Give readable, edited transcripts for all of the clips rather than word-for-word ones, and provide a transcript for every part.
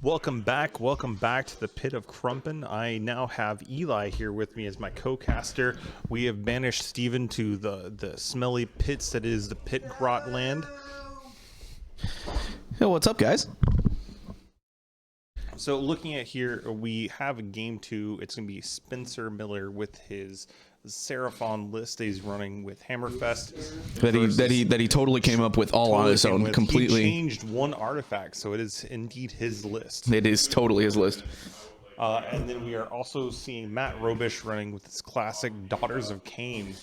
Welcome back to the Pit of Crumpen. I now have Eli here with me as my co-caster. We have banished Steven to the smelly pits that is the Pit Grot land. Hey, what's up, guys? So looking at here, we have a game 2. It's going to be Spencer Miller with his Seraphon list that he's running with Hammerfest. That he totally came up with all on his own, completely. He changed one artifact, so it is indeed his list. It is totally his list. And then we are also seeing Matt Robisch running with his classic Daughters of Khaine,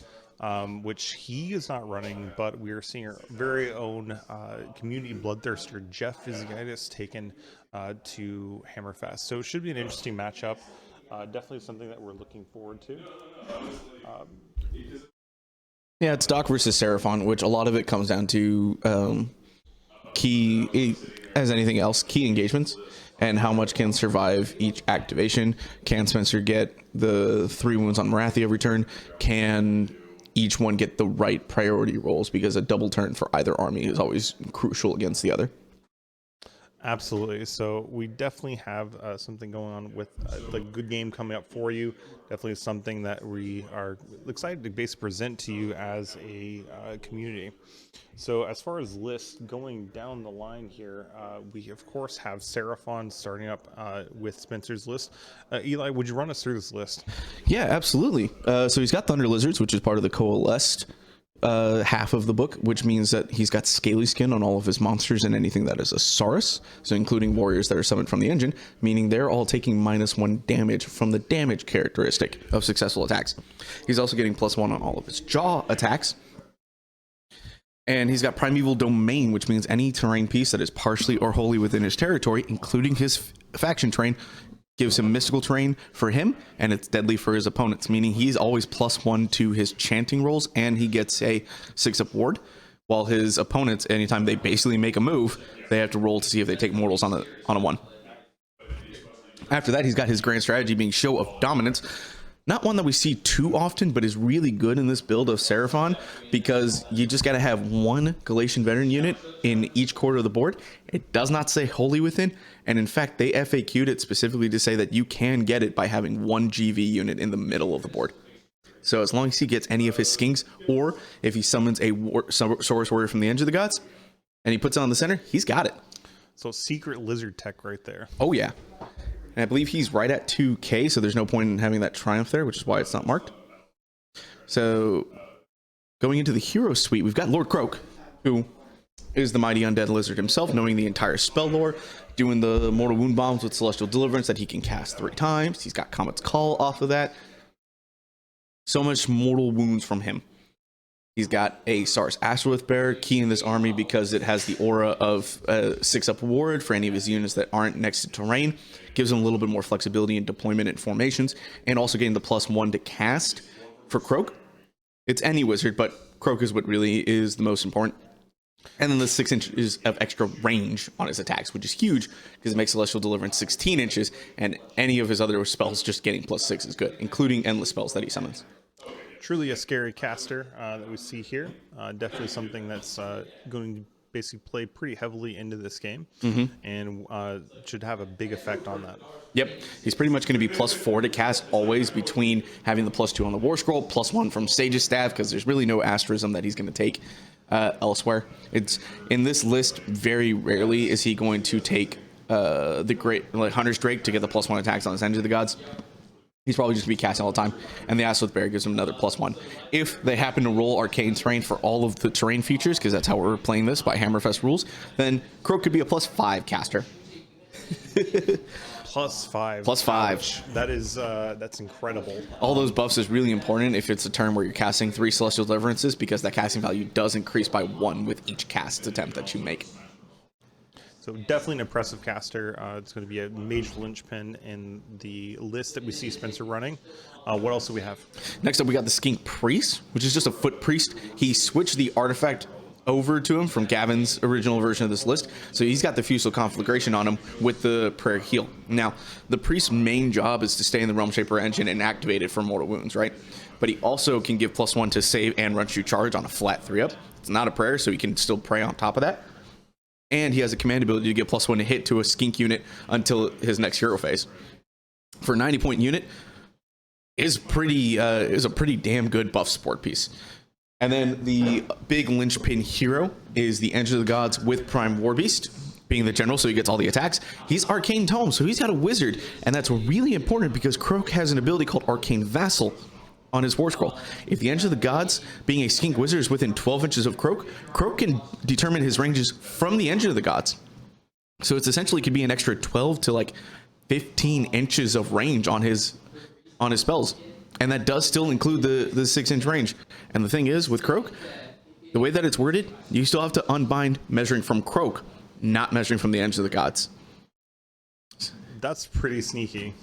which he is not running, but we are seeing our very own community bloodthirster Jeff Vizgaitis taken to Hammerfest. So it should be an interesting matchup. Definitely something that we're looking forward to. Yeah, it's Doc versus Seraphon, which a lot of it comes down to key, as anything else, key engagements and how much can survive each activation. Can Spencer get the 3 wounds on Marathi every turn? Can each one get the right priority rolls? Because a double turn for either army is always crucial against the other. Absolutely. So we definitely have something going on with the good game coming up for you. Definitely something that we are excited to basically present to you as a community. So as far as lists going down the line here, we of course have Seraphon starting up with Spencer's list. Eli, would you run us through this list? Yeah, absolutely. So he's got Thunder Lizards, which is part of the Coalesced half of the book, which means that he's got scaly skin on all of his monsters and anything that is a Saurus, so including warriors that are summoned from the engine, meaning they're all taking -1 damage from the damage characteristic of successful attacks. He's also getting +1 on all of his jaw attacks. And he's got Primeval Domain, which means any terrain piece that is partially or wholly within his territory, including his faction terrain, gives him mystical terrain for him, and it's deadly for his opponents, meaning he's always +1 to his chanting rolls, and he gets a 6-up ward, while his opponents, anytime they basically make a move, they have to roll to see if they take mortals on a 1. After that, he's got his grand strategy being Show of Dominance. Not one that we see too often, but is really good in this build of Seraphon, because you just got to have 1 Galatian veteran unit in each quarter of the board. It does not say wholly within, and in fact, they FAQ'd it specifically to say that you can get it by having 1 GV unit in the middle of the board. So as long as he gets any of his skinks, or if he summons a Saurus warrior from the Edge of the Gods, and he puts it on the center, he's got it. So secret lizard tech right there. Oh yeah. And I believe he's right at 2k, so there's no point in having that triumph there, which is why it's not marked. So, going into the hero suite, we've got Lord Croak, who is the mighty undead lizard himself, knowing the entire spell lore, doing the mortal wound bombs with Celestial Deliverance that he can cast 3 times. He's got Comet's Call off of that. So much mortal wounds from him. He's got a Sars Astrolith Bearer key in this army because it has the aura of a 6-up ward for any of his units that aren't next to terrain. Gives him a little bit more flexibility in deployment and formations, and also getting the +1 to cast for Croak. It's any wizard, but Croak is what really is the most important. And then the 6 inches of extra range on his attacks, which is huge because it makes Celestial Deliverance 16 inches, and any of his other spells just getting +6 is good, including endless spells that he summons. Truly a scary caster that we see here. Definitely something that's going to basically play pretty heavily into this game, and should have a big effect on that. Yep, he's pretty much going to be +4 to cast always, between having the +2 on the War Scroll, +1 from Sage's Staff, because there's really no asterism that he's going to take elsewhere. It's in this list, very rarely is he going to take the great Hunter's Drake to get the +1 attacks on his End of the Gods. He's probably just going to be casting all the time, and the Astrolith Bear gives him another +1. If they happen to roll Arcane Terrain for all of the terrain features, because that's how we're playing this by Hammerfest rules, then Croak could be a +5 caster. +5. +5. Ouch. That is that's incredible. All those buffs is really important if it's a turn where you're casting 3 Celestial Deliverances, because that casting value does increase by 1 with each cast attempt that you make. So definitely an impressive caster. It's going to be a major linchpin in the list that we see Spencer running. What else do we have? Next up, we got the Skink Priest, which is just a foot priest. He switched the artifact over to him from Gavin's original version of this list, so he's got the Fusel Conflagration on him with the Prayer Heal. Now, the priest's main job is to stay in the Realm Shaper engine and activate it for mortal wounds, right? But he also can give +1 to save and run shoot charge on a flat 3-up. It's not a prayer, so he can still pray on top of that. and he has a command ability to get +1 to hit to a skink unit until his next hero phase. For a 90-point unit, is a pretty damn good buff support piece. And then the big linchpin hero is the Engine of the Gods with Prime Warbeast, being the general, so he gets all the attacks. He's Arcane Tome, so he's got a wizard, and that's really important because Croak has an ability called Arcane Vassal on his War Scroll. If the Engine of the Gods, being a skink wizard, is within 12 inches of Croak, Croak can determine his ranges from the Engine of the Gods. So it's essentially could be an extra 12 to like 15 inches of range on his spells. And that does still include the 6-inch range. And the thing is, with Croak, the way that it's worded, you still have to unbind measuring from Croak, not measuring from the Engine of the Gods. That's pretty sneaky.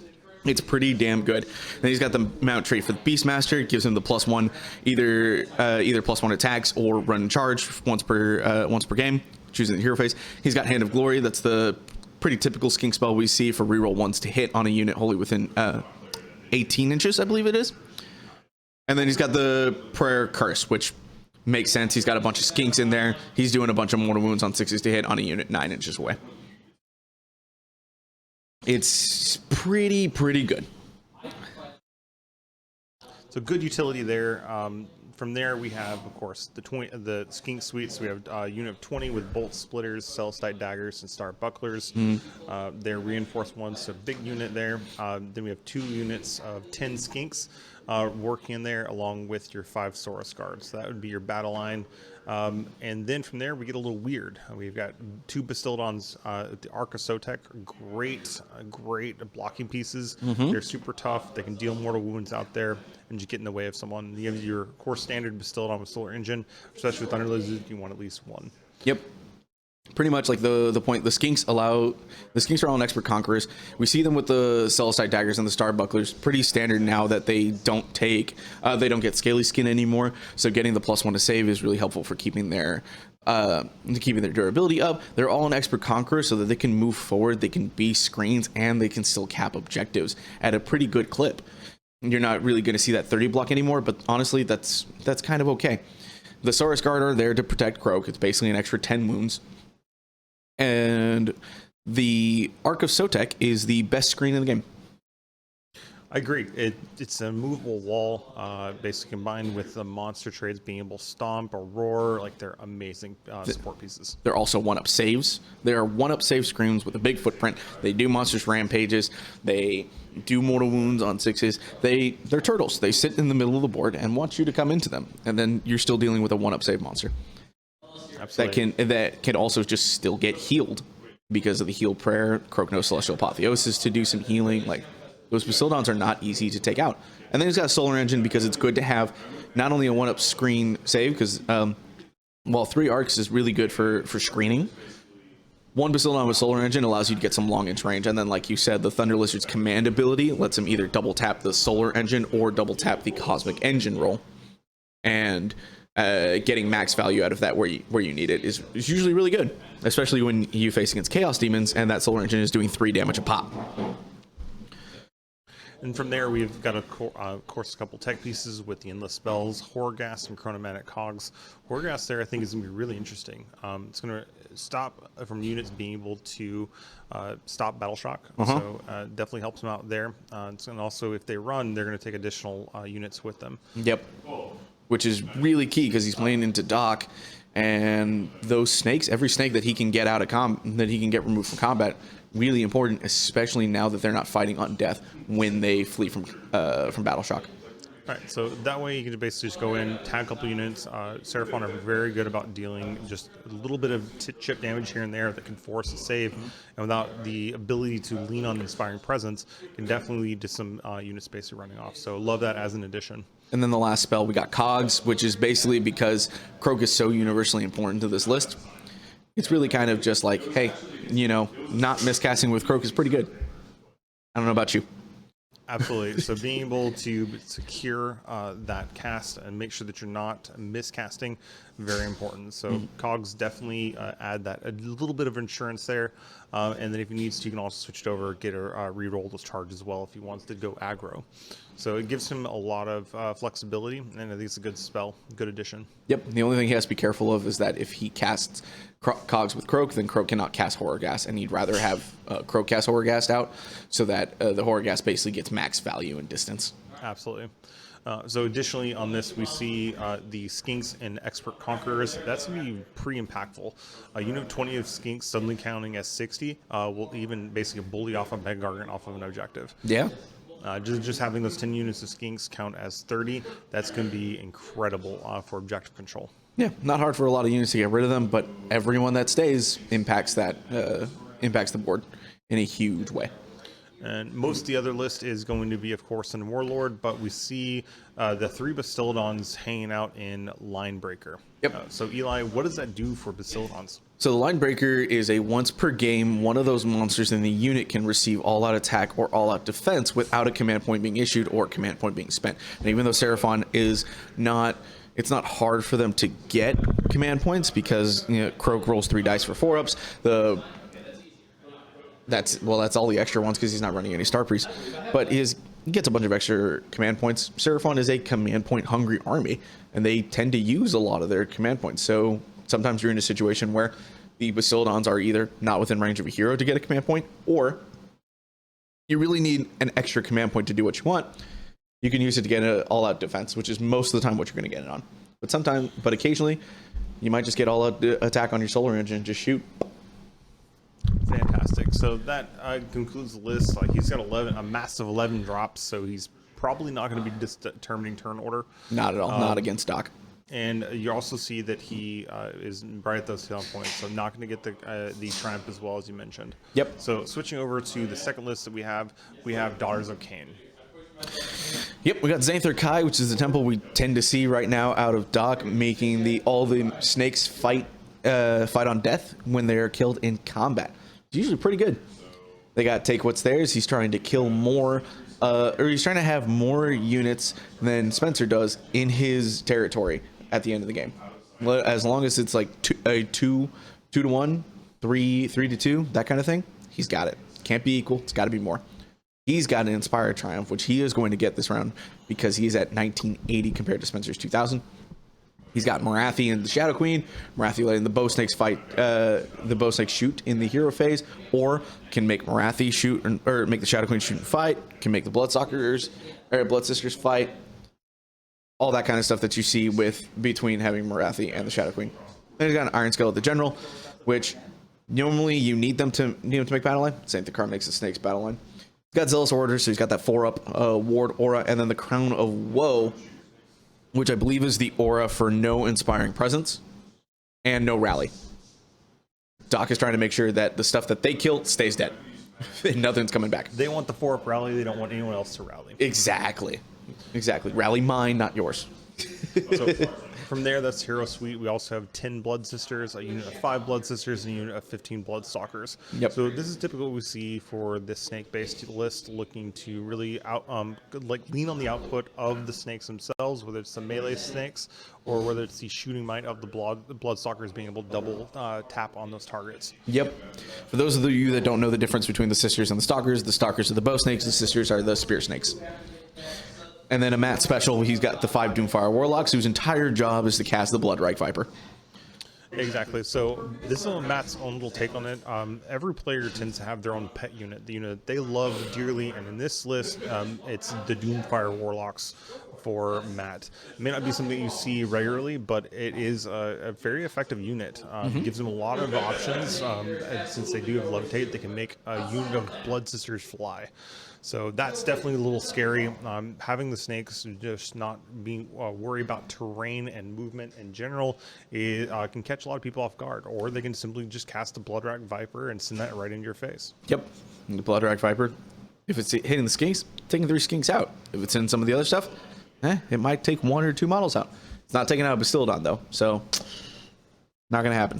It's pretty damn good. Then he's got the mount trait for the Beastmaster. It gives him the +1, either +1 attacks or run and charge once per game, choosing the hero phase. He's got Hand of Glory. That's the pretty typical skink spell we see for reroll ones to hit on a unit wholly within 18 inches, I believe it is. And then he's got the Prayer Curse, which makes sense. He's got a bunch of skinks in there. He's doing a bunch of mortal wounds on 6s to hit on a unit 9 inches away. It's pretty good. So good utility there. From there, we have, of course, the skink suite. So we have a unit of 20 with bolt splitters, celestite daggers, and star bucklers. They're reinforced ones, so big unit there. Then we have 2 units of 10 skinks working in there, along with your 5 Saurus guards. So that would be your battle line. And then from there, we get a little weird. We've got 2 Bastildons, the Arc of Sotek, great blocking pieces. They're super tough. They can deal mortal wounds out there and just get in the way of someone. You have your core standard Bastildon with Solar Engine, especially with Thunder Lizard, you want at least 1. Yep. Pretty much like the point, the skinks are all expert conquerors. We see them with the celestite daggers and the star bucklers. Pretty standard now that they don't get scaly skin anymore. So getting the +1 to save is really helpful for keeping their durability up. They're all an expert conqueror so that they can move forward, they can be screens, and they can still cap objectives at a pretty good clip. You're not really going to see that 30 block anymore, but honestly, that's kind of okay. The Saurus Guard are there to protect Croak. It's basically an extra 10 wounds. And the Arc of Sotek is the best screen in the game. I agree. It's a movable wall, basically combined with the monster trades being able to stomp or roar. Like, they're amazing support pieces. They're also 1-up saves. They are 1-up save screens with a big footprint. They do monsters rampages. They do mortal wounds on 6s. They're turtles. They sit in the middle of the board and want you to come into them. And then you're still dealing with a 1-up save monster. Absolutely. That can also just still get healed because of the heal prayer, Croak Celestial Apotheosis to do some healing. Like, those Bastildons are not easy to take out. And then he's got a Solar Engine because it's good to have not only a 1-up screen save, because while 3 arcs is really good for screening, 1 Bastildon with Solar Engine allows you to get some long-inch range. And then, like you said, the Thunder Lizard's command ability lets him either double tap the Solar Engine or double tap the Cosmic Engine roll. And getting max value out of that where you need it is usually really good, especially when you face against Chaos Demons and that Solar Engine is doing 3 damage a pop. And from there, we've got, of course, a couple tech pieces with the Endless Spells, Horgas, and Chronomatic Cogs. Horgas there, I think, is going to be really interesting. It's going to stop from units being able to stop Battle Shock. So definitely helps them out there. And also, if they run, they're going to take additional units with them. Yep. Which is really key because he's playing into Doc, and those snakes, every snake that he can get out of that he can get removed from combat, really important, especially now that they're not fighting on death when they flee from Battle Shock. All right, so that way you can basically just go in, tag a couple units. Seraphon are very good about dealing just a little bit of chip damage here and there that can force a save, and without the ability to lean on Inspiring Presence, can definitely lead to some unit space running off. So love that as an addition. And then the last spell, we got Cogs, which is basically because Croak is so universally important to this list. It's really kind of just like, hey, not miscasting with Croak is pretty good. I don't know about you. Absolutely. So being able to secure that cast and make sure that you're not miscasting very important. So cogs definitely add that a little bit of insurance there, and then if he needs to, you can also switch it over, get a re-roll those charges as well if he wants to go aggro. So it gives him a lot of flexibility, and I think it's a good spell, good addition. Yep. The only thing he has to be careful of is that if he casts cogs with Croak, then Croak cannot cast Horrorghast, and he'd rather have Croak cast Horrorghast out so that the Horrorghast basically gets max value and distance. Absolutely. So additionally on this, we see the Skinks and Expert Conquerors. That's going to be pretty impactful. Unit 20 of Skinks suddenly counting as 60 will even basically bully off a Mega Gargant off of an objective. Yeah. Just having those 10 units of Skinks count as 30, that's going to be incredible for objective control. Yeah, not hard for a lot of units to get rid of them, but everyone that stays impacts the board in a huge way. And most of the other list is going to be, of course, in Warlord, but we see the 3 Bastildons hanging out in Linebreaker. Yep. So, Eli, what does that do for Bastildons? So the Linebreaker is a once per game, one of those monsters in the unit can receive all-out attack or all-out defense without a command point being issued or command point being spent. And even though Seraphon is not... It's not hard for them to get command points because Croak rolls 3 dice for 4-ups. That's all the extra ones because he's not running any Star Priests. But he gets a bunch of extra command points. Seraphon is a command point hungry army, and they tend to use a lot of their command points. So sometimes you're in a situation where the Bastildons are either not within range of a hero to get a command point, or you really need an extra command point to do what you want. You can use it to get an all-out defense, which is most of the time what you're going to get it on. But occasionally, you might just get all-out attack on your solar engine and just shoot. Fantastic. So that concludes the list. Like, he's got a massive 11 drops, so he's probably not going to be determining turn order. Not at all. Not against Doc. And you also see that he is right at those tail points, so not going to get the Triumph as well as you mentioned. Yep. So switching over to the second list that we have Daughters of Khaine. Yep, we got Xanthar Kai, which is the temple we tend to see right now out of Doc, making all the snakes fight on death when they are killed in combat. It's usually pretty good. They got take what's theirs. He's trying to kill more, or he's trying to have more units than Spencer does in his territory at the end of the game. As long as it's like 2 to 1, 3 to 2, that kind of thing, he's got it. Can't be equal. It's got to be more. He's got an Inspired Triumph, which he is going to get this round because he's at 1980 compared to Spencer's 2000. He's got Morathi and the Shadow Queen. Morathi letting the Bow Snakes shoot in the hero phase, or can make Morathi shoot, or make the Shadow Queen shoot and fight. Can make the Blood Sisters fight. All that kind of stuff that you see between having Morathi and the Shadow Queen. Then he's got an Iron Skeleton General, which normally you need them to make battle line. Xanthar Kai makes the Snakes battle line. He's got Zealous Order, so he's got that 4-up ward aura, and then the Crown of Woe, which I believe is the aura for no Inspiring Presence and no rally. Doc is trying to make sure that the stuff that they kill stays dead. Nothing's coming back. They want the 4-up rally. They don't want anyone else to rally. Exactly. Rally mine, not yours. So from there, that's Hero Suite. We also have 10 Blood Sisters, a unit of 5 Blood Sisters, and a unit of 15 Blood Stalkers. Yep. So this is typically what we see for this snake-based list, looking to really lean on the output of the snakes themselves, whether it's the melee snakes or whether it's the shooting might of the Blood Stalkers being able to double tap on those targets. Yep. For those of you that don't know the difference between the Sisters and the Stalkers are the Bow Snakes, the Sisters are the Spear Snakes. And then a Matt special, he's got the 5 Doomfire Warlocks, whose entire job is to cast the Bloodreich Viper. Exactly. So this is Matt's own little take on it. Every player tends to have their own pet unit, the unit they love dearly, and in this list, it's the Doomfire Warlocks for Matt. It may not be something you see regularly, but it is a very effective unit. It gives them a lot of options, and since they do have Levitate, they can make a unit of Blood Sisters fly. So that's definitely a little scary. Having the snakes just not being worried about terrain and movement in general can catch a lot of people off guard, or they can simply just cast the Bloodreich Viper and send that right into your face. Yep. And the Bloodreich Viper, if it's hitting the skinks, taking 3 skinks out. If it's in some of the other stuff, it might take 1 or 2 models out. It's not taking out a Bastildon, though, so not going to happen.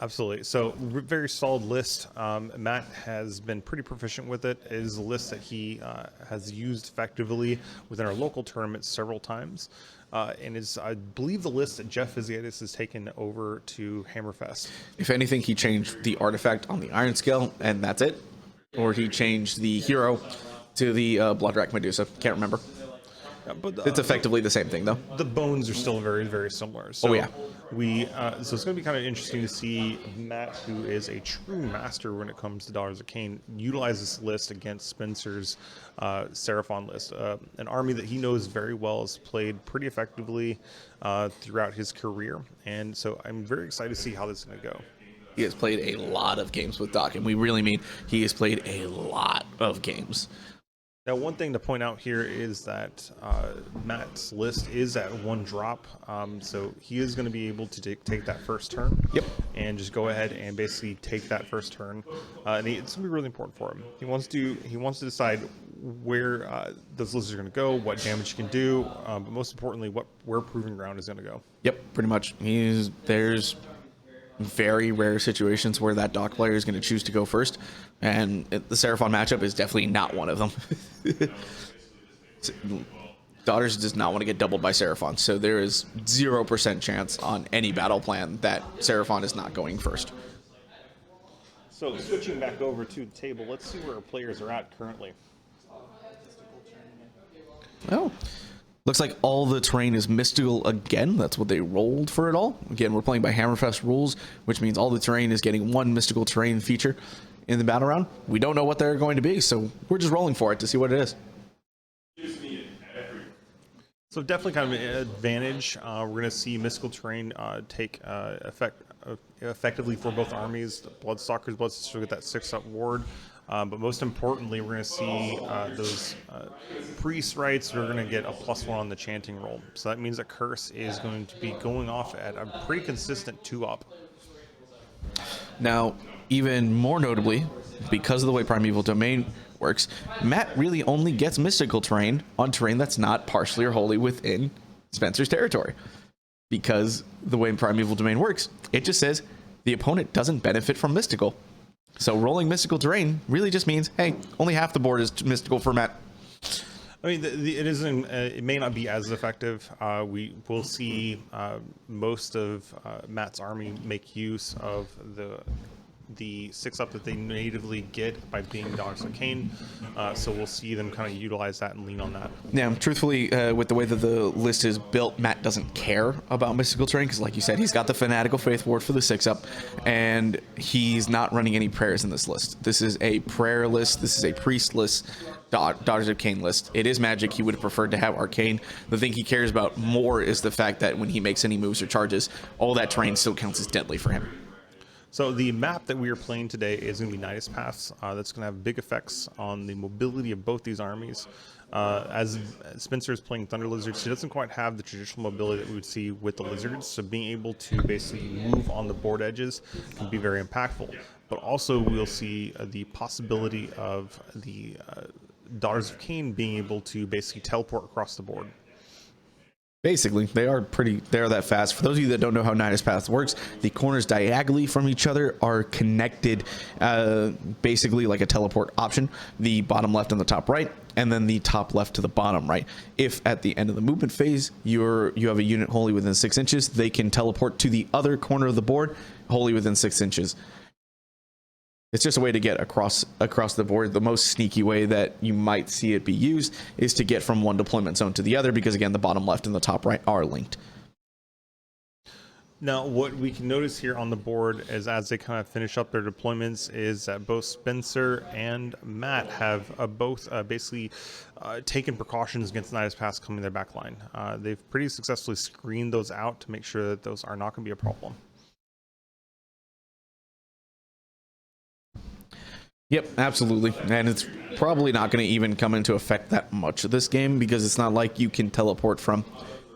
Absolutely. So very solid list. Matt has been pretty proficient with it. It is a list that he has used effectively within our local tournaments several times. And is, I believe, the list that Jeff Physiatis has taken over to Hammerfest. If anything, he changed the artifact on the Iron Scale, and that's it. Or he changed the hero to the Bloodrack Medusa. Can't remember. Yeah, but It's effectively the same thing, though. the bones are still very, very similar. So Oh, yeah. So it's going to be kind of interesting to see Matt, who is a true master when it comes to Daughters of Khaine, utilize this list against Spencer's Seraphon list, an army that he knows very well, has played pretty effectively throughout his career, and so I'm very excited to see how this is going to go. He has played a lot of games with Doc, and we really mean he has played a lot of games. Now, one thing to point out here is that Matt's list is at 1 drop, so he is going to be able to take that first turn. Yep. And just go ahead and basically take that first turn, and it's going to be really important for him. He wants to decide where those lizards are going to go, what damage he can do, but most importantly, where Proving Ground is going to go. Yep, pretty much. There's very rare situations where that Doc player is going to choose to go first, and the Seraphon matchup is definitely not one of them. Daughters does not want to get doubled by Seraphon, so there is 0% chance on any battle plan that Seraphon is not going first. So switching back over to the table, let's see where our players are at currently. Oh, looks like all the terrain is mystical again. That's what they rolled for it all. Again, we're playing by Hammerfest rules, which means all the terrain is getting one mystical terrain feature in the battle round. We don't know what they're going to be, so we're just rolling for it to see what it is. So definitely kind of an advantage. We're going to see mystical terrain take effectively for both armies. Bloodstalkers, Bloodsisters get that 6-up ward. But most importantly, we're going to see those priest rights are going to get a +1 on the chanting roll. So that means that Curse is going to be going off at a pretty consistent 2-up. Now, even more notably, because of the way Primeval Domain works, Matt really only gets mystical terrain on terrain that's not partially or wholly within Spencer's territory. Because the way Primeval Domain works, it just says the opponent doesn't benefit from mystical. So rolling mystical terrain really just means, hey, only half the board is mystical for Matt. I mean, it isn't. It may not be as effective. We will see most of Matt's army make use of the 6-up that they natively get by being Daughters of Khaine. So we'll see them kind of utilize that and lean on that. Yeah, truthfully, with the way that the list is built, Matt doesn't care about mystical terrain because, like you said, he's got the Fanatical Faith Ward for the 6-up, and he's not running any prayers in this list. This is a prayer list. This is a priest list. Daughters of Khaine list. It is magic. He would have preferred to have arcane. The thing he cares about more is the fact that when he makes any moves or charges, all that terrain still counts as deadly for him. So the map that we are playing today is going to be Nidus Paths. That's going to have big effects on the mobility of both these armies. As Spencer is playing Thunder Lizards, he doesn't quite have the traditional mobility that we would see with the Lizards. So being able to basically move on the board edges can be very impactful. But also we'll see the possibility of the Daughters of Khaine being able to basically teleport across the board. Basically, they are that fast. For those of you that don't know how Nidus Path works, the corners diagonally from each other are connected, basically like a teleport option. The bottom left and the top right, and then the top left to the bottom right. If at the end of the movement phase you have a unit wholly within 6 inches, they can teleport to the other corner of the board, wholly within 6 inches. It's just a way to get across the board. The most sneaky way that you might see it be used is to get from one deployment zone to the other, because again, the bottom left and the top right are linked. Now, what we can notice here on the board is as they kind of finish up their deployments is that both Spencer and Matt have both basically taken precautions against Nidus Pass coming their back line. They've pretty successfully screened those out to make sure that those are not going to be a problem. Yep, absolutely. And it's probably not going to even come into effect that much of this game, because it's not like you can teleport from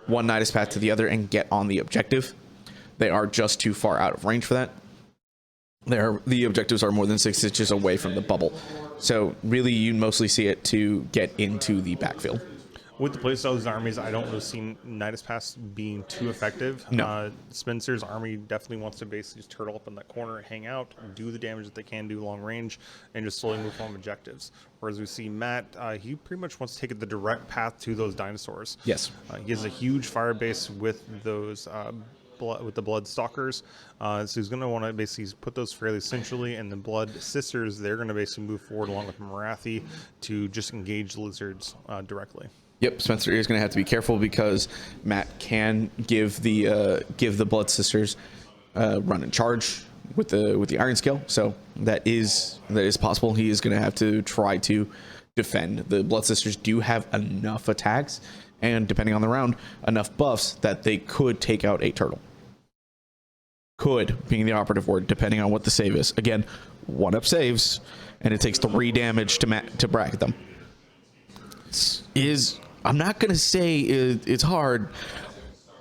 one Nidus Path to the other and get on the objective. They are just too far out of range for that. The objectives are more than 6 inches away from the bubble. So really, you mostly see it to get into the backfield. With the playstyle of these armies, I don't really see Nidus Pass being too effective. No. Spencer's army definitely wants to basically just turtle up in that corner, hang out, do the damage that they can do long range, and just slowly move on objectives. Whereas we see Matt, he pretty much wants to take the direct path to those dinosaurs. Yes. He has a huge fire base with those with the blood stalkers, so he's going to want to basically put those fairly centrally, and the blood sisters, they're going to basically move forward along with Marathi to just engage lizards directly. Yep, Spencer is going to have to be careful because Matt can give the blood sisters run and charge with the iron scale, so that is possible. He is going to have to try to defend. The blood sisters do have enough attacks, and depending on the round, enough buffs that they could take out a turtle. Could being the operative word, depending on what the save is. Again, 1-up saves, and it takes 3 damage to bracket them. I'm not going to say it's hard.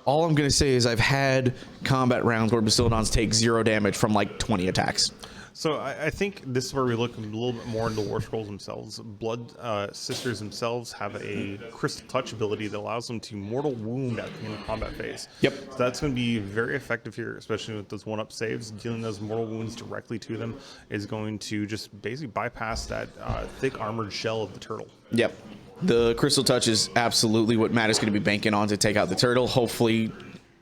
All I'm going to say is I've had combat rounds where Bastiladons take 0 damage from like 20 attacks. So I think this is where we look a little bit more into the War Scrolls themselves. Blood Sisters themselves have a Crystal Touch ability that allows them to mortal wound at the end of combat phase. Yep. So that's going to be very effective here, especially with those 1-up saves. Dealing those mortal wounds directly to them is going to just basically bypass that thick armored shell of the turtle. Yep. The Crystal Touch is absolutely what Matt is going to be banking on to take out the turtle. Hopefully,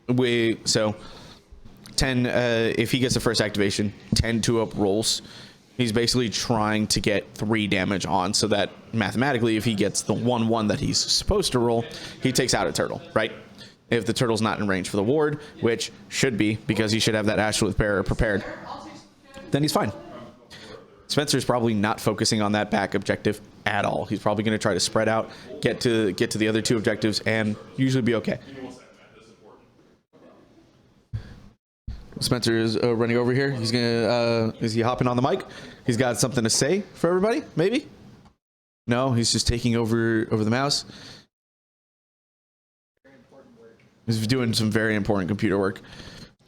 10, if he gets the first activation, 10 2-up rolls. He's basically trying to get 3 damage on so that mathematically, if he gets the 1-1 that he's supposed to roll, he takes out a turtle, right? If the turtle's not in range for the ward, which should be because he should have that Ashwith Bearer prepared, then he's fine. Spencer's probably not focusing on that back objective at all. He's probably going to try to spread out, get to the other 2 objectives, and usually be okay. Spencer is running over here. He's gonna is he hopping on the mic? He's got something to say for everybody, maybe? No, he's just taking over the mouse. He's doing some very important computer work,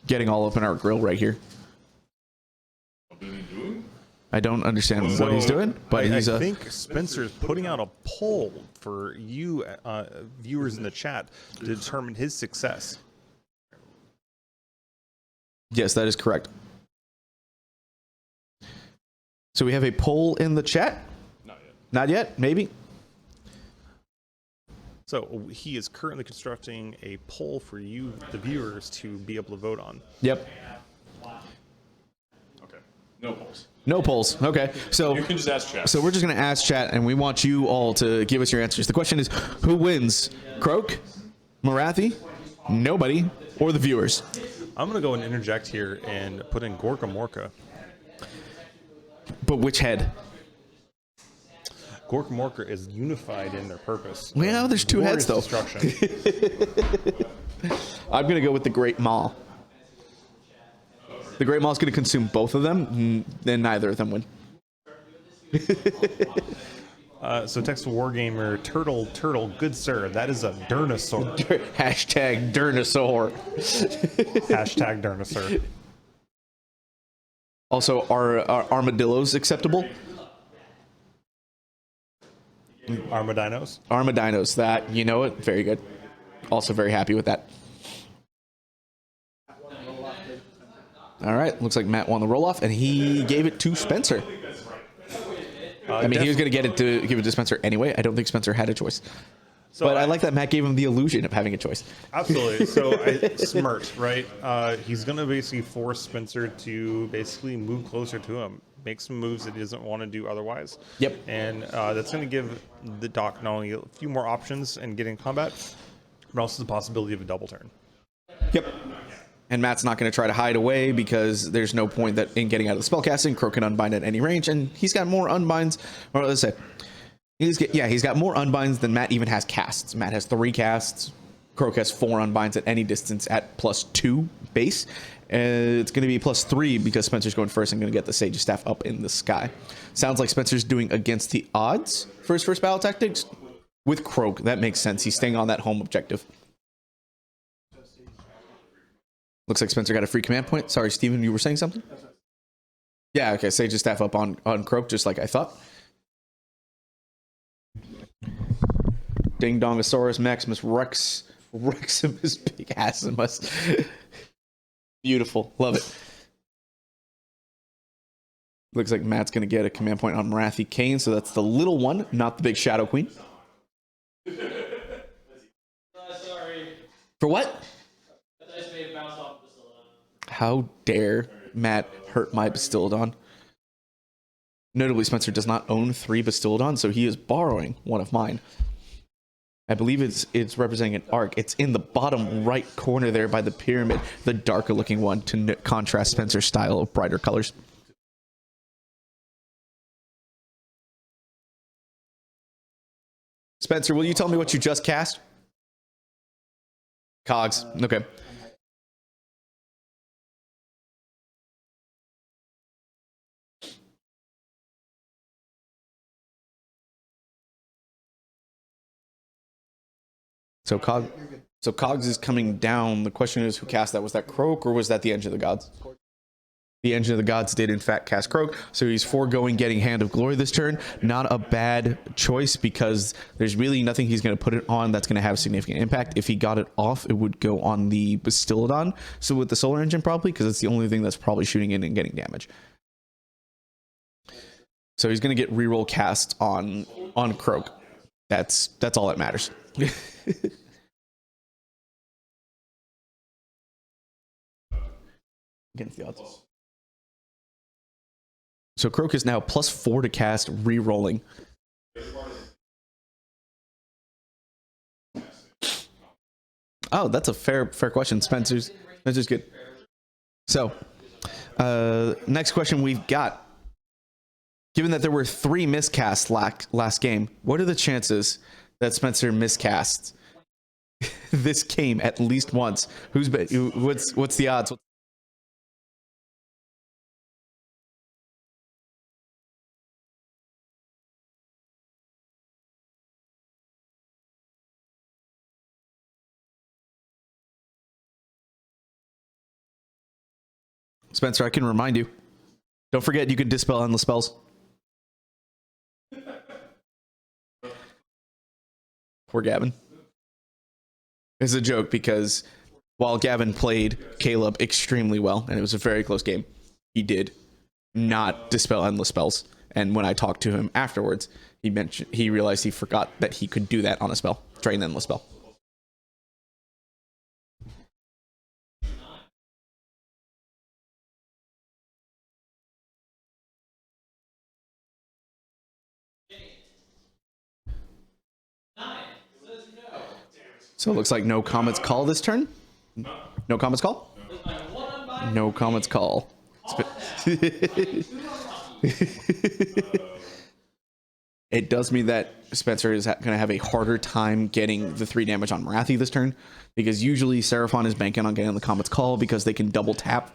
getting all up in our grill right here. I don't understand what he's doing, but I think Spencer's putting out a poll for you viewers in the chat to determine his success. Yes, that is correct. So we have a poll in the chat? Not yet. Not yet? Maybe? So he is currently constructing a poll for you, the viewers, to be able to vote on. Yep. Okay. No polls. No polls. Okay. So You can just ask chat. So we're just going to ask chat, and we want you all to give us your answers. The question is, who wins? Croak? Marathi? Nobody? Or the viewers? I'm going to go and interject here and put in Gorka Morka. But which head? Gorka Morka is unified in their purpose. Well, there's 2 heads, though. Destruction. I'm going to go with the Great Maw. The Great Maw is going to consume both of them, then neither of them win. So text Wargamer, turtle, good sir, that is a Durnosaur. Hashtag Durnosaur. Hashtag Durnosaur. Also, are armadillos acceptable? Armadinos. Armadinos, that, you know it. Very good. Also very happy with that. All right, looks like Matt won the roll-off, and he gave it to Spencer. I mean, he was going to give it to Spencer anyway. I don't think Spencer had a choice. So But I like that Matt gave him the illusion of having a choice. Absolutely. So Smirt, right? He's going to basically force Spencer to basically move closer to him, make some moves that he doesn't want to do otherwise. Yep. And that's going to give the Doc not only a few more options in getting combat, but also the possibility of a double turn. Yep. And Matt's not going to try to hide away because there's no point that in getting out of the spellcasting. Croak can unbind at any range, and he's got more unbinds. Or let's say, he's got more unbinds than Matt even has casts. Matt has 3 casts. Croak has 4 unbinds at any distance at +2 base. It's going to be +3 because Spencer's going first and going to get the Sage's Staff up in the sky. Sounds like Spencer's doing against the odds for his first battle tactics. With Croak, that makes sense. He's staying on that home objective. Looks like Spencer got a free command point. Sorry, Steven, you were saying something? Yeah, okay. Sage's Staff up on Croak, just like I thought. Ding Dongosaurus Maximus Rex Reximus Big Assimus. Beautiful. Love it. Looks like Matt's going to get a command point on Marathi Khaine, so that's the little one, not the big Shadow Queen. Sorry. For what? That dice may have bounced off the Bastillodon. How dare Matt hurt my Bastillodon? Notably, Spencer does not own 3 Bastillodons, so he is borrowing one of mine. I believe it's representing an arc. It's in the bottom right corner there by the pyramid, the darker looking one, to contrast Spencer's style of brighter colors. Spencer, will you tell me what you just cast? Cogs. Okay. So Cogs is coming down. The question is, who cast that? Was that Croak or was that the Engine of the Gods? The Engine of the Gods did in fact cast Croak, so he's foregoing getting Hand of Glory this turn. Not a bad choice because there's really nothing he's going to put it on that's going to have significant impact. If he got it off, it would go on the Bastillodon. So with the Solar Engine probably, because it's the only thing that's probably shooting in and getting damage. So he's going to get reroll cast on Croak. That's all that matters. Against the odds. So Croak is now +4 to cast, re-rolling. Oh, that's a fair question. Spencer's good. So, next question we've got. Given that there were 3 miscasts last game, what are the chances that Spencer miscasts this game at least once? What's the odds? Spencer, I can remind you. Don't forget you can dispel endless spells. Poor Gavin. It's a joke because while Gavin played Caleb extremely well, and it was a very close game, he did not dispel endless spells. And when I talked to him afterwards, he realized he forgot that he could do that on a spell, drain the endless spell. So it looks like no Comet's Call this turn. No Comet's Call? No Comet's Call. It does mean that Spencer is going to have a harder time getting the 3 damage on Marathi this turn, because usually Seraphon is banking on getting the Comet's Call because they can double tap.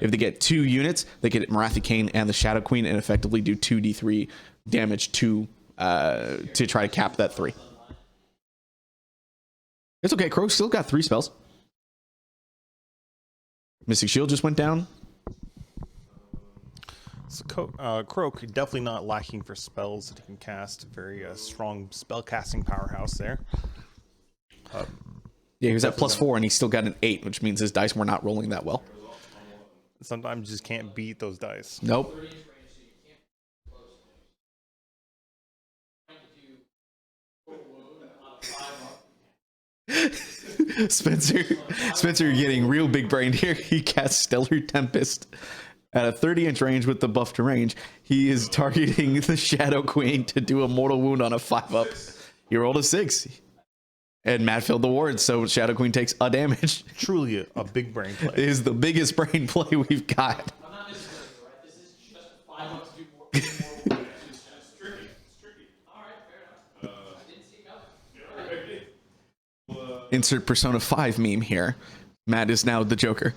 If they get 2 units, they get Marathi Khaine and the Shadow Queen and effectively do 2d3 damage to try to cap that 3. It's okay. Croak still got 3 spells. Mystic Shield just went down. So Croak definitely not lacking for spells that he can cast. Very strong spell casting powerhouse there. Yeah, he was at +4 and he still got an 8, which means his dice were not rolling that well. Sometimes you just can't beat those dice. Nope. Spencer getting real big brained here. He casts Stellar Tempest at a 30-inch range with the buff to range. He is targeting the Shadow Queen to do a mortal wound on a 5-up. He rolled a 6. And Matt filled the ward, so Shadow Queen takes a damage. Truly a big brain play. It is the biggest brain play we've got. I'm not necessarily right. This is just 5 up to do more. It's tricky. It's tricky. All right, fair enough. I didn't see it coming. Insert Persona 5 meme here. Matt is now the Joker.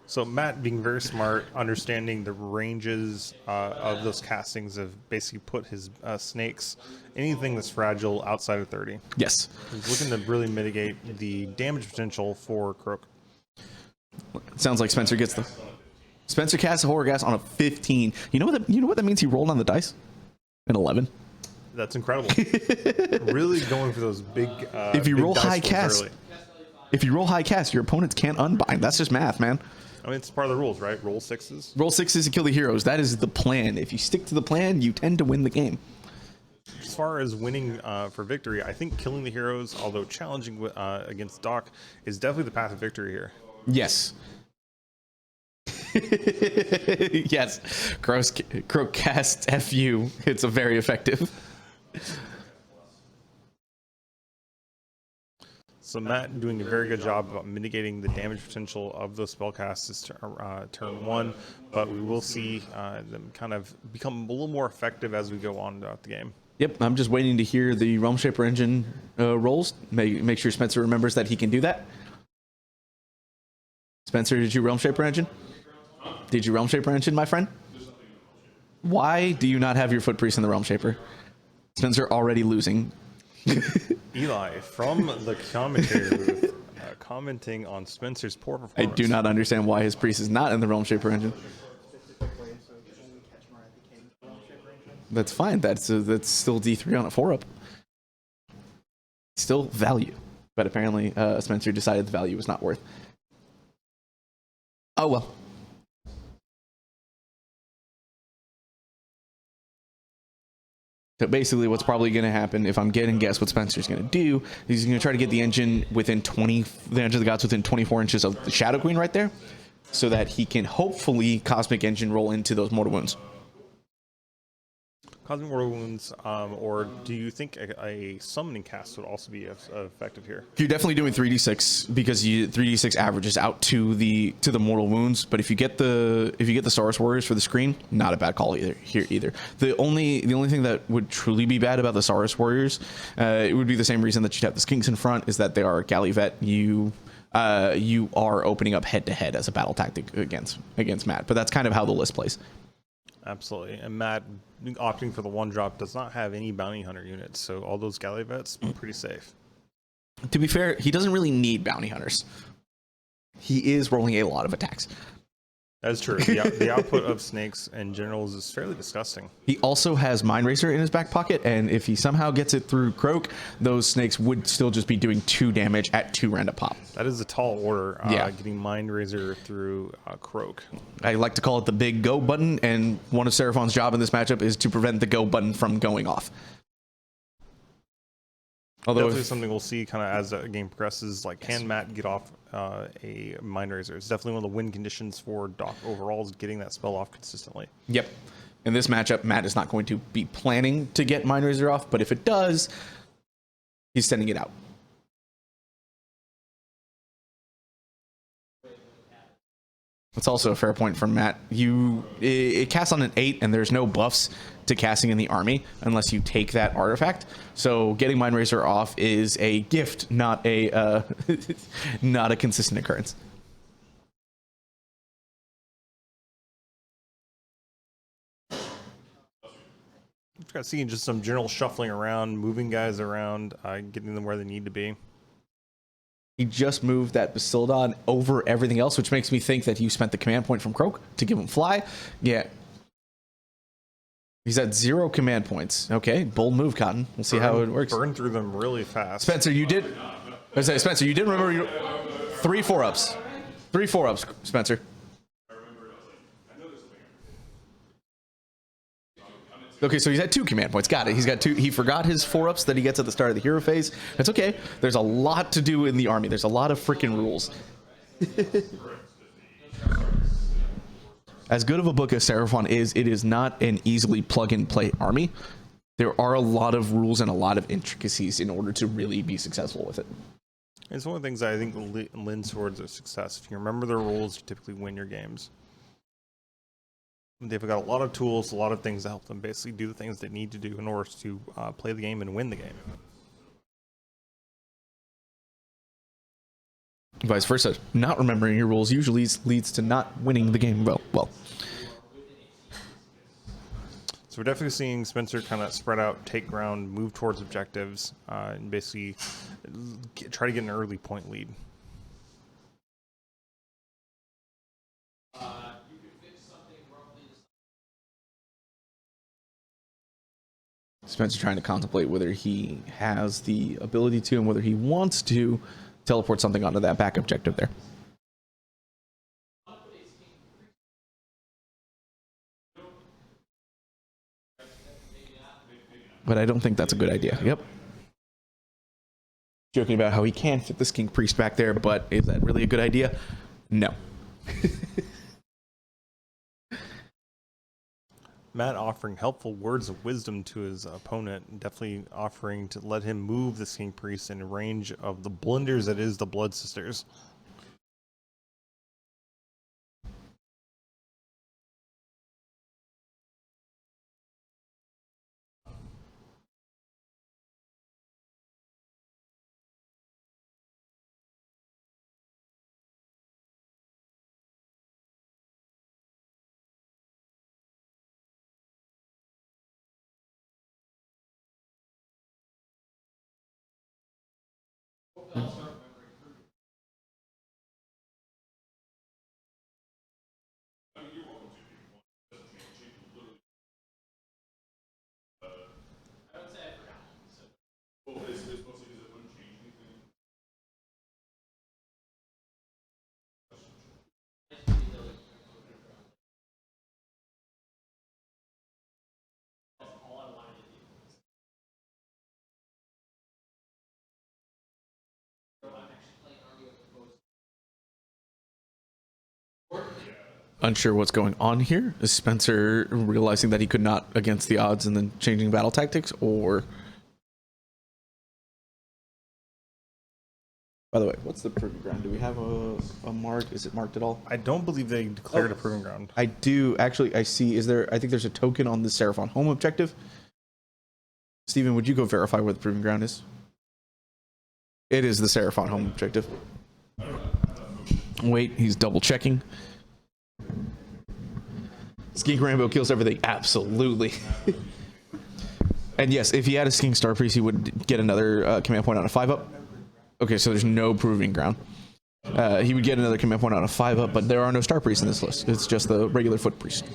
So Matt, being very smart, understanding the ranges of those castings, have basically put his snakes, anything that's fragile, outside of 30. Yes. He's looking to really mitigate the damage potential for Croak. Sounds like Spencer gets the... Spencer casts a Horror Gas on a 15. You know what that means he rolled on the dice? An 11. That's incredible. Really going for those big. If you big roll dice high rolls cast, early. if you roll high cast, your opponents can't unbind. That's just math, man. I mean, it's part of the rules, right? Roll sixes. Roll sixes to kill the heroes. That is the plan. If you stick to the plan, you tend to win the game. As far as winning for victory, I think killing the heroes, although challenging against Doc, is definitely the path of victory here. Yes. Yes. Crow cast FU. It's a very effective. So Matt doing a very good job about mitigating the damage potential of those spellcasts is turn 1, but we will see them kind of become a little more effective as we go on throughout the game. Yep, I'm just waiting to hear the Realm Shaper engine rolls. Make sure Spencer remembers that he can do that. Spencer, did you Realm Shaper engine? Did you Realm Shaper engine, my friend? Why do you not have your Foot Priest in the Realm Shaper? Spencer already losing. Eli from the commentary booth commenting on Spencer's poor I performance. do not understand why his priest is not in the Realm Shaper engine. That's fine. That's still D3 on a 4-up. Still value. But apparently Spencer decided the value was not worth. Oh well. So basically what's probably going to happen, if I'm getting guess what Spencer's going to do, is he's going to try to get the engine within the Engine of the Gods within 24 inches of the Shadow Queen right there, so that he can hopefully Cosmic Engine roll into those mortal wounds. Cosmic Mortal Wounds, or do you think a summoning cast would also be effective here? You're definitely doing 3d6 because 3d6 averages out to the mortal wounds. But if you get the Saurus Warriors for the screen, not a bad call either. The only thing that would truly be bad about the Saurus Warriors, it would be the same reason that you'd have the Skinks in front, is that they are Gallivette. You are opening up head to head as a battle tactic against Matt. But that's kind of how the list plays. Absolutely. And Matt opting for the 1-drop does not have any bounty hunter units, so all those Gallivettes are pretty safe. To be fair, he doesn't really need bounty hunters. He is rolling a lot of attacks. That's true. The output of snakes and generals is fairly disgusting. He also has Mind Racer in his back pocket, and if he somehow gets it through Croak, those snakes would still just be doing 2 damage at 2 random pop. That is a tall order, Yeah. getting Mind Razor through Croak. I like to call it the big go button, and one of Seraphon's job in this matchup is to prevent the go button from going off. Although Definitely something we'll see kind of as the game progresses. Like, can Matt get off a Mind Razor? It's definitely one of the win conditions for Doc overall, is getting that spell off consistently. Yep. In this matchup, Matt is not going to be planning to get Mind Razor off, but if it does, he's sending it out. That's also a fair point from Matt. It casts on an 8, and there's no buffs to casting in the army unless you take that artifact. So getting Mind Razor off is a gift, not a not a consistent occurrence. We've got seeing just some general shuffling around, moving guys around, getting them where they need to be. He just moved that Basildon over everything else, which makes me think that you spent the command point from Croak to give him fly. Yeah. He's at 0 command points. Okay, bold move, Cotton. We'll see how it works. Burn through them really fast. Spencer, you did remember your 3 4-ups. 3 4-ups, Spencer. Okay, so he's at 2 command points. Got it. He's got 2. He forgot his 4-ups that he gets at the start of the hero phase. That's okay. There's a lot to do in the army. There's a lot of freaking rules. As good of a book as Seraphon is, it is not an easily plug-and-play army. There are a lot of rules and a lot of intricacies in order to really be successful with it. It's one of the things that I think lends towards a success. If you remember the rules, you typically win your games. They've got a lot of tools, a lot of things to help them basically do the things they need to do in order to play the game and win the game. Vice versa. Not remembering your rules usually leads to not winning the game well. So we're definitely seeing Spencer kind of spread out, take ground, move towards objectives, and basically try to get an early point lead. Spencer trying to contemplate whether he has the ability to and whether he wants to teleport something onto that back objective there. But I don't think that's a good idea. Yep. Joking about how he can fit this King Priest back there, but is that really a good idea? No. Matt offering helpful words of wisdom to his opponent, definitely offering to let him move the King Priest in range of the blunders that is the Blood Sisters. Unsure what's going on here. Is Spencer realizing that he could not against the odds and then changing battle tactics, or... By the way, what's the proving ground? Do we have a mark? Is it marked at all? I don't believe they declared a proving ground. I do. Actually, I see. Is there... I think there's a token on the Seraphon home objective. Steven, would you go verify where the proving ground is? It is the Seraphon home objective. Wait, he's double checking. Skink Rambo kills everything. Absolutely. And yes, if he had a Skink Star Priest, he would get another command point on a 5-up. Okay, so there's no proving ground. He would get another command point on a 5-up, but there are no Star Priests in this list. It's just the regular Foot Priest.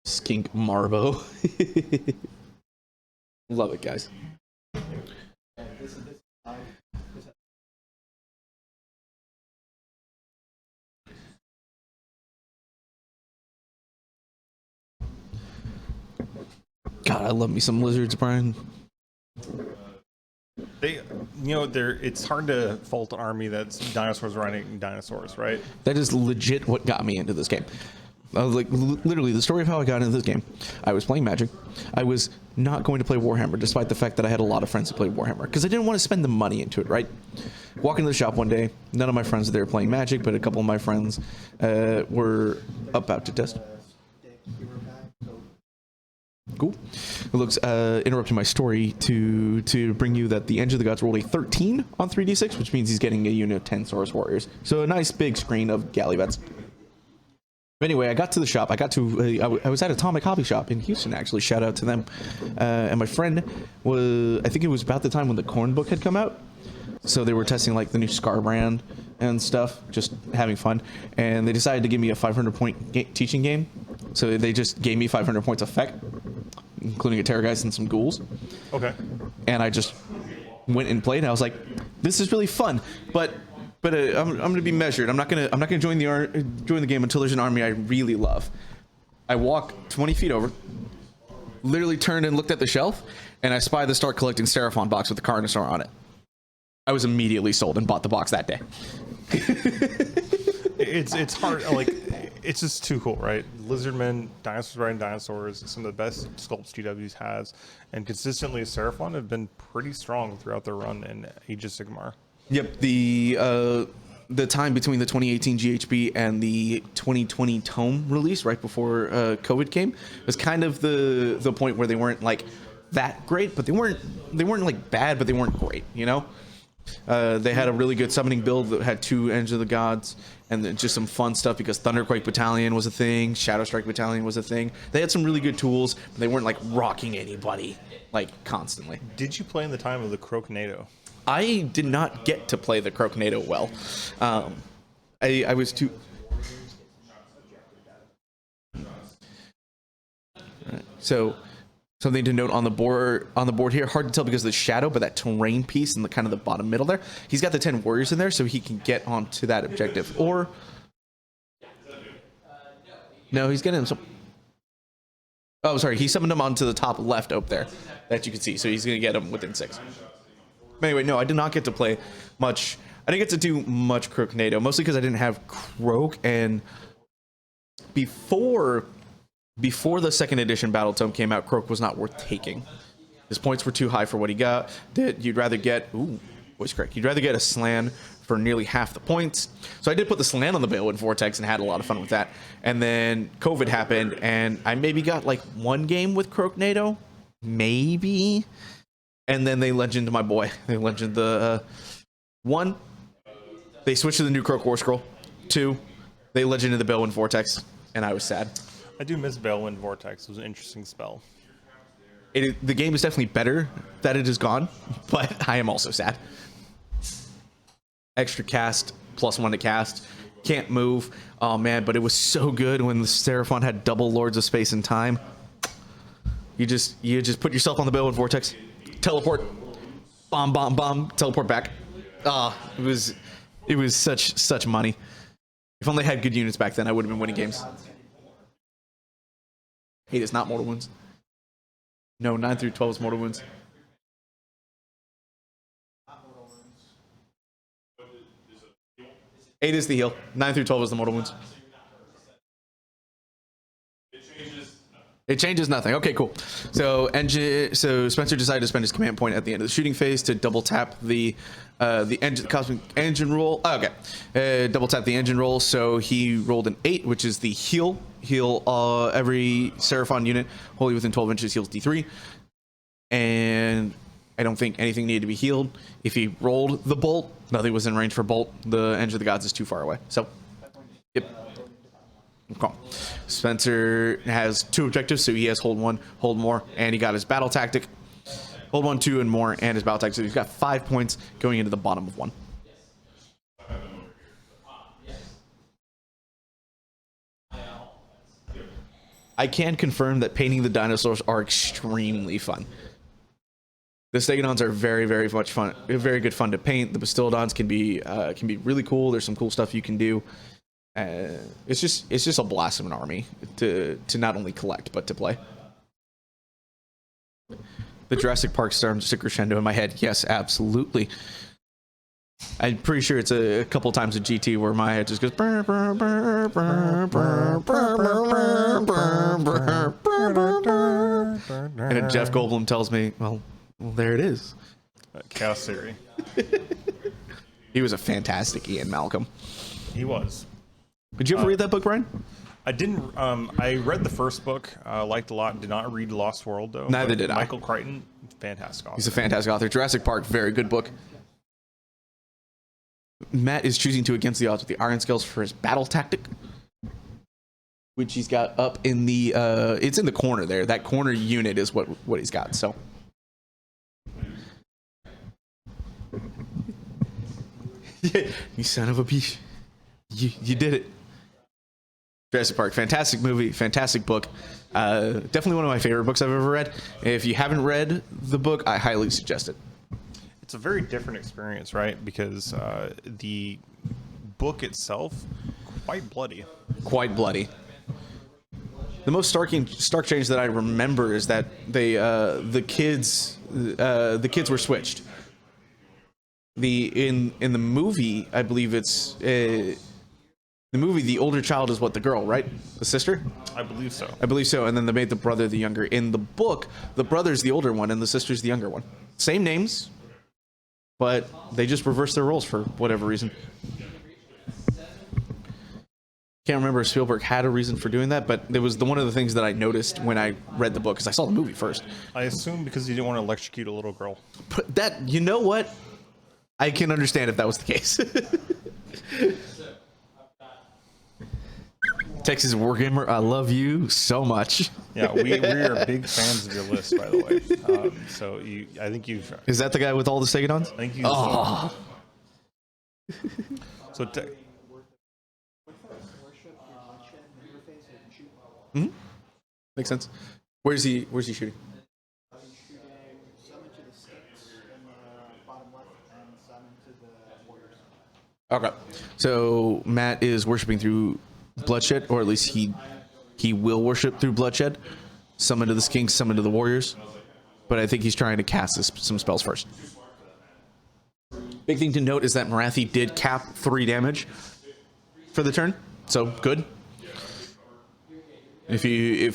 Skink Marbo. Love it, guys. God, I love me some lizards, Brian. They, it's hard to fault an army that's dinosaurs riding dinosaurs, right? That is legit what got me into this game. Like literally the story of how I got into this game. I was playing Magic. I was not going to play Warhammer, despite the fact that I had a lot of friends who played Warhammer, because I didn't want to spend the money into it, right? Walking to the shop one day, none of my friends were there playing Magic, but a couple of my friends were about to test. Cool. It looks interrupting my story to bring you that the Engine of the Gods rolled a 13 on 3d6, which means he's getting a unit of 10 Saurus Warriors. So a nice big screen of Gallivets. Anyway, I got to the shop. I was at Atomic Hobby Shop in Houston, actually. Shout out to them. And my friend was, I think it was about the time when the Corn book had come out. So they were testing like the new Scar brand and stuff, just having fun. And they decided to give me a 500-point teaching game. So they just gave me 500 points effect, including a Terrorgeist and some ghouls. Okay. And I just went and played. And I was like, this is really fun, but I'm going to be measured. I'm not going to join the game until there's an army I really love. I walk 20 feet over, literally turned and looked at the shelf, and I spy the Start Collecting Seraphon box with the Carnosaur on it. I was immediately sold and bought the box that day. It's hard, like, it's just too cool, right? Lizardmen, dinosaurs riding dinosaurs, some of the best sculpts GW's has, and consistently Seraphon have been pretty strong throughout their run in Age of Sigmar. Yep, the time between the 2018 GHB and the 2020 Tome release, right before COVID came, was kind of the point where they weren't like that great, but they weren't like bad, but they weren't great, you know. They had a really good summoning build that had 2 Engine of the Gods, and then just some fun stuff because Thunderquake Battalion was a thing, Shadow Strike Battalion was a thing. They had some really good tools, but they weren't like rocking anybody like constantly. Did you play in the time of the Croaknado? I did not get to play the Croaknado well. I was too. So something to note on the board here, hard to tell because of the shadow, but that terrain piece in the kind of the bottom middle there, he's got the 10 warriors in there, so he can get onto that objective. Or no, he's getting some. Oh, sorry, he summoned him onto the top left up there that you can see, so he's gonna get him within 6. But anyway, no, I did not get to play much. I didn't get to do much Croaknado, mostly because I didn't have Croak, and before the 2nd edition Battle Tome came out, Croak was not worth taking. His points were too high for what he got. You'd rather get voice correct. You'd rather get a Slan for nearly half the points. So I did put the Slan on the Balewood Vortex and had a lot of fun with that. And then COVID happened, and I maybe got like 1 game with Croaknado, maybe. And then they legended my boy. They legended the 1. They switched to the new Croak War Scroll. 2, they legended the Balewood Vortex, and I was sad. I do miss Balewind Vortex. It was an interesting spell. The game is definitely better that it is gone, but I am also sad. Extra cast, +1 to cast. Can't move. Oh man, but it was so good when the Seraphon had double Lords of Space and Time. You just put yourself on the Balewood Vortex, teleport, bomb, teleport back. It was such money. If only I had good units back then, I would have been winning games. Hate is not Mortal Wounds. No, 9 through 12 is Mortal Wounds. Eight is the heal. 9 through 12 is the Mortal Wounds. It changes nothing. Okay, cool. So Spencer decided to spend his command point at the end of the shooting phase to double tap the cosmic engine roll. Oh, okay, double tap the engine roll. So he rolled an 8, which is the heal. Every Seraphon unit wholly within 12 inches heals D3, and I don't think anything needed to be healed. If he rolled the bolt, nothing was in range for bolt. The Engine of the Gods is too far away. So, yep. Okay. Spencer has 2 objectives, so he has hold 1, hold more, and he got his battle tactic. Hold 1, 2, and more, and his battle tactic. So he's got 5 points going into the bottom of 1. I can confirm that painting the dinosaurs are extremely fun. The Stegodons are very, very much fun. Very good fun to paint. The Bastildons can be really cool. There's some cool stuff you can do. It's just a blast of an army to not only collect but to play. The Jurassic Park starts to crescendo in my head. Yes, absolutely. I'm pretty sure it's a couple times in GT where my head just goes. And Jeff Goldblum tells me, well, there it is. Chaos Theory. He was a fantastic Ian Malcolm. He was. Did you ever read that book, Brian? I didn't. I read the first book. Liked a lot. Did not read Lost World though. Neither did I. Michael Crichton, fantastic author. He's a fantastic author. Jurassic Park, very good book. Matt is choosing to against the odds with the Iron Scales for his battle tactic, which he's got up in the. It's in the corner there. That corner unit is what he's got. So. You son of a bitch. You did it. Jurassic Park, fantastic movie, fantastic book. Definitely one of my favorite books I've ever read. If you haven't read the book, I highly suggest it. It's a very different experience, right? Because the book itself, quite bloody. Quite bloody. The most stark change that I remember is that the kids were switched. In the movie, I believe it's the movie. The older child is what, the girl, right? The sister. I believe so. I believe so. And then they made the brother the younger. In the book, the brother's the older one and the sister's the younger one. Same names, but they just reversed their roles for whatever reason. Can't remember if Spielberg had a reason for doing that, but it was one of the things that I noticed when I read the book, because I saw the movie first. I assume because he didn't want to electrocute a little girl. But that, you know what? I can understand if that was the case. Texas Wargamer, I love you so much. Yeah, we are big fans of your list, by the way. So I think you've. Is that the guy with all the Stegodons? I think you. Oh. So. Makes sense. Where's he shooting? Okay. So Matt is worshiping through bloodshed, or at least he will worship through bloodshed. Summon to the skinks, summon to the warriors. But I think he's trying to cast some spells first. Big thing to note is that Marathi did cap 3 damage for the turn, so good. If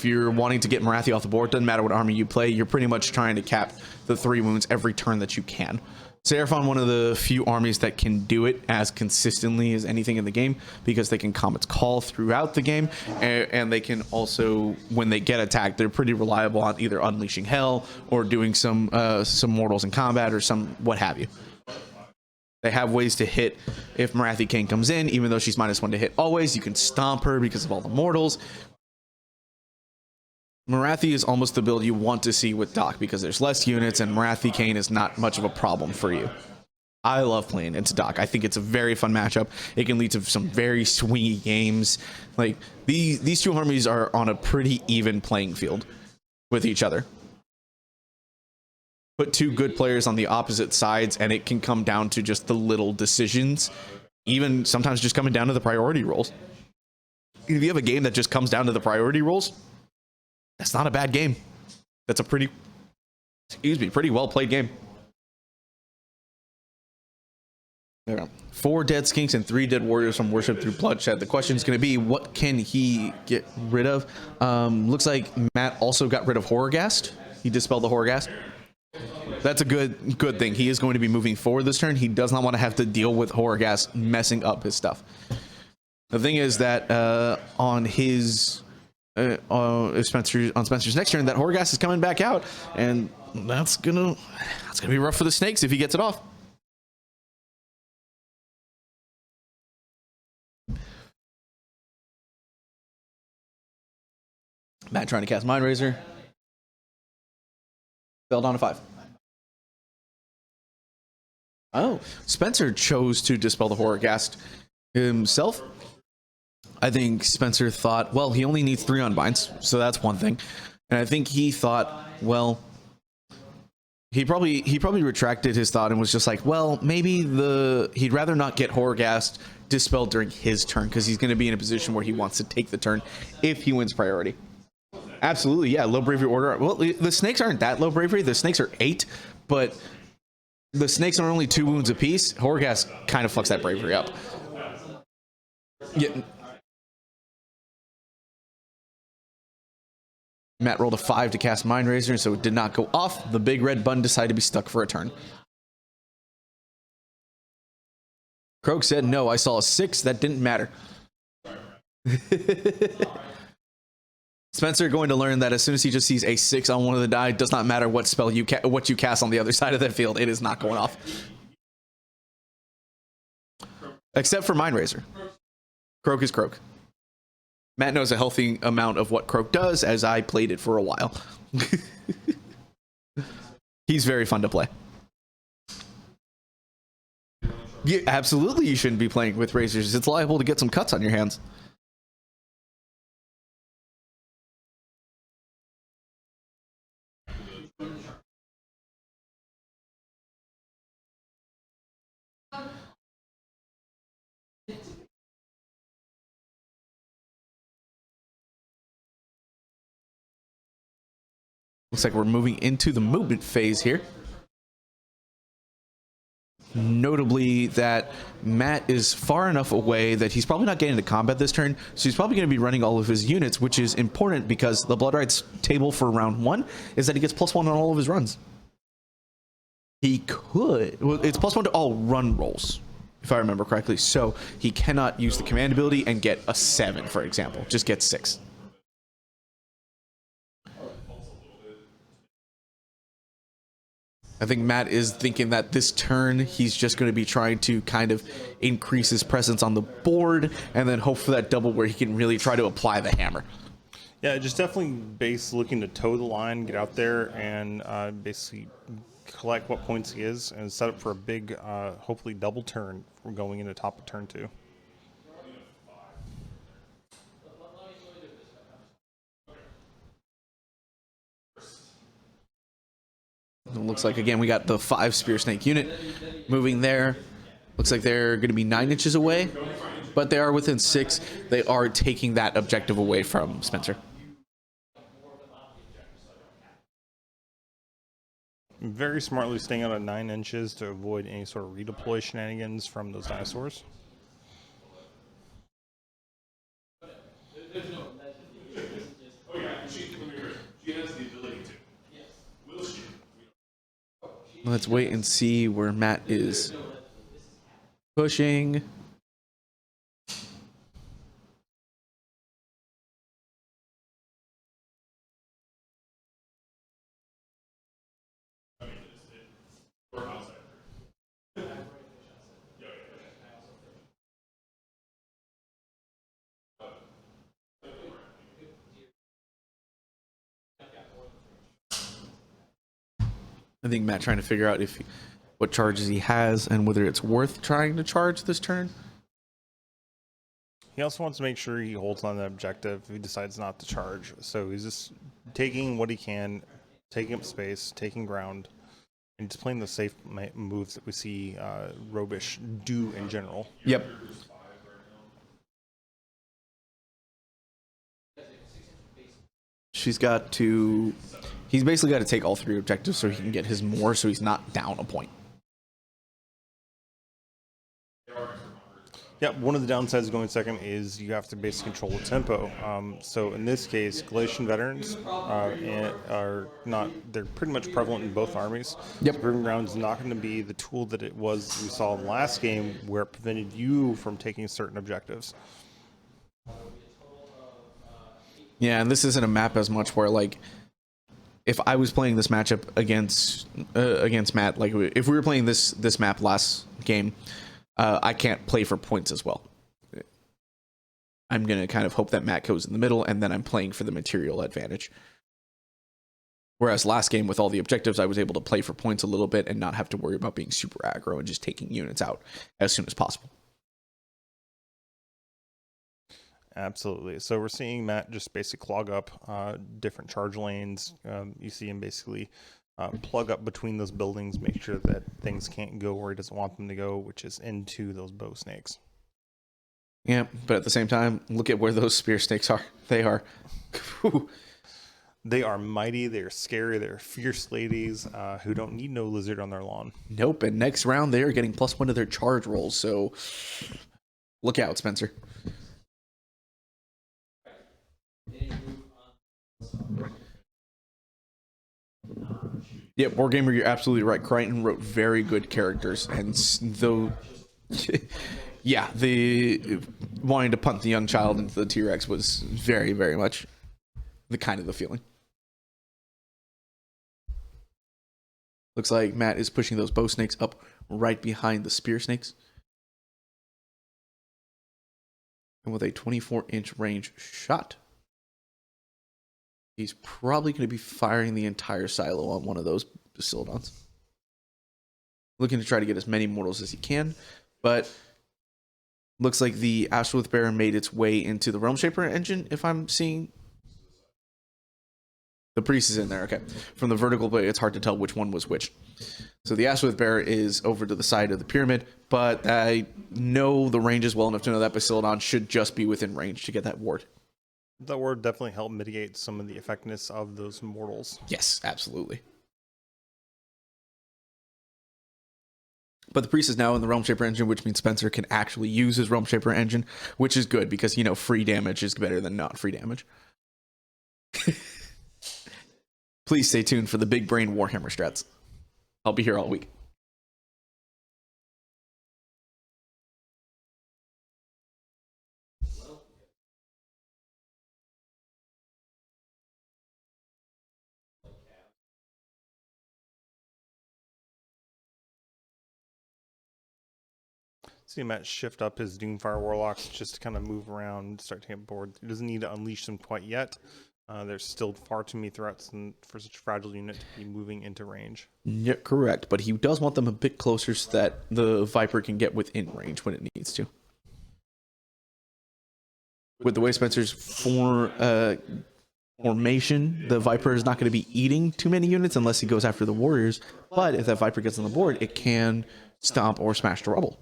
you're wanting to get Marathi off the board, doesn't matter what army you play, you're pretty much trying to cap the 3 wounds every turn that you can. Seraphon, one of the few armies that can do it as consistently as anything in the game, because they can Comet's Call throughout the game, and they can also, when they get attacked, they're pretty reliable on either unleashing hell or doing some mortals in combat or some what have you. They have ways to hit if Marathi Kane comes in, even though she's -1 to hit always. You can stomp her because of all the mortals. Marathi is almost the build you want to see with Doc because there's less units and Marathi Kane is not much of a problem for you. I love playing into Doc. I think it's a very fun matchup. It can lead to some very swingy games. Like these 2 armies are on a pretty even playing field with each other. Put 2 good players on the opposite sides and it can come down to just the little decisions, even sometimes just coming down to the priority rolls. If you have a game that just comes down to the priority rolls, that's not a bad game. That's a pretty well played game. There we go. 4 dead skinks and 3 dead warriors from worship through bloodshed. The question is going to be, what can he get rid of? Looks like Matt also got rid of Horrorghast. He dispelled the Horrorghast. That's a good thing. He is going to be moving forward this turn. He does not want to have to deal with Horrorghast messing up his stuff. The thing is that on his Spencer's next turn, that Horrorghast is coming back out, and that's gonna be rough for the snakes if he gets it off. Matt trying to cast Mind Razor. Fell down to 5. Oh, Spencer chose to dispel the Horrorghast himself. I think Spencer thought, well, he only needs 3 unbinds, so that's one thing. And I think he thought, well, he probably retracted his thought and was just like, well, maybe he'd rather not get Horrorghast dispelled during his turn because he's going to be in a position where he wants to take the turn if he wins priority. Absolutely, yeah, low bravery order. Well, the snakes aren't that low bravery. The snakes are 8, but the snakes are only 2 wounds apiece. Horrorghast kind of fucks that bravery up. Yeah. Matt rolled a 5 to cast Mind Razor, so it did not go off. The big red button decided to be stuck for a turn. Croak said, no, I saw a 6. That didn't matter. Spencer going to learn that as soon as he just sees a 6 on one of the die, it does not matter what spell you cast on the other side of that field. It is not going off. Except for Mind Razor. Croak is Croak. Matt knows a healthy amount of what Croak does, as I played it for a while. He's very fun to play. Yeah, absolutely you shouldn't be playing with razors. It's liable to get some cuts on your hands. Looks like we're moving into the movement phase here. Notably that Matt is far enough away that he's probably not getting into combat this turn, so he's probably going to be running all of his units, which is important because the Blood Rights table for round 1 is that he gets +1 on all of his runs. He could, well, it's +1 to all run rolls, if I remember correctly, so he cannot use the command ability and get a 7, for example, just get 6. I think Matt is thinking that this turn he's just going to be trying to kind of increase his presence on the board and then hope for that double where he can really try to apply the hammer. Yeah, just definitely base looking to toe the line, get out there, and basically collect what points he is, and set up for a big, hopefully double turn from going into top of turn 2. It looks like, again, we got the 5 Spear Snake unit moving there. Looks like they're going to be 9 inches away, but they are within 6. They are taking that objective away from Spencer. Very smartly staying out at 9 inches to avoid any sort of redeploy shenanigans from those dinosaurs. Oh yeah, she has the ability to. Will she? Let's wait and see where Matt is pushing. I think Matt trying to figure out what charges he has and whether it's worth trying to charge this turn. He also wants to make sure he holds on that objective if he decides not to charge. So he's just taking what he can, taking up space, taking ground, and just playing the safe moves that we see Robisch do in general. Yep. He's basically got to take all 3 objectives so he can get his more, so he's not down a point. Yeah, one of the downsides of going second is you have to basically control the tempo. So in this case, Galatian veterans they're pretty much prevalent in both armies. Yep. So Proving Ground is not going to be the tool that it was we saw in the last game where it prevented you from taking certain objectives. Yeah, and this isn't a map as much where, like, if I was playing this matchup against Matt, like if we were playing this map last game, I can't play for points as well. I'm going to kind of hope that Matt goes in the middle, and then I'm playing for the material advantage. Whereas last game, with all the objectives, I was able to play for points a little bit and not have to worry about being super aggro and just taking units out as soon as possible. Absolutely. So we're seeing Matt just basically clog up different charge lanes. You see him basically plug up between those buildings, make sure that things can't go where he doesn't want them to go, which is into those bow snakes. Yeah, but at the same time, look at where those spear snakes are. They are... They are mighty, they're scary, they're fierce ladies who don't need no lizard on their lawn. Nope, and next round they are getting +1 to their charge rolls, so look out, Spencer. Yeah, Wargamer, you're absolutely right. Crichton wrote very good characters, and though, yeah, the wanting to punt the young child into the T-Rex was very, very much the feeling. Looks like Matt is pushing those bow snakes up right behind the spear snakes. And with a 24-inch range shot, he's probably going to be firing the entire silo on one of those Basiladons. Looking to try to get as many mortals as he can, but looks like the Astrolith Bear made its way into the Realm Shaper engine, if I'm seeing. The priest is in there, okay. From the vertical, but it's hard to tell which one was which. So the Astrolith Bear is over to the side of the pyramid, but I know the ranges well enough to know that Basiladon should just be within range to get that ward. That ward definitely helped mitigate some of the effectiveness of those mortals. Yes, absolutely. But the priest is now in the Realm Shaper engine, which means Spencer can actually use his Realm Shaper engine, which is good because, free damage is better than not free damage. Please stay tuned for the big brain Warhammer strats. I'll be here all week. See Matt shift up his Doomfire Warlocks just to kind of move around, start to hit board. He doesn't need to unleash them quite yet. There's still far too many threats for such a fragile unit to be moving into range. Yeah, correct. But he does want them a bit closer so that the Viper can get within range when it needs to. With the way Spencer's formation, the Viper is not going to be eating too many units unless he goes after the Warriors. But if that Viper gets on the board, it can stomp or smash the rubble.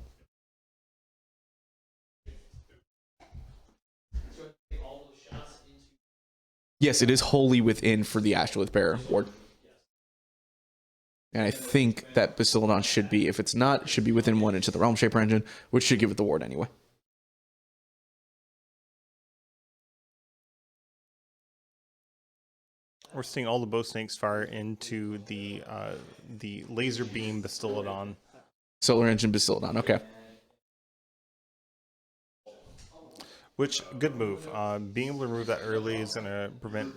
Yes, it is wholly within for the Astrolith Bearer ward. And I think that Bastiladon should be, if it's not, it should be within 1 inch of the Realm Shaper engine, which should give it the ward anyway. We're seeing all the bow snakes fire into the laser beam Bastiladon. Solar Engine Bastiladon, okay. Which, good move. Being able to remove that early is going to prevent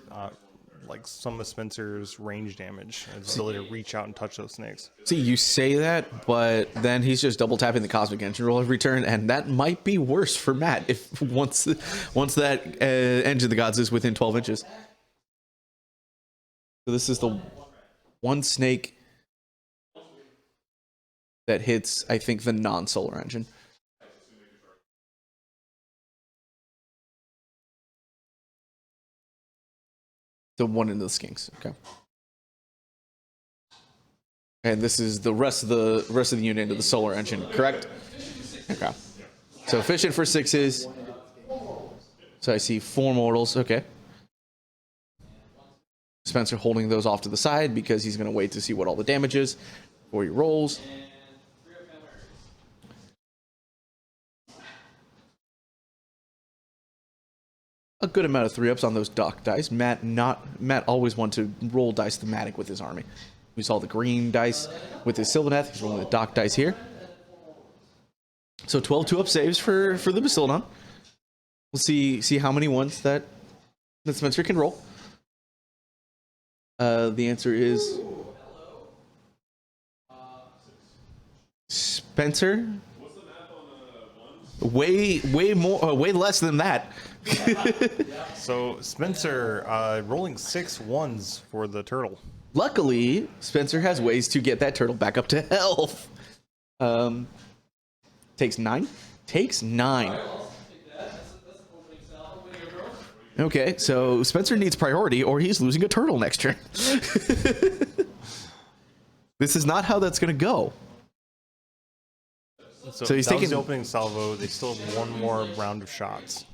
like some of Spencer's range damage. His ability to reach out and touch those snakes. See, you say that, but then he's just double tapping the Cosmic Engine roll every turn, and that might be worse for Matt if once that Engine of the Gods is within 12 inches. So this is the one snake that hits, I think, the non-solar engine. The one into the skinks. Okay. And this is the rest of the unit into the solar engine, correct? Okay. So efficient for 6s. So I see 4 mortals. Okay. Spencer holding those off to the side because he's going to wait to see what all the damage is before he rolls. A good amount of 3-ups on those dock dice. Matt always wanted to roll dice thematic with his army. We saw the green dice with his Sylvaneth. He's rolling the dock dice here. So 12 2-up saves for the Bastiladon. We'll see how many ones that Spencer can roll. The answer is Spencer. Way more, way less than that. So Spencer rolling 6 1s for the turtle. Luckily, Spencer has ways to get that turtle back up to health. Takes 9. Takes 9. Okay, so Spencer needs priority, or he's losing a turtle next turn. This is not how that's going to go. So he's that was taking the opening salvo. They still have one more round of shots.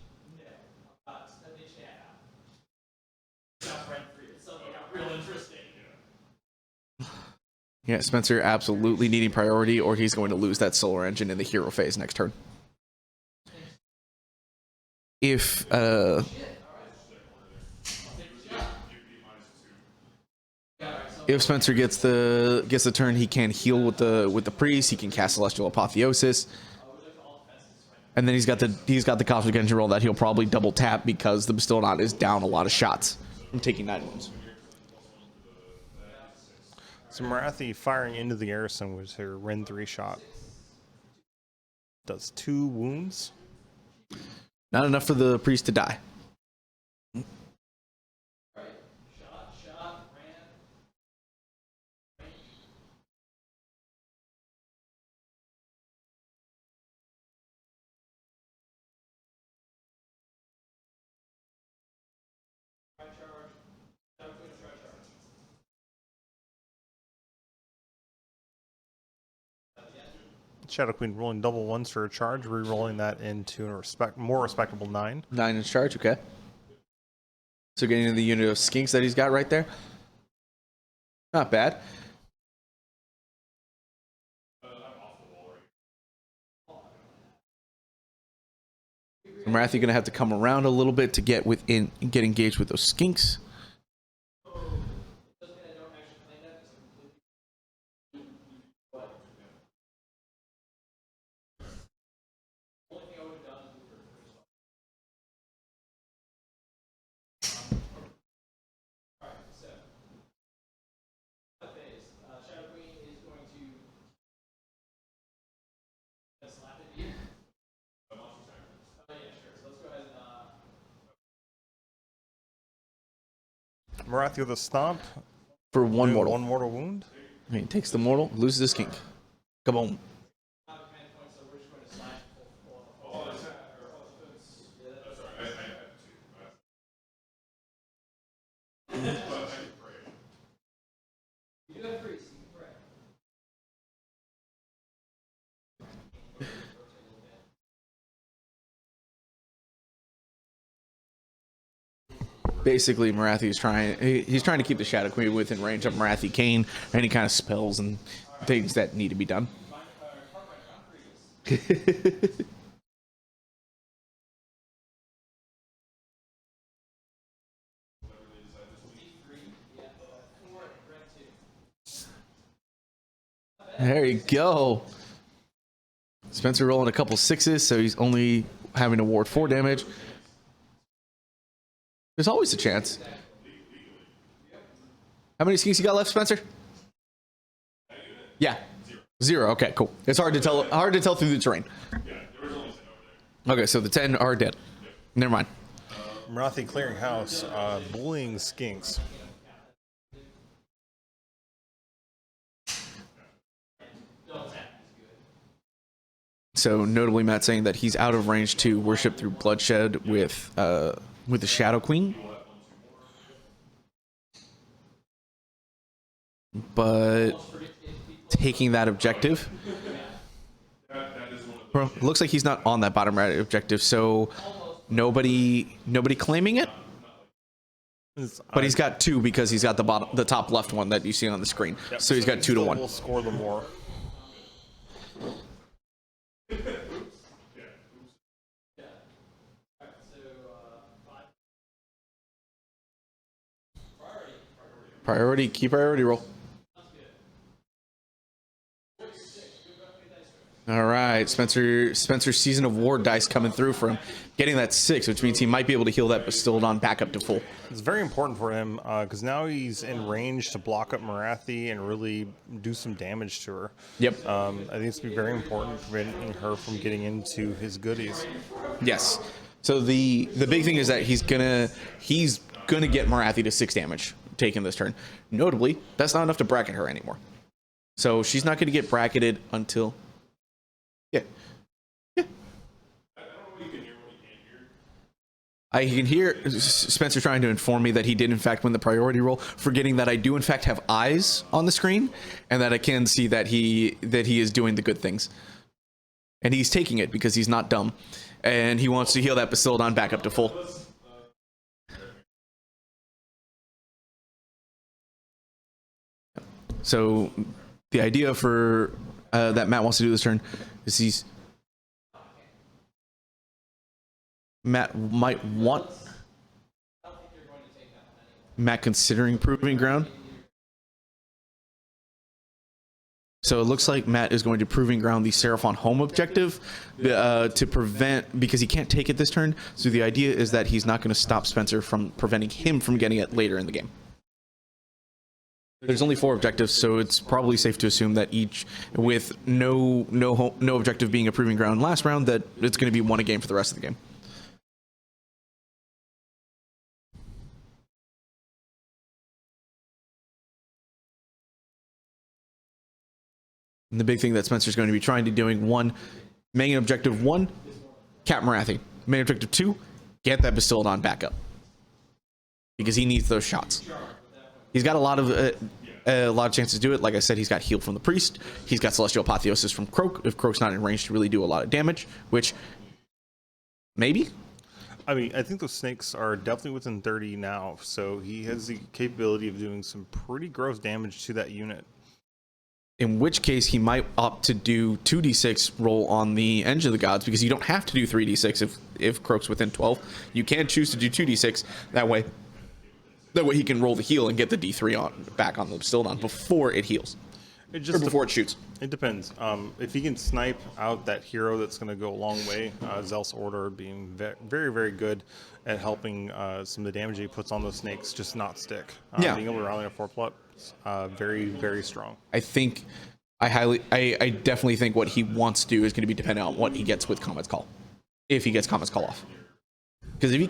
Yeah, Spencer absolutely needing priority, or he's going to lose that solar engine in the hero phase next turn. If Spencer gets the turn, he can heal with the priest. He can cast Celestial Apotheosis, and then he's got the Cosmic Engine roll that he'll probably double tap because the Bastiladon is down a lot of shots from taking 9 wounds. So Marathi firing into the garrison was her Ren 3 shot. Does 2 wounds. Not enough for the priest to die. Shadow Queen rolling double 1s for a charge, re-rolling that into a more respectable 9. 9 inch charge, okay. So getting into the unit of skinks that he's got right there. Not bad. Marathi gonna have to come around a little bit to get engaged with those skinks. Marathi with a stomp. For one Doing mortal. One mortal wound. I mean, takes the mortal, loses his kink. Come on. Basically, Marathi is he's trying to keep the Shadow Queen within range of Marathi Khaine, any kind of spells and things that need to be done. There you go. Spencer rolling a couple sixes, so he's only having to ward 4 damage. There's always a chance. How many skinks you got left, Spencer? Yeah. 0. Okay, cool. It's hard to tell through the terrain. Okay, so the 10 are dead. Never mind. Marathi clearing house, bullying skinks. So notably, Matt saying that he's out of range to worship through bloodshed with the Shadow Queen, but taking that objective. Bro, looks like he's not on that bottom right objective, so nobody claiming it. But he's got 2 because he's got the top left one that you see on the screen. Yep. So he's got 2 to 1. We'll score them more. Key priority roll. All right, Spencer's Season of War dice coming through for him, getting that 6, which means he might be able to heal that Bastildon back up to full. It's very important for him because now he's in range to block up Marathi and really do some damage to her. Yep. I think it's be very important preventing her from getting into his goodies. Yes. So the big thing is that he's gonna get Marathi to 6 damage taken this turn. Notably, that's not enough to bracket her anymore. So she's not going to get bracketed until. Yeah. I can hear Spencer trying to inform me that he did in fact win the priority roll, forgetting that I do in fact have eyes on the screen and that I can see that he is doing the good things. And he's taking it because he's not dumb. And he wants to heal that Bastildon back up to full. So the idea for that Matt wants to do this turn is Matt might want Matt considering proving ground. So it looks like Matt is going to proving ground the Seraphon home objective to prevent, because he can't take it this turn. So the idea is that he's not going to stop Spencer from preventing him from getting it later in the game. There's only 4 objectives, so it's probably safe to assume that each, with no objective being a proving ground last round, that it's going to be 1 a game for the rest of the game. And the big thing that Spencer's going to be trying to doing, main objective 1, cap Marathi. Main objective 2, get that Bastildon back up, because he needs those shots. He's got a lot of chances to do it. Like I said, he's got heal from the priest. He's got celestial apotheosis from Croak. If Croak's not in range to really do a lot of damage, which maybe. I mean, I think those snakes are definitely within 30 now, so he has the capability of doing some pretty gross damage to that unit. In which case, he might opt to do 2d6 roll on the Engine of the Gods, because you don't have to do 3d6 if Croak's within 12. You can choose to do 2d6. That way he can roll the heal and get the D3 back on the Bastildon before it heals. Before it shoots. It depends. If he can snipe out that hero, that's going to go a long way. Zel's Order being very, very good at helping some of the damage he puts on those snakes just not stick. Yeah. Being able to rally a 4+, very, very strong. I definitely think what he wants to do is going to be dependent on what he gets with Comet's Call. If he gets Comet's Call off. Because if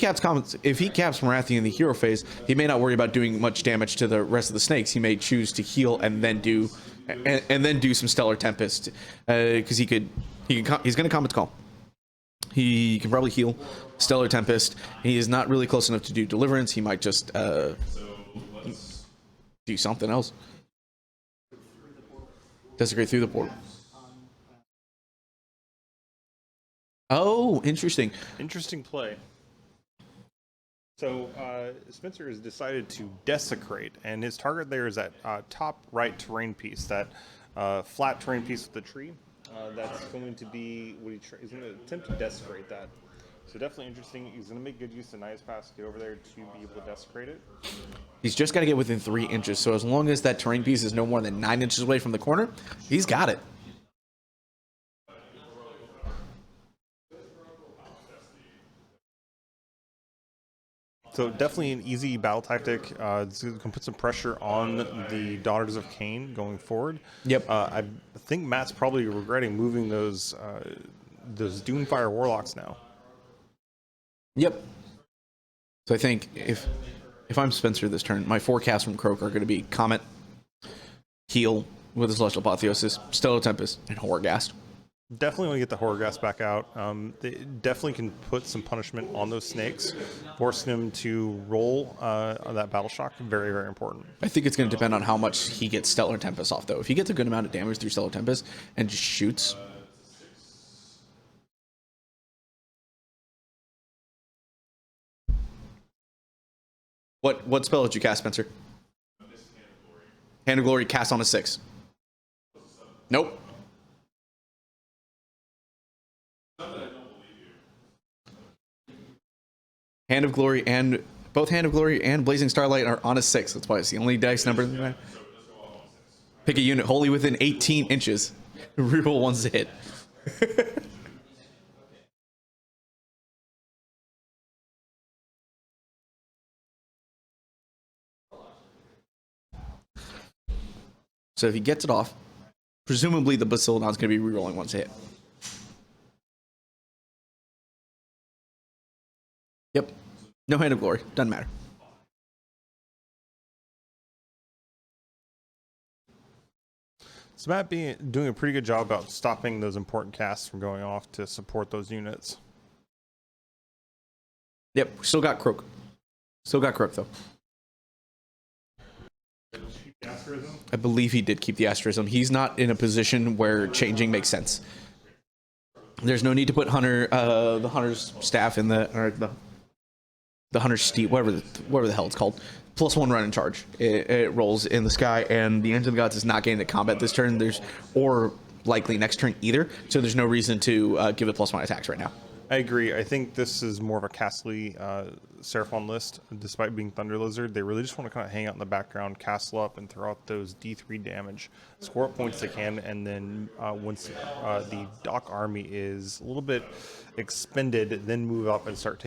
he caps Marathi in the hero phase, he may not worry about doing much damage to the rest of the snakes. He may choose to heal and then do some Stellar Tempest, because he's going to Comet's Call. He can probably heal Stellar Tempest. He is not really close enough to do Deliverance. He might just do something else. Desecrate through the portal. Oh, interesting. Interesting play. So Spencer has decided to desecrate, and his target there is that top right terrain piece, that flat terrain piece with the tree. That's going to be what he's going to attempt to desecrate that. So definitely interesting. He's going to make good use of Nice Pass to get over there to be able to desecrate it. He's just got to get within 3 inches. So as long as that terrain piece is no more than 9 inches away from the corner, he's got it. So definitely an easy battle tactic. It's going to put some pressure on the Daughters of Khaine going forward. Yep. I think Matt's probably regretting moving those Doomfire Warlocks now. Yep. So I think if I'm Spencer this turn, my forecasts from Croak are going to be Comet, Heal with the Celestial Apotheosis, Stellar Tempest, and Horrorghast. Definitely want to get the Horrorghast back out. They definitely can put some punishment on those snakes, forcing them to roll on that Battle Shock. Very, very important. I think it's going to depend on how much he gets Stellar Tempest off, though. If he gets a good amount of damage through Stellar Tempest and just shoots... What spell did you cast, Spencer? Hand of Glory cast on a 6. Nope. Hand of Glory and both Hand of Glory and Blazing Starlight are on a 6. That's why it's the only dice number. Pick a unit wholly within 18 inches. Reroll ones to hit. So if he gets it off, presumably the Basilodon's going to be rerolling ones to hit. Yep. No Hand of Glory. Doesn't matter. So Matt doing a pretty good job about stopping those important casts from going off to support those units. Yep. Still got Croak. Still got Croak, though. I believe he did keep the Asterism. He's not in a position where changing makes sense. There's no need to put the Hunter's Staff in the Hunter's Steed, whatever the hell it's called. +1 run and charge. It rolls in the sky, and the Engine of the Gods is not getting to combat this turn. Or likely next turn either. So there's no reason to give it +1 attacks right now. I agree. I think this is more of a Castly Seraphon list, despite being Thunder Lizard. They really just want to kind of hang out in the background, castle up, and throw out those D3 damage, score what points they can, and then once the Dock army is a little bit expended, then move up and start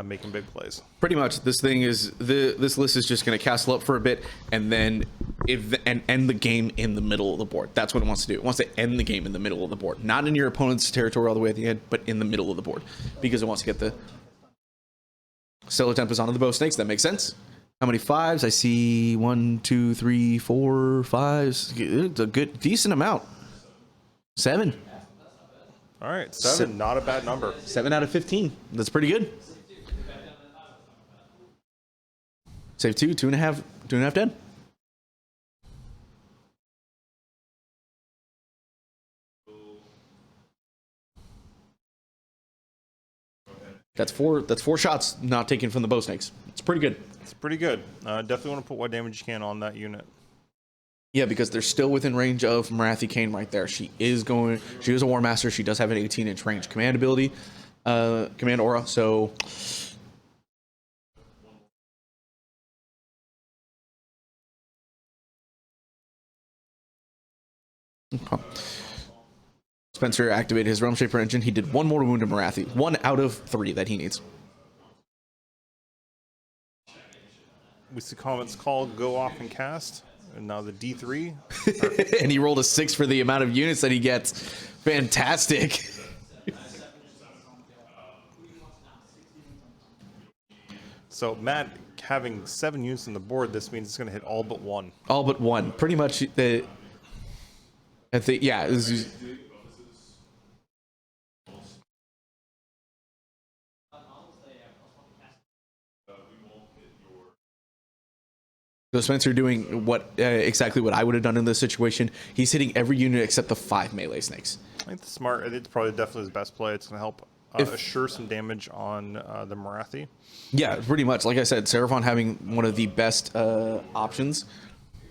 making big plays. Pretty much, this list is just going to castle up for a bit, and then end the game in the middle of the board. That's what it wants to do. It wants to end the game in the middle of the board, not in your opponent's territory all the way at the end, but in the middle of the board, because it wants to get the Stellar Tempest onto the Bow Snakes. That makes sense. How many 5s? I see 1, 2, 3, 4, 5s. It's a decent amount. 7. All right, 7, not a bad number. 7 out of 15. That's pretty good. Save 2, 2.5 dead. That's four shots not taken from the Bow Snakes. It's pretty good. It's pretty good. Definitely want to put what damage you can on that unit. Yeah, because they're still within range of Marathi Khaine right there. She is a War Master. She does have an 18-inch range command ability, command aura. So Spencer activated his Realm Shaper engine. He did 1 more wound to Marathi. 1 out of 3 that he needs. We see Comet's Call go off and cast. And now the D3. And he rolled a 6 for the amount of units that he gets. Fantastic. So Matt having 7 units on the board, this means it's going to hit all but one. All but one. Pretty much the. I think yeah. So Spencer doing what exactly what I would have done in this situation. He's hitting every unit except the 5 melee snakes. I think it's smart. It's probably definitely his best play. It's going to help assure some damage on the Marathi. Yeah, pretty much. Like I said, Seraphon having one of the best options.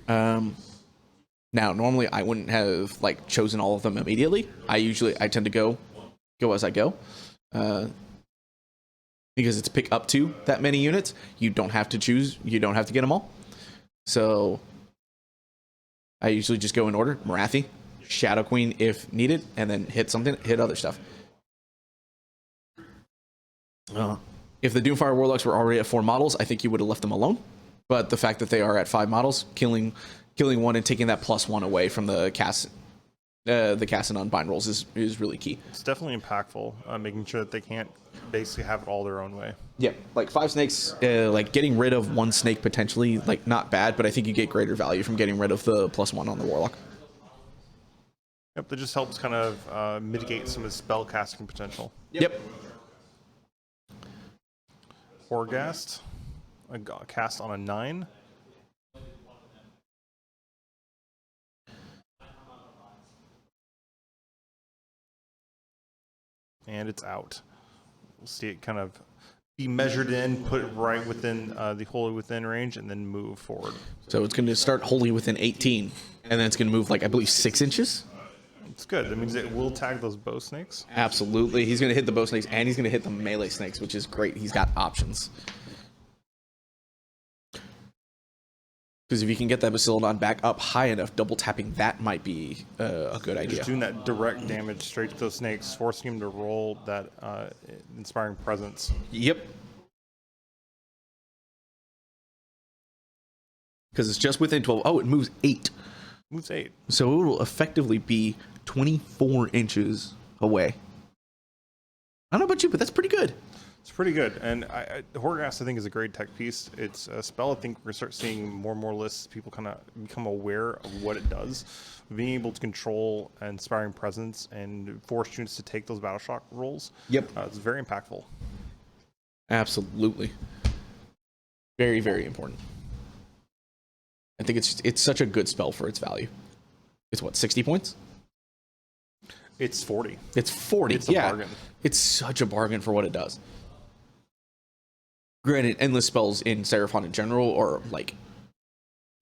Now, normally I wouldn't have like chosen all of them immediately. I tend to go as I go, because it's pick up to that many units. You don't have to choose. You don't have to get them all. So I usually just go in order: Marathi, Shadow Queen if needed, and then hit other stuff. If the Doomfire Warlocks were already at 4 models, I think you would have left them alone. But the fact that they are at 5 models, killing one and taking that +1 away from the cast and unbind rolls is really key. It's definitely impactful, making sure that they can't basically have it all their own way. Yeah, like 5 snakes, like getting rid of 1 snake potentially, like not bad, but I think you get greater value from getting rid of the +1 on the Warlock. Yep, that just helps kind of mitigate some of the spell casting potential. Yep. Horgast, a cast on a 9. And it's out. We'll see it kind of be measured in, put it right within the wholly within range, and then move forward. So it's going to start wholly within 18, and then it's going to move like I believe 6 inches. It's good. That means it will tag those bow snakes. Absolutely, he's going to hit the bow snakes and he's going to hit the melee snakes, which is great. He's got options. Because if you can get that Bastiladon back up high enough, double tapping that might be a good idea. Just doing that direct damage straight to those snakes, forcing him to roll that inspiring presence. Yep. Because it's just within 12. Oh, it moves 8. Moves 8. So it will effectively be 24 inches away. I don't know about you, but that's pretty good. It's pretty good. And Horgast, I think, is a great tech piece. It's a spell I think we're going to start seeing more and more lists. People kind of become aware of what it does. Being able to control inspiring presence and force units to take those battle shock rolls. Yep. It's very impactful. Absolutely. Very, very important. I think it's such a good spell for its value. It's what, 60 points? It's 40. It's 40. It's a bargain. It's such a bargain for what it does. Granted, endless spells in Seraphon in general are like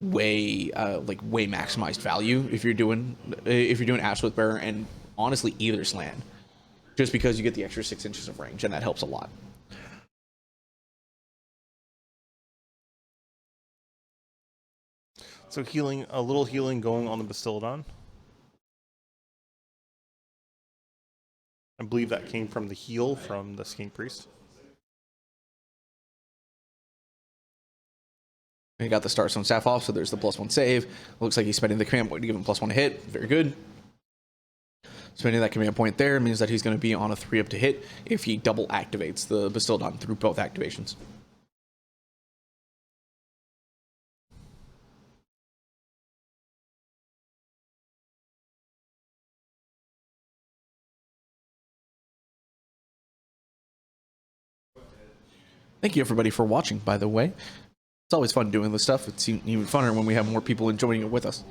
way maximized value if you're doing Ash Bearer and honestly either Slan, just because you get the extra 6 inches of range and that helps a lot. So a little healing going on the Bastiladon. I believe that came from the heal from the King Priest. He got the Starstone Staff off, so there's the +1 save. Looks like he's spending the command point to give him +1 to hit. Very good. Spending that command point there means that he's going to be on a 3-up to hit if he double activates the Bastiladon through both activations. Thank you, everybody, for watching, by the way. It's always fun doing this stuff. It's even funner when we have more people enjoying it with us.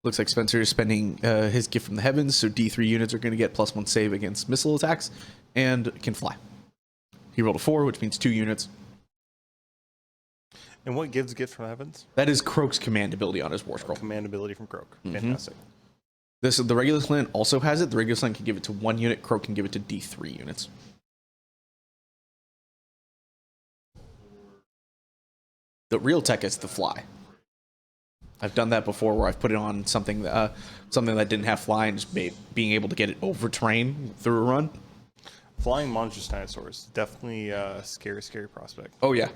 Looks like Spencer is spending his gift from the heavens, so D3 units are going to get +1 save against missile attacks and can fly. He rolled a 4, which means 2 units. And what gives gift from heavens? That is Croak's command ability on his War Scroll. Command ability from Croak. Fantastic. The regular Slan also has it. The regular Slan can give it to 1 unit. Croak can give it to D3 units. The real tech is the fly. I've done that before, where I've put it on something that didn't have fly and just being able to get it over terrain through a run. Flying monstrous dinosaurs, definitely a scary prospect. Oh yeah.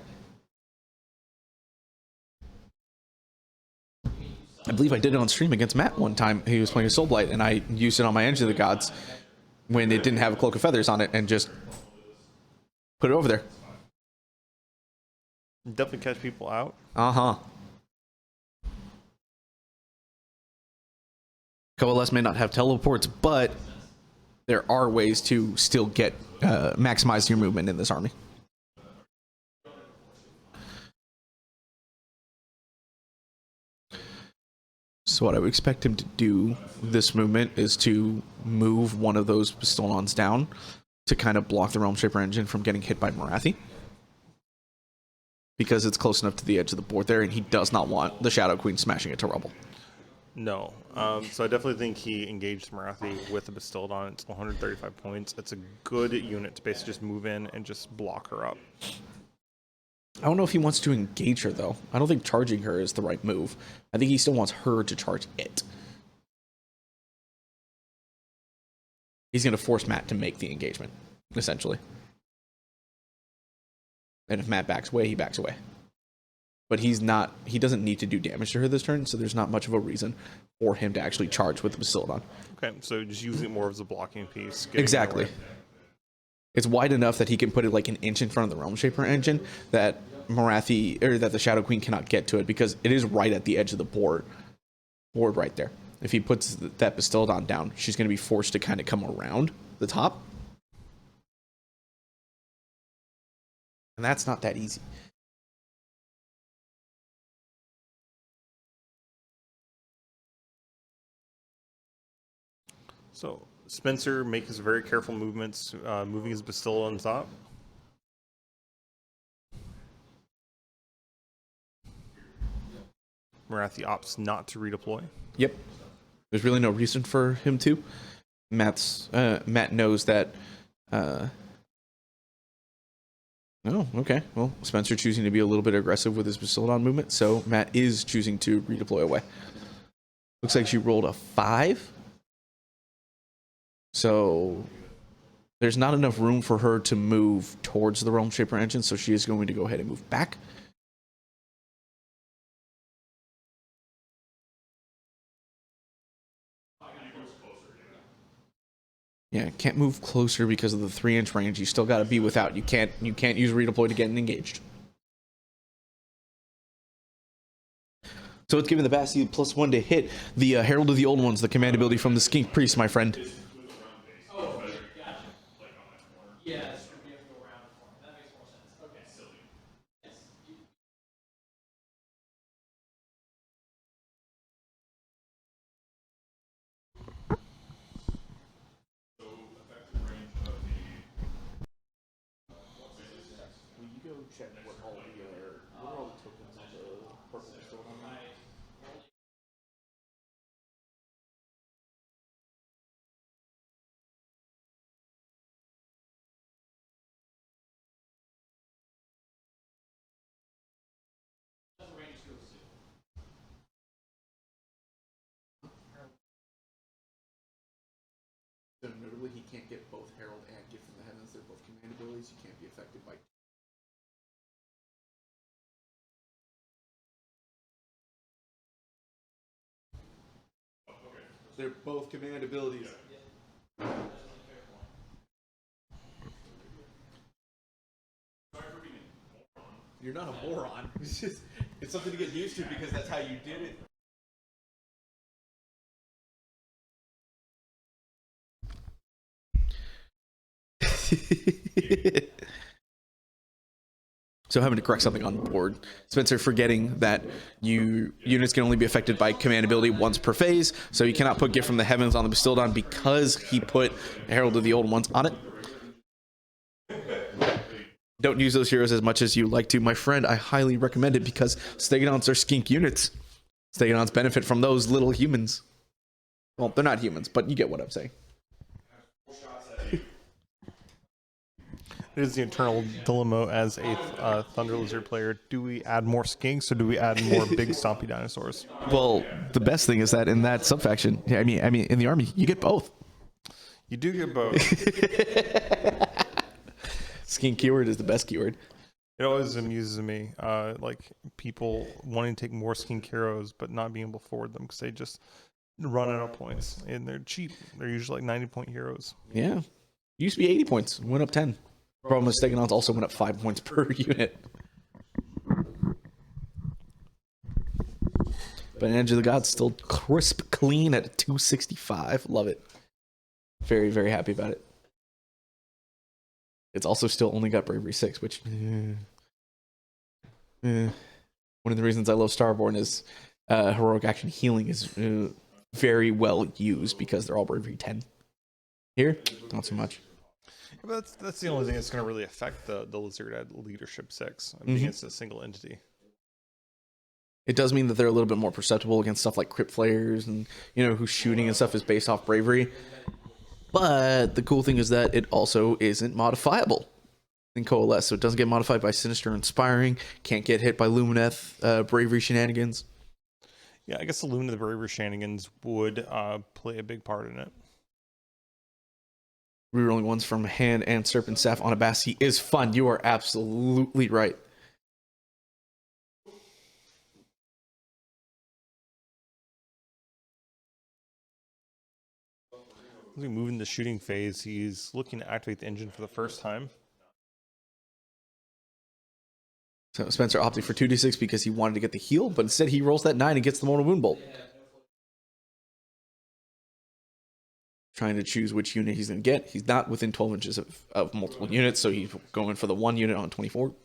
I believe I did it on stream against Matt one time. He was playing a Soul Blight, and I used it on my Engine of the Gods when it didn't have a Cloak of Feathers on it, and just put it over there. Definitely catch people out. Uh-huh. Coalesce may not have teleports, but there are ways to still get maximize your movement in this army. So what I would expect him to do this movement is to move one of those Pistolons down to kind of block the Realm Shaper engine from getting hit by Morathi, because it's close enough to the edge of the board there, and he does not want the Shadow Queen smashing it to rubble. No. So I definitely think he engaged Marathi with a Bastildon. It's 135 points. It's a good unit to basically just move in and just block her up. I don't know if he wants to engage her, though. I don't think charging her is the right move. I think he still wants her to charge it. He's going to force Matt to make the engagement, essentially. And if Matt backs away, he backs away. But he doesn't need to do damage to her this turn, so there's not much of a reason for him to actually charge with the Bastildon. Okay, so just using it more as a blocking piece. Exactly. It's wide enough that he can put it like an inch in front of the Realm Shaper engine that Morathi, or that the Shadow Queen cannot get to it, because it is right at the edge of the board right there. If he puts that Bastildon down, she's going to be forced to kind of come around the top. And that's not that easy. So Spencer makes very careful movements, moving his Bastilla on top. Marathi opts not to redeploy. Yep. There's really no reason for him to. Matt knows that. Oh, okay. Well, Spencer choosing to be a little bit aggressive with his Bastildon movement, so Matt is choosing to redeploy away. Looks like she rolled a 5. So there's not enough room for her to move towards the Realm Shaper engine, so she is going to go ahead and move back. Yeah, can't move closer because of the 3-inch range. You still got to be without. You can't use redeploy to get engaged. So it's giving the Bastille +1 to hit the Herald of the Old Ones, the command ability from the Skink Priest, my friend. Oh, gotcha. Yeah, it's true. We have to go around the corner. That makes more sense. Okay. Silly. Yes. Will you go check what all the tokens on the purple Bastille on? So notably, he can't get both Herald and Gift from the Heavens. They're both command abilities. You can't be affected by. They're both command abilities. You're not a moron. It's something to get used to because that's how you did it. So having to correct something on board. Spencer forgetting that units can only be affected by command ability once per phase, so you cannot put Gift from the Heavens on the Bastildon because he put Herald of the Old Ones on it. Don't use those heroes as much as you like to. My friend, I highly recommend it because Stegodons are skink units. Stegodons benefit from those little humans. Well, they're not humans, but you get what I'm saying. It is the eternal dilemma as a Thunder Lizard player. Do we add more skinks or do we add more big stompy dinosaurs? Well, the best thing is that in that subfaction, I mean, in the army, you get both. You do get both. Skink keyword is the best keyword. It always amuses me, like people wanting to take more skink heroes but not being able to afford them because they just run out of points and they're cheap. They're usually like 90-point heroes. Yeah. Used to be 80 points, went up 10. Problem with Steganons also went up 5 points per unit. But Edge of the Gods still crisp clean at 265. Love it. Very, very happy about it. It's also still only got Bravery 6, which... one of the reasons I love Starborn is Heroic Action Healing is very well used because they're all Bravery 10. Here, not so much. But that's the only thing that's going to really affect the Lizard at Leadership 6. I mean, it's a single entity. It does mean that they're a little bit more perceptible against stuff like Crypt Flayers and, you know, whose shooting and stuff is based off Bravery. But the cool thing is that it also isn't modifiable in Coalesce, so it doesn't get modified by Sinister Inspiring, can't get hit by Lumineth, Bravery shenanigans. Yeah, I guess the Lumineth Bravery shenanigans would play a big part in it. Rerolling ones from Hand and Serpent Staff on a Bassi is fun. You are absolutely right. As we move into the shooting phase, he's looking to activate the engine for the first time. So Spencer opted for 2d6 because he wanted to get the heal, but instead he rolls that 9 and gets the Mortal Wound Bolt. Trying to choose which unit he's going to get. He's not within 12 inches of multiple units, so he's going for the 1 unit on 24.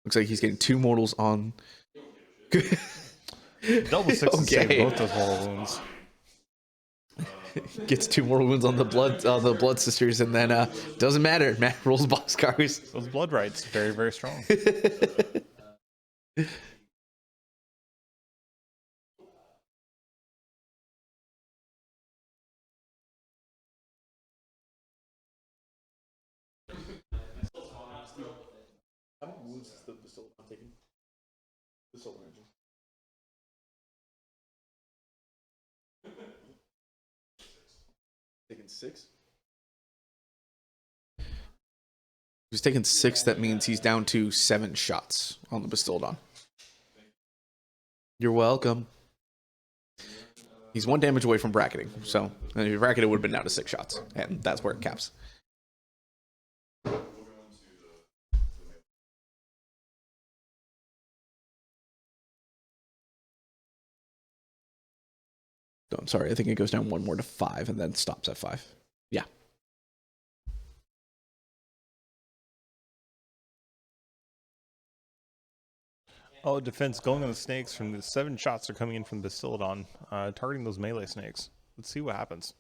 Looks like he's getting 2 mortals on... Double 6 to save both those mortal wounds. Gets 2 mortal wounds on the blood sisters, and then doesn't matter. Matt rolls boxcars. Those blood rights, very, very strong. How many wounds is the pistol I'm taking? The solar engine. Taking 6? If he's taking 6, that means he's down to 7 shots on the Bastildon. You're welcome. He's 1 damage away from bracketing, so if he bracketed, it would have been down to 6 shots, and that's where it caps. Oh, I'm sorry, I think it goes down 1 more to 5 and then stops at 5. Yeah. Oh, defense going on the snakes from the 7 shots are coming in from Bastildon, targeting those melee snakes. Let's see what happens.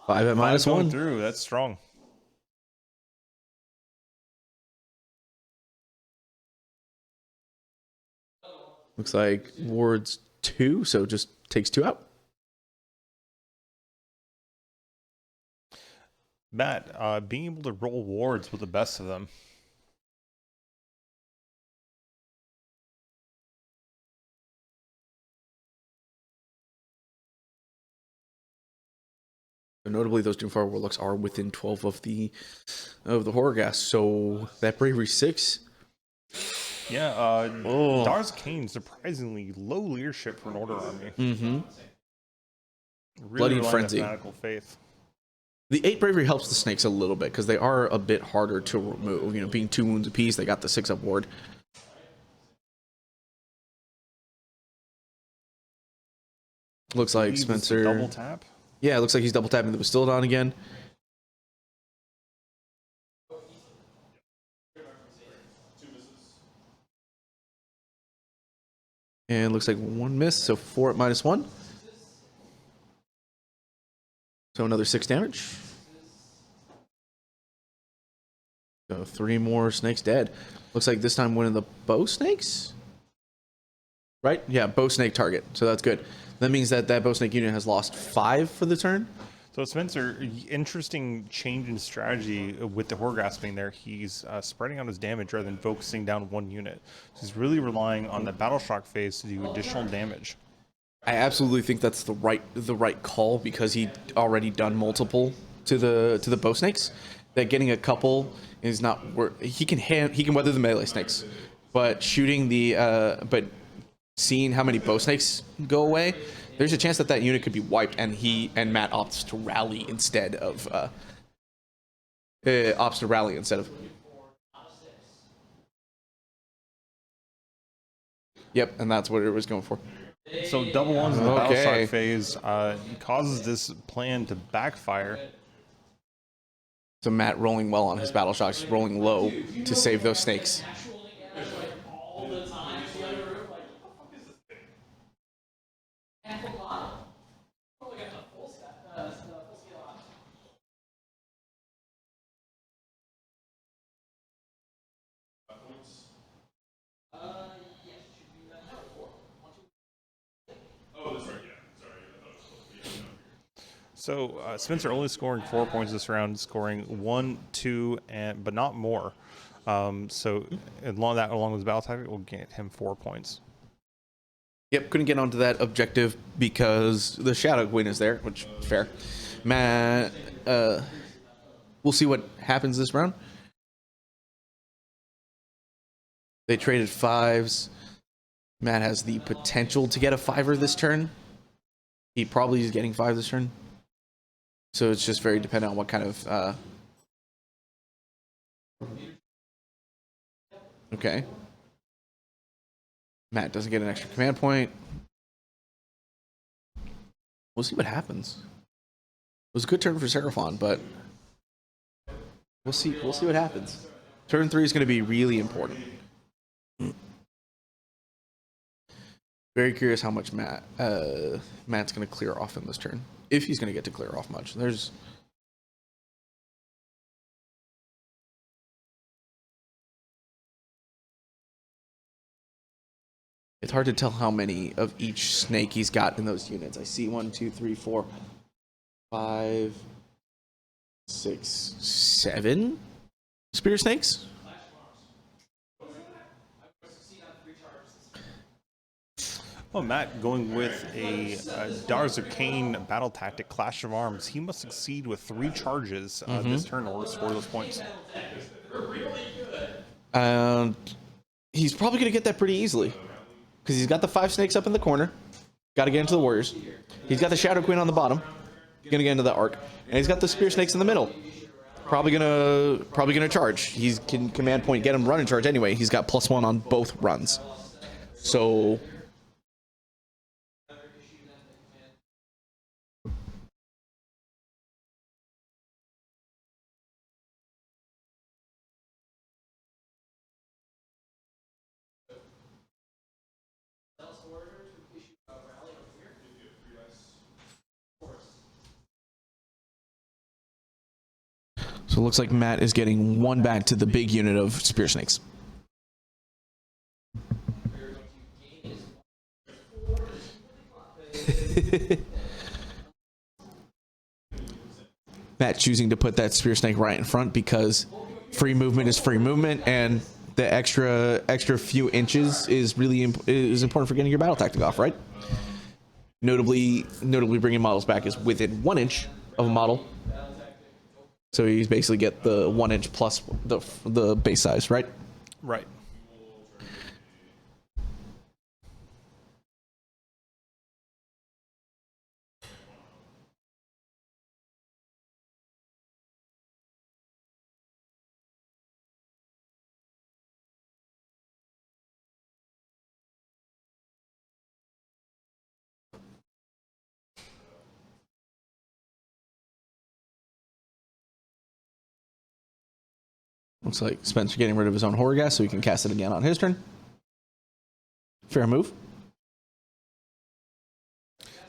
5 at minus going 1. Through, that's strong. Looks like wards 2, so just takes 2 out. Matt, being able to roll wards with the best of them. Notably, those Doomfire Warlocks are within 12 of the horror gas, so that Bravery 6. Yeah, Dar's Khaine, surprisingly low leadership for an Order army. Mm-hmm. Really Bloody relying on Frenzy. fanatical faith. The 8 Bravery helps the snakes a little bit because they are a bit harder to remove. You know, being 2 wounds apiece, they got the 6 up ward. Looks like Spencer. Double tap. Yeah, it looks like he's double tapping the Bastildon again. And looks like 1 miss, so 4 at minus 1. So another 6 damage. So 3 more snakes dead. Looks like this time winning the bow snakes. Right? Yeah, bow snake target. So that's good. That means that bow snake unit has lost 5 for the turn. So Spencer, interesting change in strategy with the Horgas being there. He's spreading out his damage rather than focusing down one unit. So he's really relying on the Battle Shock phase to do additional damage. I absolutely think that's the right call because he already done multiple to the bow snakes. That getting a couple is not he can weather the melee snakes, but shooting but seeing how many bow snakes go away, there's a chance that that unit could be wiped, and Matt opts to rally instead of Yep, and that's what it was going for. So double ones in the Battle Okay. Shock phase causes this plan to backfire. So Matt rolling well on his battle shocks, rolling low to save those snakes. all the time. So like, what the fuck is this thing? And for bottom, probably got the full scale option. Yes, it should be number 4. Oh, that's right. Yeah. Sorry. I thought it was supposed to be. Yeah, So Spencer only scoring 4 points this round, scoring 1, 2, but not more. So along with his battle tactic, will get him 4 points. Yep, couldn't get onto that objective because the Shadow Queen is there, which fair. Matt, we'll see what happens this round. They traded 5s. Matt has the potential to get a 5er this turn. He probably is getting 5 this turn. So it's just very dependent on what kind of... Okay. Matt doesn't get an extra command point. We'll see what happens. It was a good turn for Seraphon, but we'll see what happens. Turn 3 is going to be really important. Very curious how much Matt's going to clear off in this turn. If he's going to get to clear off much. It's hard to tell how many of each snake he's got in those units. I see 1, 2, 3, 4, 5, 6, 7 spear snakes. Oh, Matt going with a Khaine battle tactic, Clash of Arms. He must succeed with 3 charges this turn in order to score those points. And he's probably going to get that pretty easily. Because he's got the 5 snakes up in the corner. Got to get into the warriors. He's got the Shadow Queen on the bottom. Going to get into the arc. And he's got the spear snakes in the middle. Probably gonna charge. He can command point, get him run and charge anyway. He's got +1 on both runs. So... So it looks like Matt is getting 1 back to the big unit of spear snakes. Matt choosing to put that spear snake right in front because free movement is free movement, and the extra few inches is really important for getting your battle tactic off, right? Notably bringing models back is within 1 inch of a model. So he's basically get the 1 inch plus the base size, right? Right. Looks like Spencer getting rid of his own Horgas so he can cast it again on his turn. Fair move.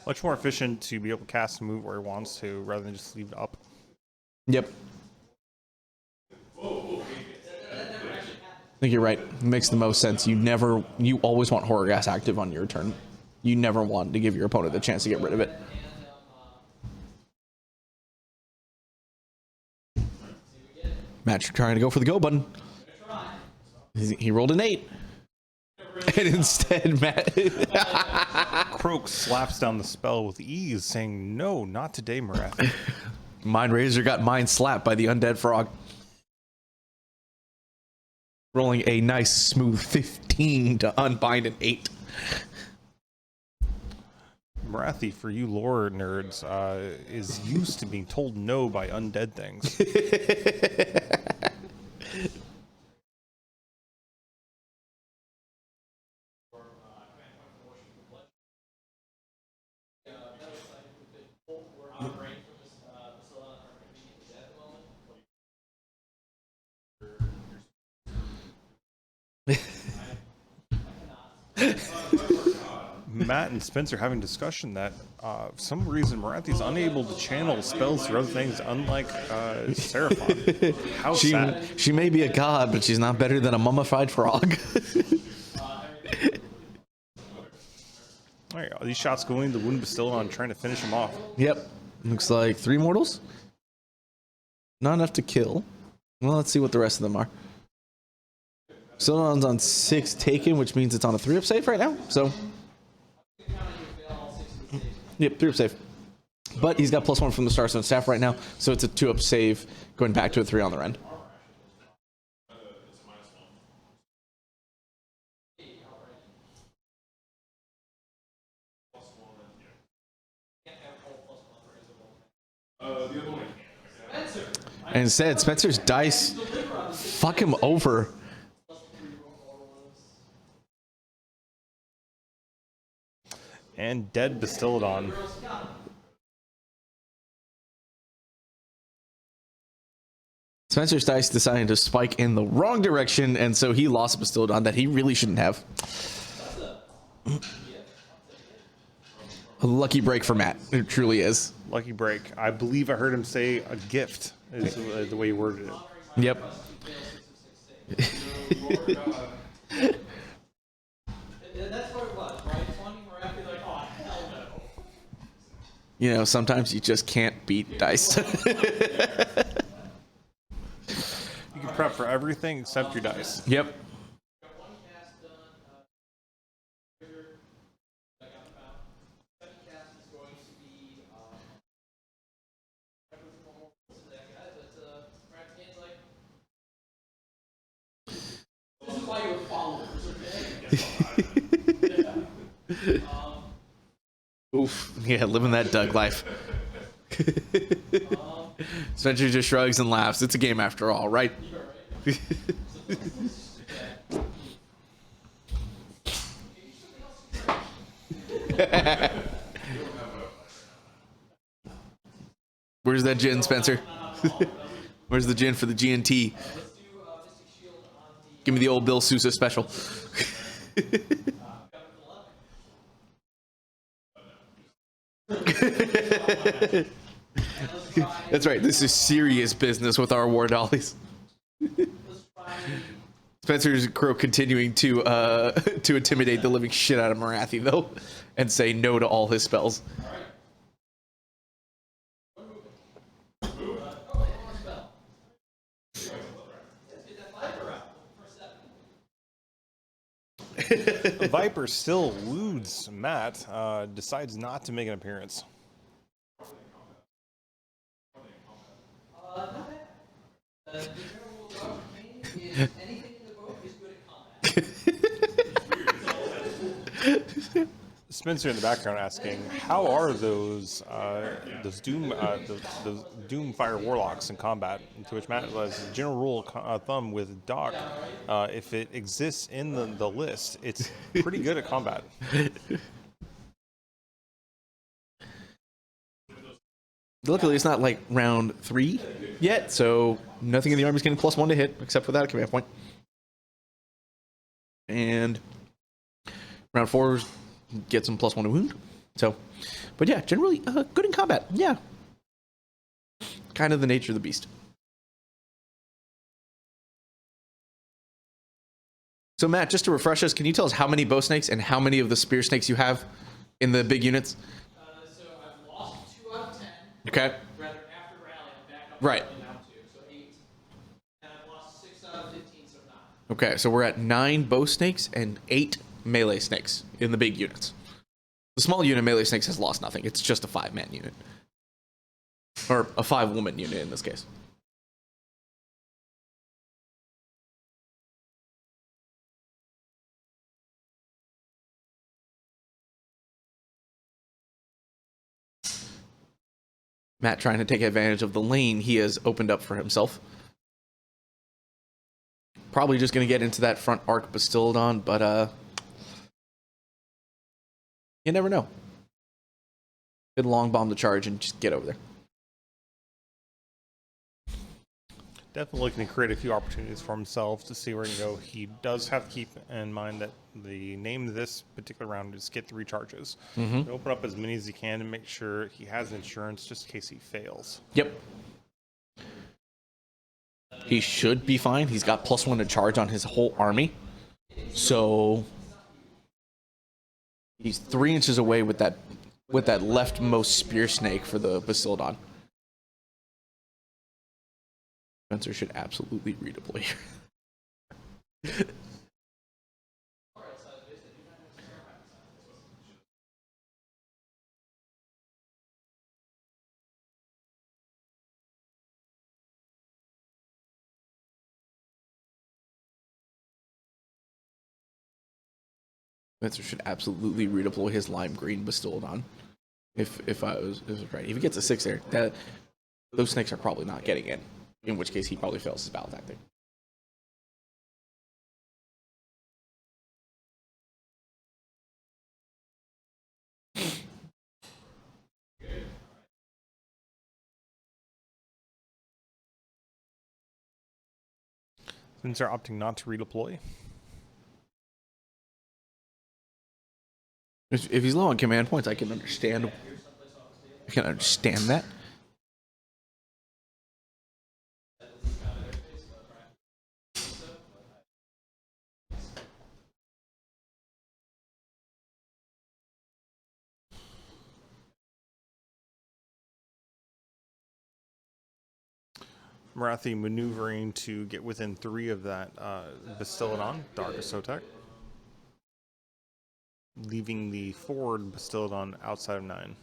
Much more efficient to be able to cast and move where he wants to rather than just leave it up. Yep. I think you're right. It makes the most sense. You always want Horgas active on your turn. You never want to give your opponent the chance to get rid of it. Matt trying to go for the go button. He rolled an 8. And instead, Matt. Croak slaps down the spell with ease, saying, "No, not today, Marathi." Mind Razor got mind slapped by the undead frog. Rolling a nice smooth 15 to unbind an 8. Marathi, for you lore nerds, is used to being told no by undead things. Matt and Spencer having discussion that for some reason Marathi's unable to channel spells through other things, unlike Seraphon. How sad. She may be a god, but she's not better than a mummified frog. All right, are these shots going to wound Bastillon, trying to finish him off? Yep. Looks like 3 mortals. Not enough to kill. Well, let's see what the rest of them are. Bastillon's on 6 taken, which means it's on a 3-up save right now. So, yep, 3-up save. But he's got +1 from the Starstone Staff right now, so it's a 2-up save, going back to a 3 on the rend. And instead, Spencer's dice fuck him over. And dead Bastillon. Spencer's dice decided to spike in the wrong direction, and so he lost a Bastillon that he really shouldn't have. A lucky break for Matt. It truly is. Lucky break. I believe I heard him say a gift, is the way he worded it. Yep. That's what it was, right? 20 Marathi, like, oh, hell no. You know, sometimes you just can't beat dice. You can prep for everything except your dice. Yep. Got 1 cast done. Trigger. I got him out. Second cast is going to be. To that guy, but Marathi like. This is why you're followers, okay? Oof. Yeah, living that Doug life. Spencer just shrugs and laughs. It's a game after all, right? Where's that gin, Spencer? Where's the gin for the GNT? Give me the old Bill Sousa special. That's right. This is serious business with our war dollies. Spencer's Crow continuing to intimidate the living shit out of Marathi though, and say no to all his spells. Viper still eludes Matt, decides not to make an appearance. Not bad. The general rule of Khaine is anything in the boat is good at combat. Spencer in the background asking, "How are those Doom Fire Warlocks in combat?" To which Matt was, "General rule of thumb with Doc, if it exists in the list, it's pretty good at combat." Luckily, it's not like round 3 yet, so nothing in the army is getting +1 to hit, except for that command point. And round 4 gets some +1 to wound. So, but yeah, generally good in combat. Yeah, kind of the nature of the beast. So Matt, just to refresh us, can you tell us how many bow snakes and how many of the spear snakes you have in the big units? So I've lost 2 out of 10. Okay. Rather, after rally, I'm back up Right. to now 2, so 8. Okay, so we're at 9 bow snakes and 8 melee snakes in the big units. The small unit melee snakes has lost nothing. It's just a 5-man unit. Or a 5-woman unit in this case. Matt trying to take advantage of the lane he has opened up for himself. Probably just going to get into that front arc Bastildon, but you never know. Could long bomb the charge and just get over there. Definitely looking to create a few opportunities for himself to see where he can go. He does have to keep in mind that the name of this particular round is get 3 charges. Open up as many as he can and make sure he has insurance just in case he fails. Yep. He should be fine. He's got +1 to charge on his whole army. So he's 3 inches away with that leftmost spear snake for the Bastildon. Spencer should absolutely redeploy here. Spencer should absolutely redeploy his lime green Bastildon. If I was right. If he gets a 6 there, those snakes are probably not getting in. In which case he probably fails his battle tactic. Since they're opting not to redeploy. If he's low on command points, I can understand. That. Marathi maneuvering to get within 3 of that Bastildon, Dark Sotek. Leaving the forward Bastildon outside of 9.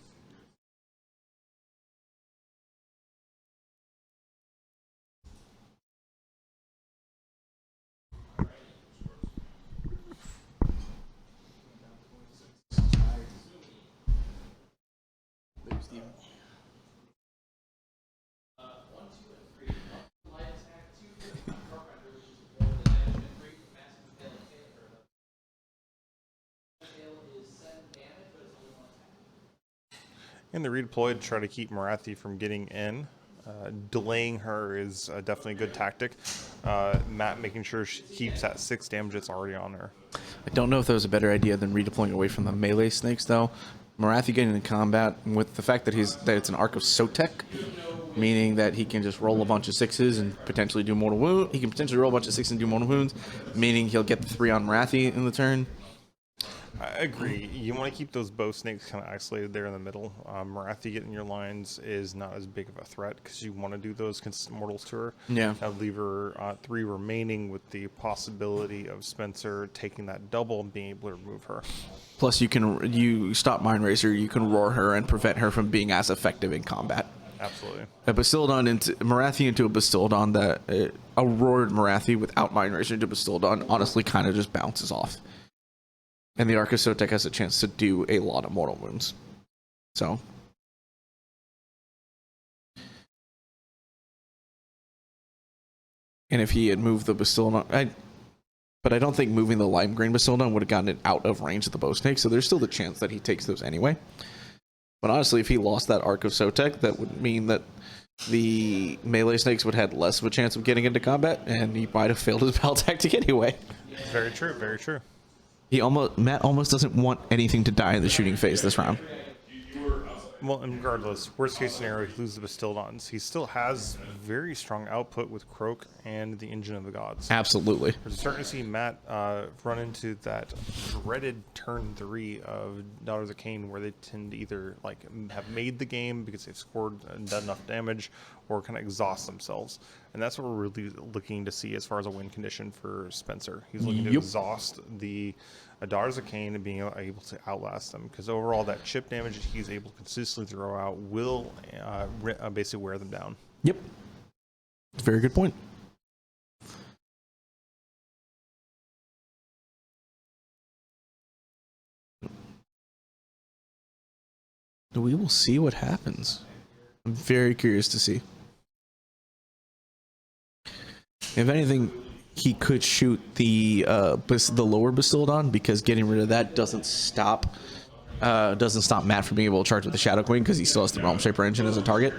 And the redeploy to try to keep Marathi from getting in. Delaying her is definitely a good tactic. Matt making sure she keeps that 6 damage that's already on her. I don't know if that was a better idea than redeploying away from the melee snakes, though. Marathi getting into combat with the fact that it's an arc of Sotek, meaning that he can just roll a bunch of 6s and potentially do mortal wound. He can potentially roll a bunch of 6s and do mortal wounds, meaning he'll get the 3 on Marathi in the turn. I agree. You want to keep those bow snakes kind of isolated there in the middle. Marathi getting your lines is not as big of a threat because you want to do those mortals to her. Yeah. I'd leave her 3 remaining with the possibility of Spencer taking that double and being able to remove her. Plus, you stop Mind Racer, you can roar her and prevent her from being as effective in combat. Absolutely. A Bastildon into Marathi into a Bastildon that a roared Marathi without Mind Racer into Bastildon honestly kind of just bounces off. And the Arc of Sotek has a chance to do a lot of mortal wounds. So. And if he had moved the Bastildon... But I don't think moving the lime green Bastildon would have gotten it out of range of the bow snake, so there's still the chance that he takes those anyway. But honestly, if he lost that Arc of Sotek, that would mean that the melee snakes would have had less of a chance of getting into combat, and he might have failed his battle tactic anyway. Very true, very true. Matt almost doesn't want anything to die in the shooting phase this round. Well, and regardless, worst case scenario, he loses the Bastildons. He still has very strong output with Croak and the Engine of the Gods. Absolutely. We're starting to see Matt run into that dreaded turn 3 of Daughters of Khaine, where they tend to either have made the game because they've scored and done enough damage, or kind of exhaust themselves. And that's what we're really looking to see as far as a win condition for Spencer. He's looking to exhaust the Daughters of Khaine and being able to outlast them, because overall that chip damage that he's able to consistently throw out will basically wear them down. Yep. Very good point. We will see what happens. I'm very curious to see. If anything, he could shoot the lower Bastildon, because getting rid of that doesn't stop Matt from being able to charge with the Shadow Queen, because he still has the Realm Shaper engine as a target.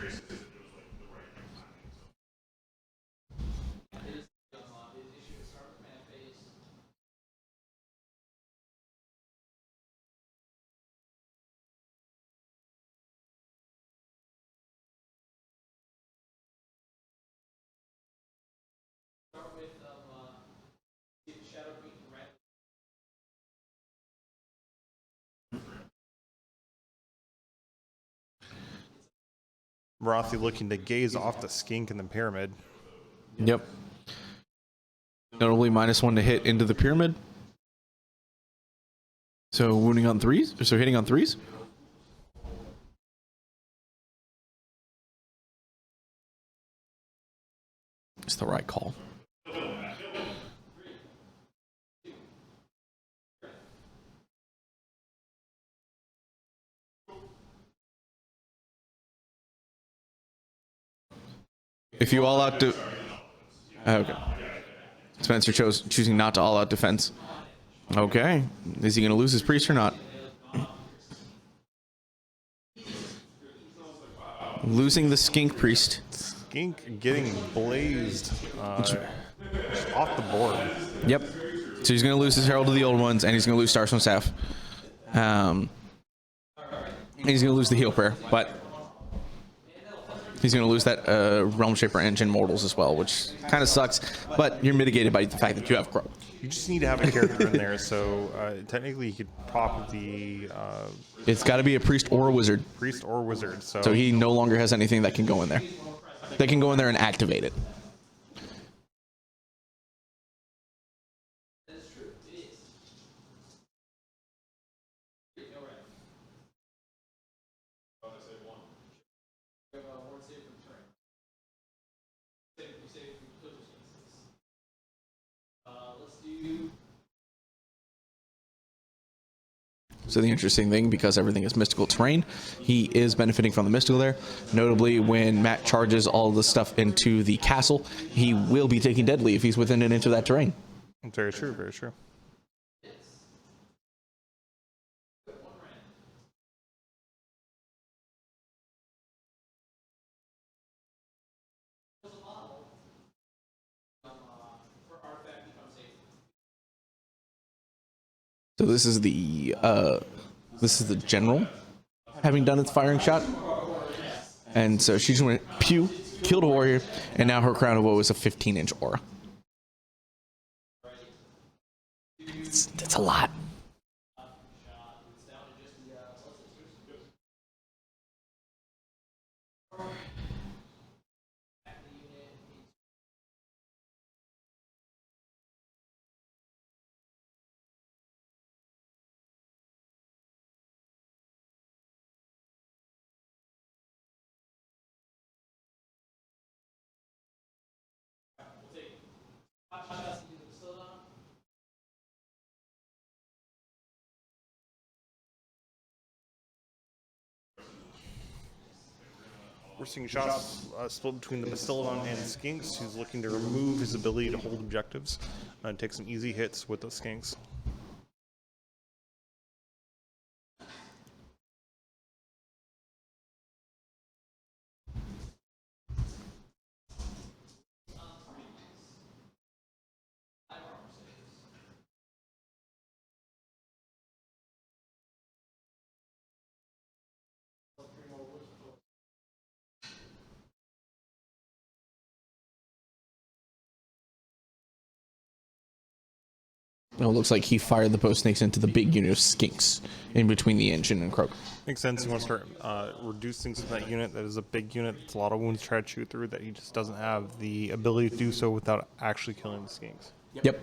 Marathi looking to gaze off the skink in the pyramid. Yep. Notably -1 to hit into the pyramid. So wounding on 3s, so hitting on 3s. It's the right call. If you all out to... Okay. Spencer choosing not to all out defense. Okay. Is he going to lose his priest or not? Losing the skink priest. Skink getting blazed off the board. Yep. So he's going to lose his Herald of the Old Ones, and he's going to lose Starstone Staff. And he's going to lose the Heal Prayer, but he's going to lose that Realm Shaper engine Mortals as well, which kind of sucks, but you're mitigated by the fact that you have Crow. You just need to have a character in there, so technically you could pop the... It's got to be a priest or a wizard. Priest or wizard, So he no longer has anything that can go in there. They can go in there and activate it. So the interesting thing, because everything is mystical terrain, he is benefiting from the mystical there. Notably, when Matt charges all the stuff into the castle, he will be taking deadly if he's within an inch of that terrain. Very true, very true. So this is the general having done its firing shot, and so she just went pew, killed a warrior, and now her crown of woe is a 15-inch aura. That's a lot. We're seeing shots split between the Bastildon and Skinks, who's looking to remove his ability to hold objectives and take some easy hits with the Skinks. It looks like he fired the bow snakes into the big unit of skinks in between the engine and Croak. Makes sense. You want to start reducing some of that unit. That is a big unit. It's a lot of wounds to try to chew through that he just doesn't have the ability to do so without actually killing the skinks. Yep.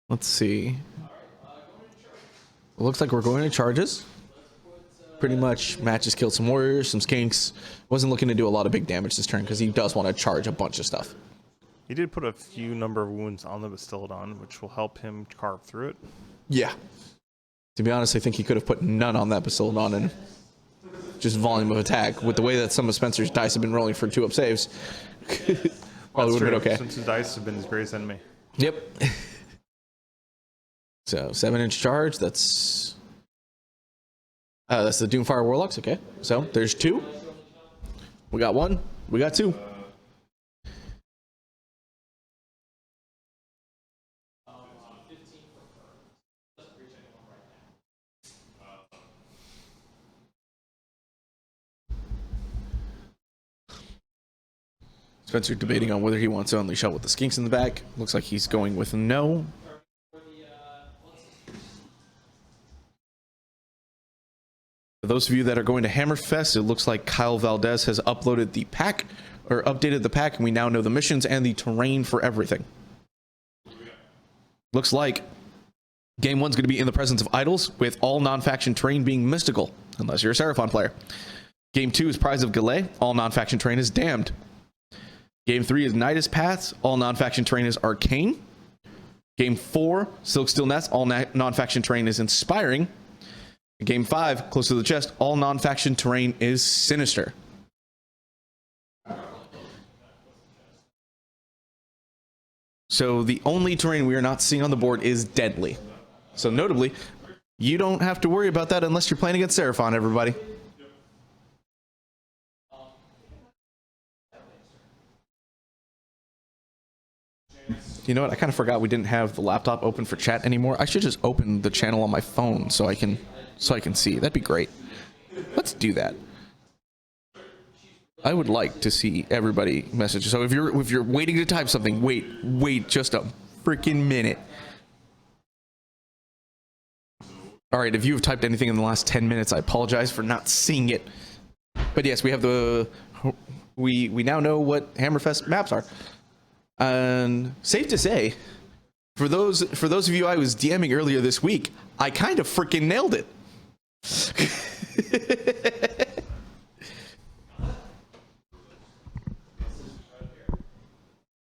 Let's see. It looks like we're going to charges. Pretty much, Matt just killed some warriors, some skinks. Wasn't looking to do a lot of big damage this turn because he does want to charge a bunch of stuff. He did put a few number of wounds on the Bastillodon, which will help him carve through it. Yeah. To be honest, I think he could have put none on that Bastillodon and just volume of attack. With the way that some of Spencer's dice have been rolling for 2-up saves, probably would have been okay. Since his dice have been his greatest enemy. Yep. So 7-inch charge. That's the Doomfire Warlocks. Okay. So there's 2. We got 1. We got 2. Spencer debating on whether he wants to unleash out with the skinks in the back. Looks like he's going with no. For those of you that are going to Hammerfest, it looks like Kyle Valdez has uploaded the pack, or updated the pack, and we now know the missions and the terrain for everything. Looks like Game 1's going to be in the presence of idols, with all non-faction terrain being mystical, unless you're a Seraphon player. Game 2 is Prize of Galay, all non-faction terrain is damned. Game 3 is Nidus Paths, all non-faction terrain is arcane. Game 4, Silk Steel Nest, all non-faction terrain is inspiring. Game 5, close to the chest, all non-faction terrain is sinister. So the only terrain we are not seeing on the board is deadly. So notably, you don't have to worry about that unless you're playing against Seraphon, everybody. You know what? I kind of forgot we didn't have the laptop open for chat anymore. I should just open the channel on my phone so I can see. That'd be great. Let's do that. I would like to see everybody message. So if you're waiting to type something, wait just a freaking minute. All right, if you have typed anything in the last 10 minutes, I apologize for not seeing it. But yes, we have we now know what Hammerfest maps are. And safe to say, for those of you I was DMing earlier this week, I kind of freaking nailed it.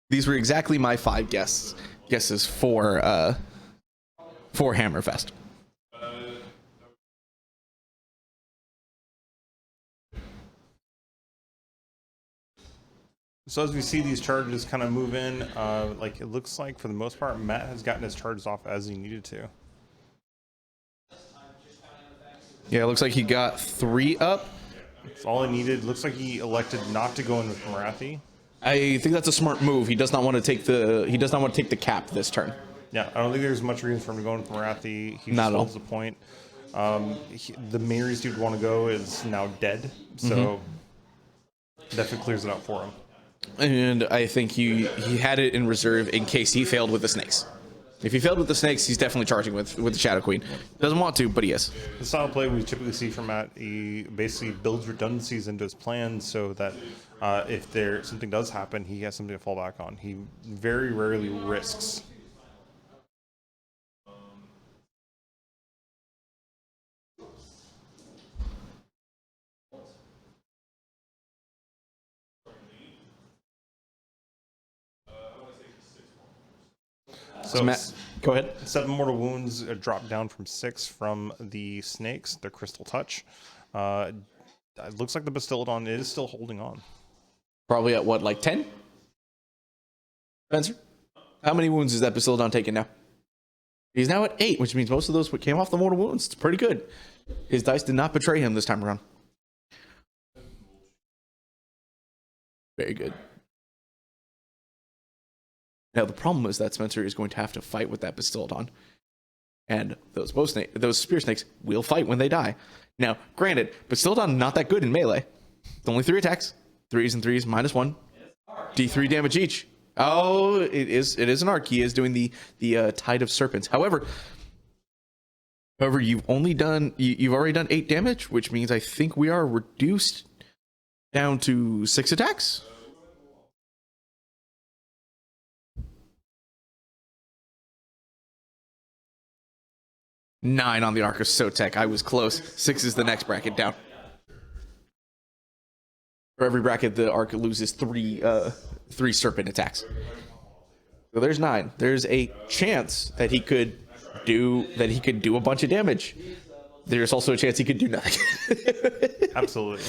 These were exactly my 5 guesses for Hammerfest. So as we see these charges kind of move in, like it looks like for the most part, Matt has gotten his charges off as he needed to. Yeah, it looks like he got 3 up. That's all he needed. Looks like he elected not to go in with Marathi. I think that's a smart move. He does not want to take the cap this turn. Yeah, I don't think there's much reason for him to go in with Marathi. He just holds the point. The main reason he'd want to go is now dead, so definitely clears it out for him. And I think he had it in reserve in case he failed with the snakes. If he failed with the snakes, he's definitely charging with the Shadow Queen. Doesn't want to, but he is. The style of play we typically see from Matt, he basically builds redundancies into his plans so that if something does happen, he has something to fall back on. He very rarely risks. So Matt, go ahead. 7 mortal wounds dropped down from 6 from the snakes, their crystal touch. It looks like the Bastillodon is still holding on. Probably at what, like 10? Spencer? How many wounds is that Bastillodon taking now? He's now at 8, which means most of those came off the mortal wounds. It's pretty good. His dice did not betray him this time around. Very good. Now the problem is that Spencer is going to have to fight with that Bastildon. And those spear snakes will fight when they die. Now, granted, Bastildon not that good in melee. It's only 3 attacks. 3s and 3s, -1. D3 damage each. Oh, it is an arc. He is doing the Tide of Serpents. However, you've already done 8 damage, which means I think we are reduced down to 6 attacks. Nine on the Arc of Sotek. I was close. 6 is the next bracket down. For every bracket, the Arc loses 3 serpent attacks. So there's 9. There's a chance that he could do a bunch of damage. There's also a chance he could do nothing. Absolutely.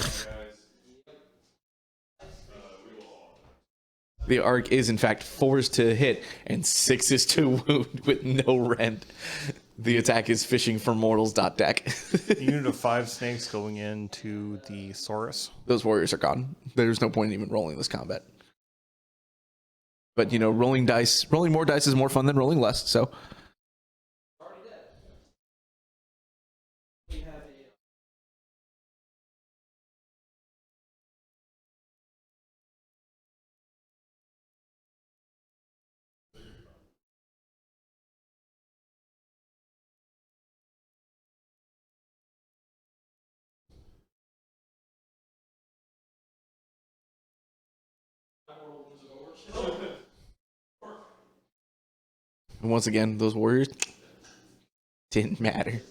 The Arc is in fact 4s to hit and 6s to wound with no rend. The attack is fishing for mortals.deck. A unit of 5 snakes going into the Saurus. Those warriors are gone. There's no point in even rolling this combat. But rolling more dice is more fun than rolling less, so. And once again, those warriors didn't matter.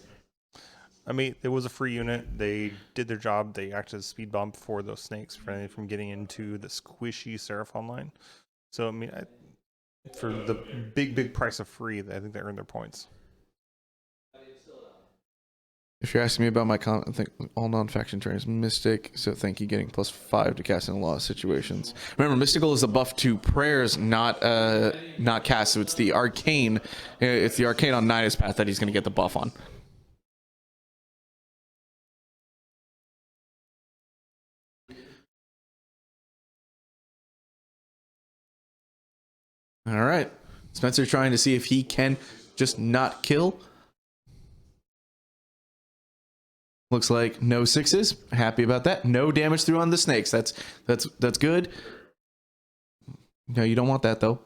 I mean, it was a free unit. They did their job. They acted as a speed bump for those snakes from getting into the squishy Seraphon line. So, I mean, for the big price of free, I think they earned their points. If you're asking me about my comment, I think all non-faction trainers Mystic, so thank you, getting +5 to cast in a lot of situations. Remember, Mystical is a buff to prayers, not cast, so it's the arcane. It's the arcane on Nidus Path that he's going to get the buff on. All right, Spencer trying to see if he can just not kill. Looks like no 6s. Happy about that. No damage through on the snakes. That's good. No, you don't want that though.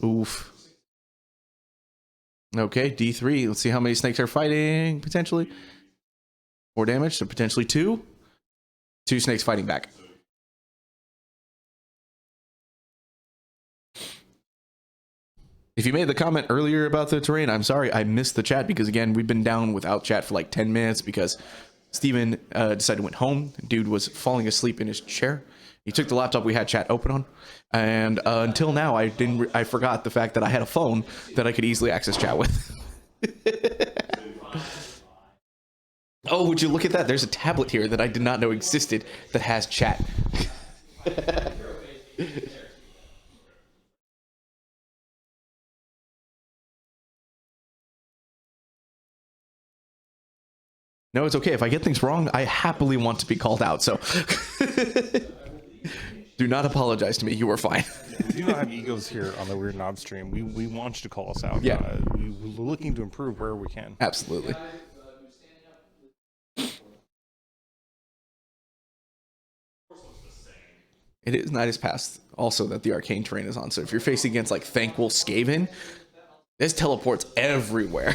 Oof. Okay, D3. Let's see how many snakes are fighting potentially. 4 damage, so potentially 2. 2 snakes fighting back. If you made the comment earlier about the terrain, I'm sorry, I missed the chat because, again, we've been down without chat for like 10 minutes because Steven decided to went home. Dude was falling asleep in his chair. He took the laptop we had chat open on. And until now, I forgot the fact that I had a phone that I could easily access chat with. Oh, would you look at that? There's a tablet here that I did not know existed that has chat. No, it's okay. If I get things wrong, I happily want to be called out. So do not apologize to me. You are fine. We do not have egos here on the Weirdnobz stream. We want you to call us out. Yeah. We're looking to improve where we can. Absolutely. It is Nidus Pass also that the arcane terrain is on. So if you're facing against like Thankwol Skaven, there's teleports everywhere.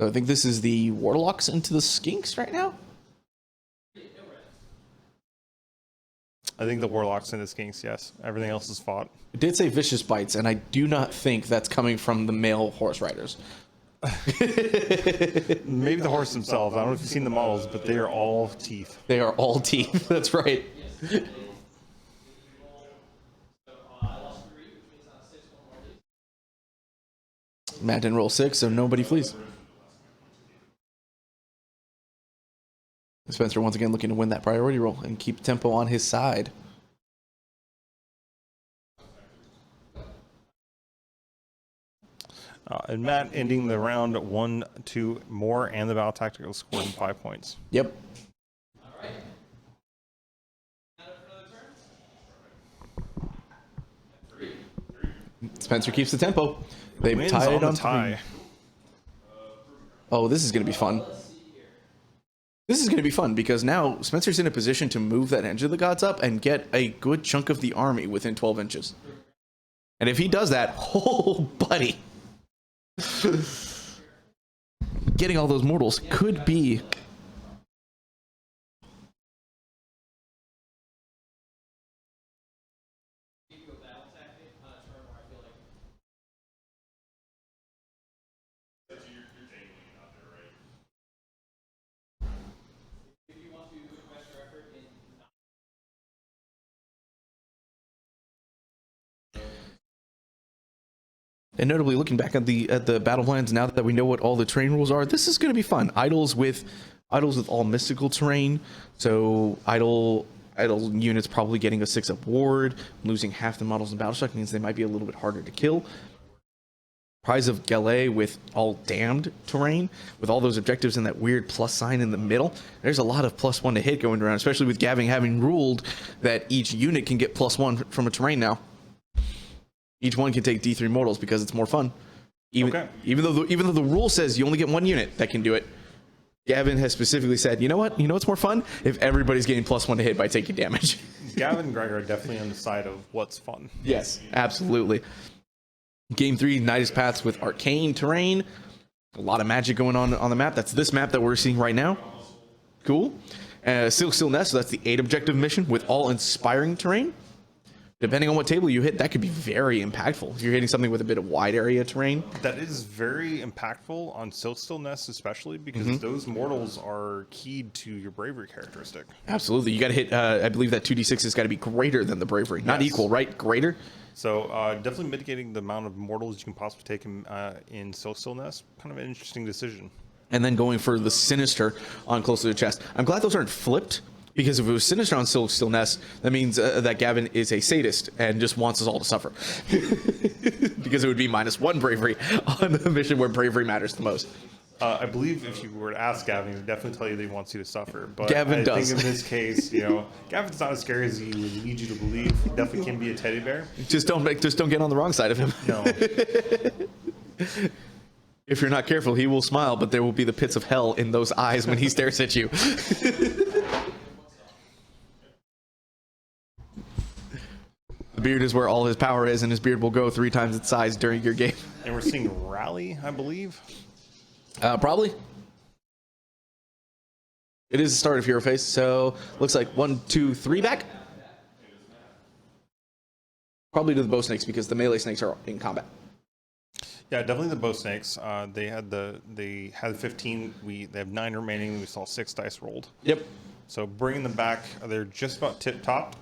So I think this is the Warlocks into the Skinks right now. I think the Warlocks and the Skinks, yes. Everything else is fought. It did say Vicious Bites, and I do not think that's coming from the male horse riders. Maybe the horse themselves. I don't know if you've seen the models, but they are all teeth. They are all teeth. That's right. Matt didn't roll 6, so nobody flees. Spencer once again looking to win that priority roll and keep tempo on his side. And Matt ending the round 1, 2 more, and the battle tactical scored 5 points. Yep. Spencer keeps the tempo. They Wins tied on on the tie. 3. Oh, this is going to be fun. This is going to be fun because now Spencer's in a position to move that Engine of the Gods up and get a good chunk of the army within 12 inches. And if he does that, oh, buddy. Getting all those mortals could be... And notably, looking back at the battle plans, now that we know what all the terrain rules are, this is going to be fun. Idols with all mystical terrain, so idol units probably getting a 6-up ward, losing half the models in battle shock means they might be a little bit harder to kill. Prize of Galay with all damned terrain, with all those objectives and that weird plus sign in the middle. There's a lot of +1 to hit going around, especially with Gavin having ruled that each unit can get +1 from a terrain now. Each one can take D3 mortals because it's more fun. Even though the rule says you only get 1 unit that can do it, Gavin has specifically said, you know what? You know what's more fun? If everybody's getting +1 to hit by taking damage. Gavin and Greg are definitely on the side of what's fun. Yes, absolutely. Game 3, Nidus Paths with arcane terrain. A lot of magic going on the map. That's this map that we're seeing right now. Cool. Silk Still Nest, so that's the 8 objective mission with all inspiring terrain. Depending on what table you hit, that could be very impactful. If you're hitting something with a bit of wide area terrain. That is very impactful on Silk Still Nest, especially because those mortals are keyed to your bravery characteristic. Absolutely. You got to hit, I believe that 2d6 has got to be greater than the bravery. Not equal, right? Greater? So definitely mitigating the amount of mortals you can possibly take in Silk Still Nest. Kind of an interesting decision. And then going for the Sinister on close to the chest. I'm glad those aren't flipped. Because if it was Sinister on Silk Still Nest, that means that Gavin is a sadist and just wants us all to suffer. Because it would be -1 bravery on the mission where bravery matters the most. I believe if you were to ask Gavin, he would definitely tell you that he wants you to suffer. But Gavin does. I think in this case, Gavin's not as scary as he would lead you to believe. He definitely can be a teddy bear. Just don't get on the wrong side of him. No. If you're not careful, he will smile, but there will be the pits of hell in those eyes when he stares at you. The beard is where all his power is, and his beard will go 3 times its size during your game. And we're seeing Rally, I believe. Probably. It is the start of Hero Phase, so looks like 1, 2, 3 back. Probably to the bow snakes because the melee snakes are in combat. Yeah, definitely the bow snakes. They had 15. They have 9 remaining. We saw 6 dice rolled. Yep. So bringing them back, they're just about tip top.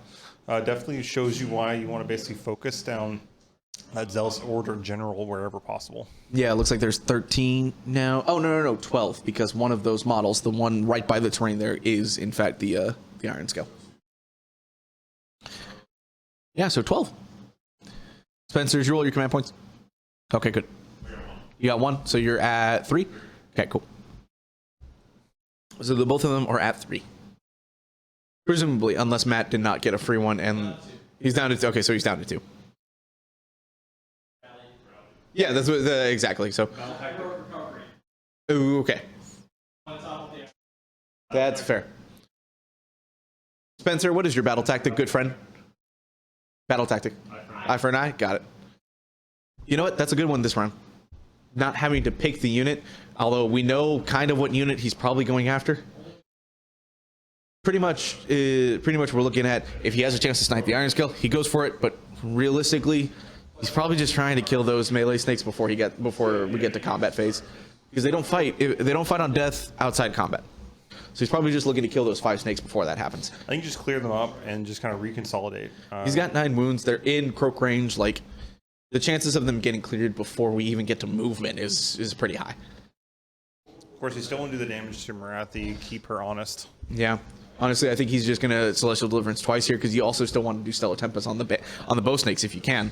Definitely shows you why you want to basically focus down that Zealous Order General wherever possible. Yeah, it looks like there's 13 now. Oh, no, 12, because one of those models, the one right by the terrain there, is in fact the Iron Scale. Yeah, so 12. Spencer, you roll your command points. Okay, good. You got 1, so you're at 3? Okay, cool. So the both of them are at 3. Presumably, unless Matt did not get a free one, and he's down to 2. Okay, so he's down to 2. Yeah, that's what exactly. So, ooh, okay, that's fair. Spencer, what is your battle tactic, good friend? Battle tactic. Eye for an eye. Got it. You know what? That's a good one this round. Not having to pick the unit, although we know kind of what unit he's probably going after. Pretty much we're looking at if he has a chance to snipe the Iron Scale, he goes for it, but realistically, he's probably just trying to kill those melee snakes before we get to combat phase. Because they don't fight on death outside combat. So he's probably just looking to kill those 5 snakes before that happens. I think just clear them up and just kind of reconsolidate. He's got 9 wounds. They're in croak range. Like, The chances of them getting cleared before we even get to movement is pretty high. Of course, you still want to do the damage to Marathi, keep her honest. Yeah. Honestly, I think he's just gonna Celestial Deliverance twice here because you also still want to do Stellar Tempest on the bow snakes if you can.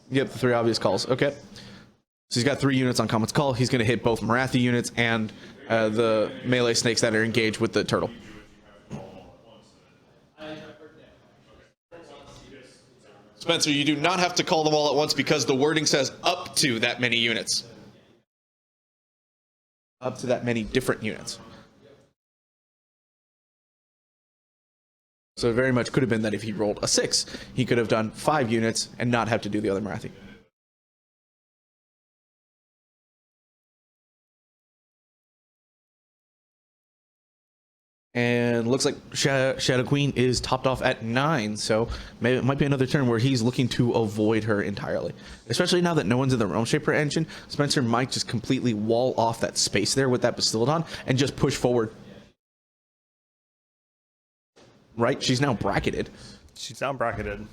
Yep, the 3 obvious calls. Okay. So he's got 3 units on Comet's Call. He's going to hit both Marathi units and the melee snakes that are engaged with the turtle. Spencer, you do not have to call them all at once because the wording says up to that many units. Up to that many different units. So it very much could have been that if he rolled a 6, he could have done 5 units and not have to do the other Marathi. And looks like Shadow Queen is topped off at 9, so maybe it might be another turn where he's looking to avoid her entirely. Especially now that no one's in the Realm Shaper engine, Spencer might just completely wall off that space there with that Bastiladon and just push forward. Right? She's now bracketed. She's now bracketed.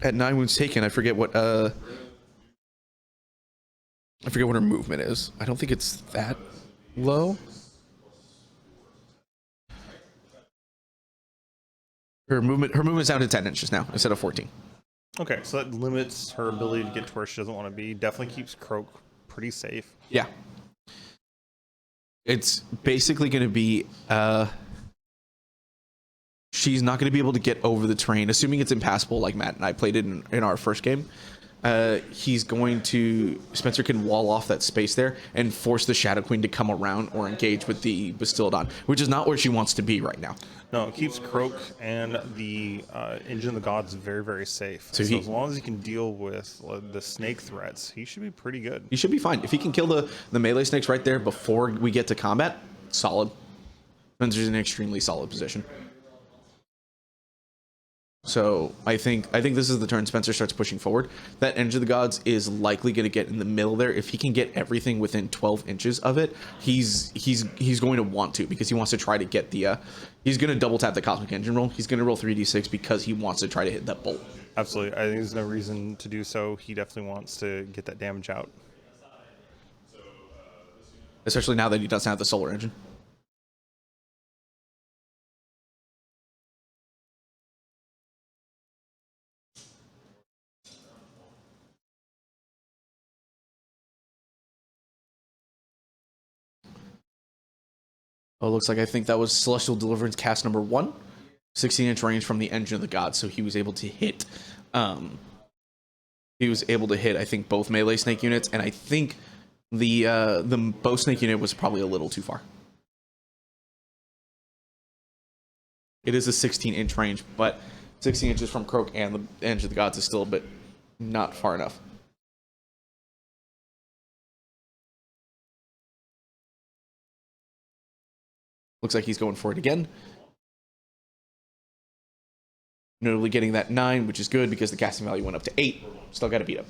At 9 wounds taken, I forget what her movement is. I don't think it's that low. Her movement's down to 10 inches now instead of 14. Okay, so that limits her ability to get to where she doesn't want to be. Definitely keeps Croak pretty safe. Yeah. It's basically going to be she's not going to be able to get over the terrain, assuming it's impassable like Matt and I played it in our first game. Spencer can wall off that space there and force the Shadow Queen to come around or engage with the Bastiladon, which is not where she wants to be right now. No, it keeps Croak and the Engine of the Gods very, very safe. So as long as he can deal with the snake threats, he should be pretty good. He should be fine. If he can kill the melee snakes right there before we get to combat, solid. Spencer's in an extremely solid position. So I think this is the turn Spencer starts pushing forward. That Engine of the Gods is likely going to get in the middle there. If he can get everything within 12 inches of it, he's going to want to, because he wants to try to get the he's going to double tap the Cosmic Engine roll. He's going to roll 3d6 because he wants to try to hit that bolt. Absolutely. I think there's no reason to do so. He definitely wants to get that damage out. Especially now that he doesn't have the Solar Engine. Oh, looks like I think that was Celestial Deliverance cast number 1. 16-inch range from the Engine of the Gods, so he was able to hit I think both melee snake units, and I think the bow snake unit was probably a little too far. It is a 16-inch range, but 16 inches from Croak and the Engine of the Gods is still a bit not far enough. Looks like he's going for it again. Notably getting that 9, which is good because the casting value went up to 8. Still got to beat him.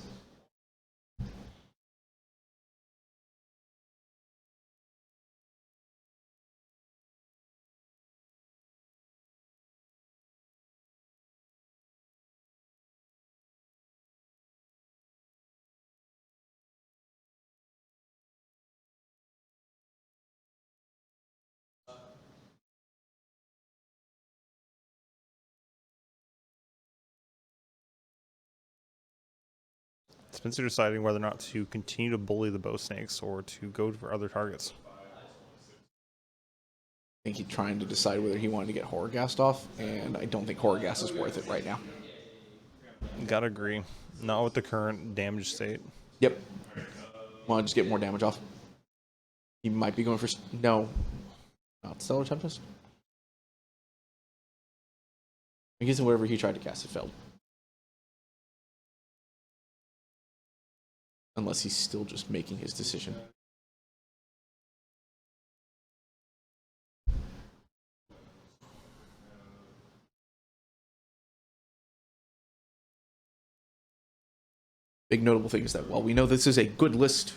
Spencer deciding whether or not to continue to bully the bow snakes or to go for other targets. I think he's trying to decide whether he wanted to get Horrorghast off, and I don't think Horrorghast is worth it right now. Gotta agree. Not with the current damage state. Yep. Want to just get more damage off. He might be going for... No. Not Stellar Tempest? I guess whatever he tried to cast, it failed. Unless he's still just making his decision. Big notable thing is that while we know this is a good list,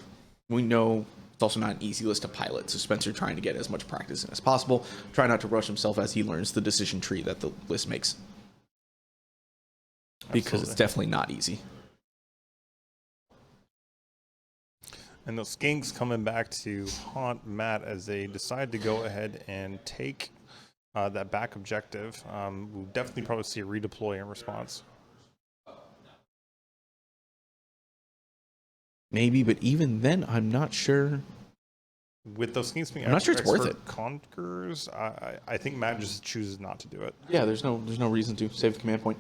we know It's also not an easy list to pilot, so Spencer trying to get as much practice in as possible. Try not to rush himself as he learns the decision tree that the list makes. Because it's definitely not easy. And those skinks coming back to haunt Matt as they decide to go ahead and take that back objective. We'll definitely probably see a redeploy in response. Maybe, but even then, I'm not sure. With those skinks being I'm not sure it's worth it. Conquerors, I think Matt just chooses not to do it. Yeah, there's no reason to save the command point.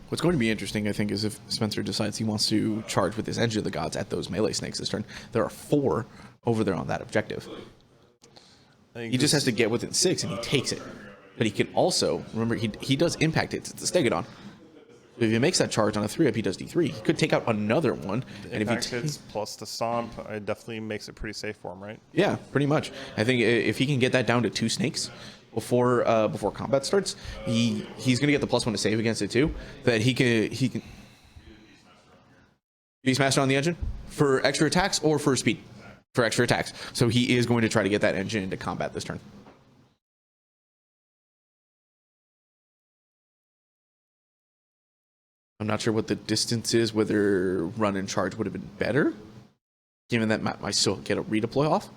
What's going to be interesting, I think, is if Spencer decides he wants to charge with his Engine of the Gods at those melee snakes this turn. There are 4 over there on that objective. He just has to get within 6, and he takes it. But he can also, remember, he does impact it. It's the Stegodon. So if he makes that charge on a 3-up, he does D3. He could take out another one. And Impact hits plus the Stomp, it definitely makes it pretty safe for him, right? Yeah, pretty much. I think if he can get that down to 2 snakes before combat starts, he's gonna get the +1 to save against it too. That he can Beastmaster on the engine for extra attacks or for speed. For extra attacks. So he is going to try to get that engine into combat this turn. I'm not sure what the distance is, whether run and charge would have been better, given that Matt might still get a redeploy off.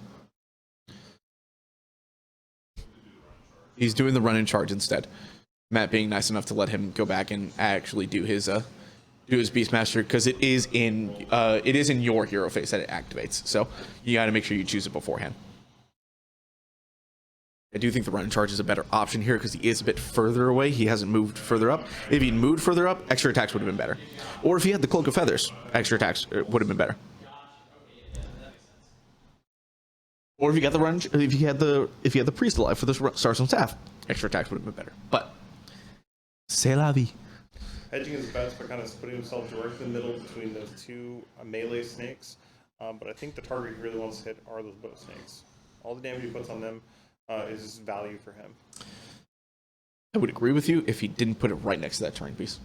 He's doing the run and charge instead. Matt being nice enough to let him go back and actually do his Beastmaster, because it is in your hero phase that it activates. So you got to make sure you choose it beforehand. I do think the run and charge is a better option here because he is a bit further away. He hasn't moved further up. If he'd moved further up, extra attacks would have been better. Or if he had the Cloak of Feathers, extra attacks would have been better. Or if you got the run, if you had the Priest alive for the Starstone Staff, extra attacks would have been better. But c'est la vie. Hedging his bets by kind of putting himself directly in the middle between those 2 melee snakes. But I think the target he really wants to hit are those bow snakes. All the damage he puts on them is value for him. I would agree with you if he didn't put it right next to that terrain piece.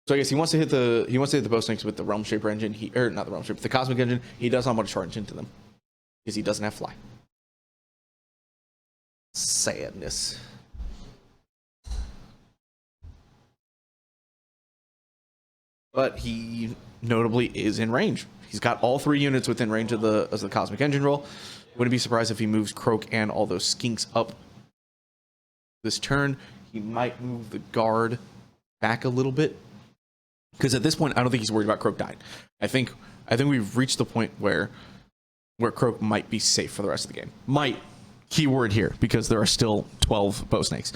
So I guess he wants to hit the bow snakes with the Realm Shaper engine. Not the Realm Shaper, the Cosmic engine. He does not want to charge into them because he doesn't have fly. Sadness. But he notably is in range. He's got all 3 units within range of the Cosmic Engine roll. Wouldn't be surprised if he moves Croak and all those skinks up this turn. He might move the guard back a little bit. Because at this point, I don't think he's worried about Croak dying. I think we've reached the point where Croak might be safe for the rest of the game. Might, keyword here, because there are still 12 bow snakes.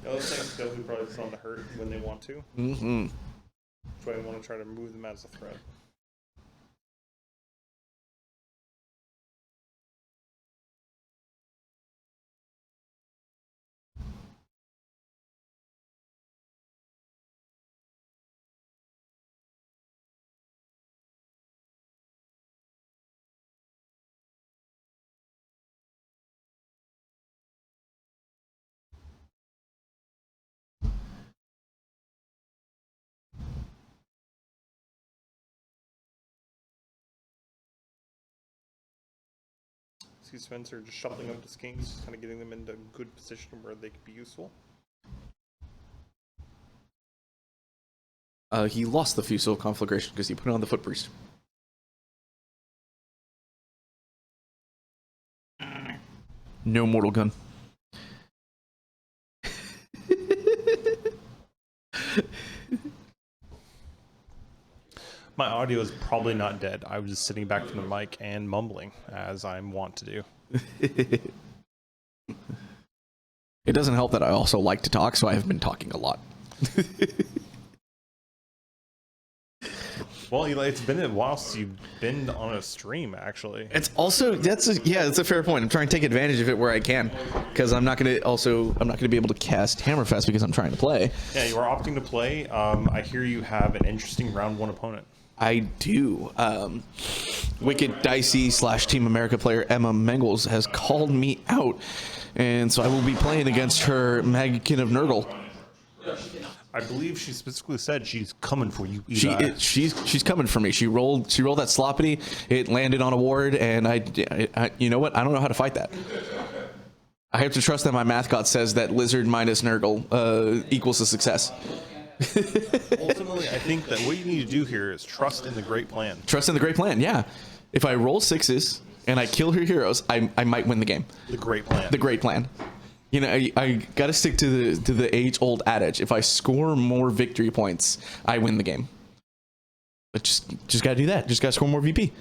Those things definitely probably put on the hurt when they want to. Mm-hmm. That's why I want to try to remove them as a threat. See Spencer just shuffling up the skinks, kind of getting them into a good position where they could be useful. He lost the Fusil Conflagration because he put on the Foot Priest. No mortal gun. My audio is probably not dead. I was just sitting back from the mic and mumbling, as I'm wont to do. It doesn't help that I also like to talk, so I have been talking a lot. Well, Eli, it's been a while since you've been on a stream, actually. It's also that's a fair point. I'm trying to take advantage of it where I can, because I'm not gonna be able to cast Hammerfest because I'm trying to play. Yeah, you are opting to play. I hear you have an interesting round 1 opponent. I do. Wicked Dicey / Team America player Emma Mengels has called me out, and so I will be playing against her Magkin of Nurgle. I believe she specifically said she's coming for you. She's coming for me. She rolled that sloppity. It landed on a ward, and I you know what? I don't know how to fight that. I have to trust that my math god says that lizard minus Nurgle equals a success. Ultimately, I think that what you need to do here is trust in the great plan. Trust in the great plan, yeah. If I roll 6s and I kill her heroes, I might win the game. The great plan. The great plan. You know, I got to stick to the age-old adage. If I score more victory points, I win the game. But just got to do that. Just got to score more VP.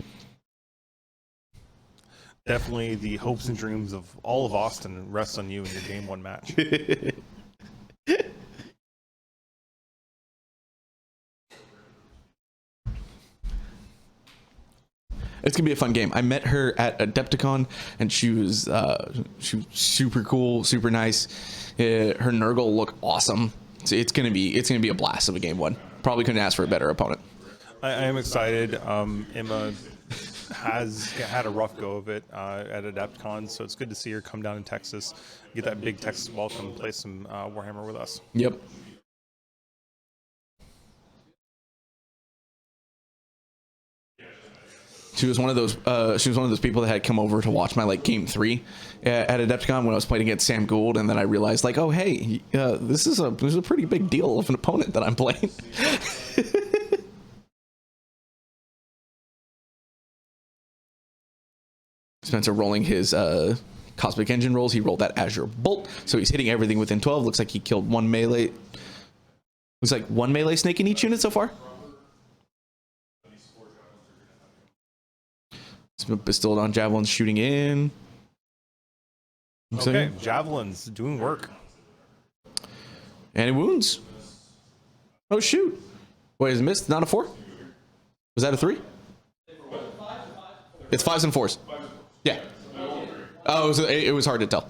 Definitely the hopes and dreams of all of Austin rests on you in your game 1 match. It's gonna be a fun game. I met her at Adepticon, and she was super cool, super nice. Her Nurgle look awesome. So it's gonna be a blast of a game 1. Probably couldn't ask for a better opponent. I am excited. Emma has had a rough go of it at Adepticon, so it's good to see her come down in Texas, get that big Texas welcome, play some Warhammer with us. Yep. She was one of those. She was one of those people that had come over to watch my game 3 at Adepticon when I was playing against Sam Gould, and then I realized oh hey, this is a pretty big deal of an opponent that I'm playing. Spencer rolling his Cosmic Engine rolls. He rolled that Azure Bolt, so he's hitting everything within 12. Looks like he killed 1 melee. Looks like 1 melee snake in each unit so far. Bestilled on javelins shooting in. Okay, javelins doing work. And it wounds. Oh shoot! Wait, is it missed? Not a 4? Was that a 3? It's 5s and 4s. Yeah. Oh, it was hard to tell.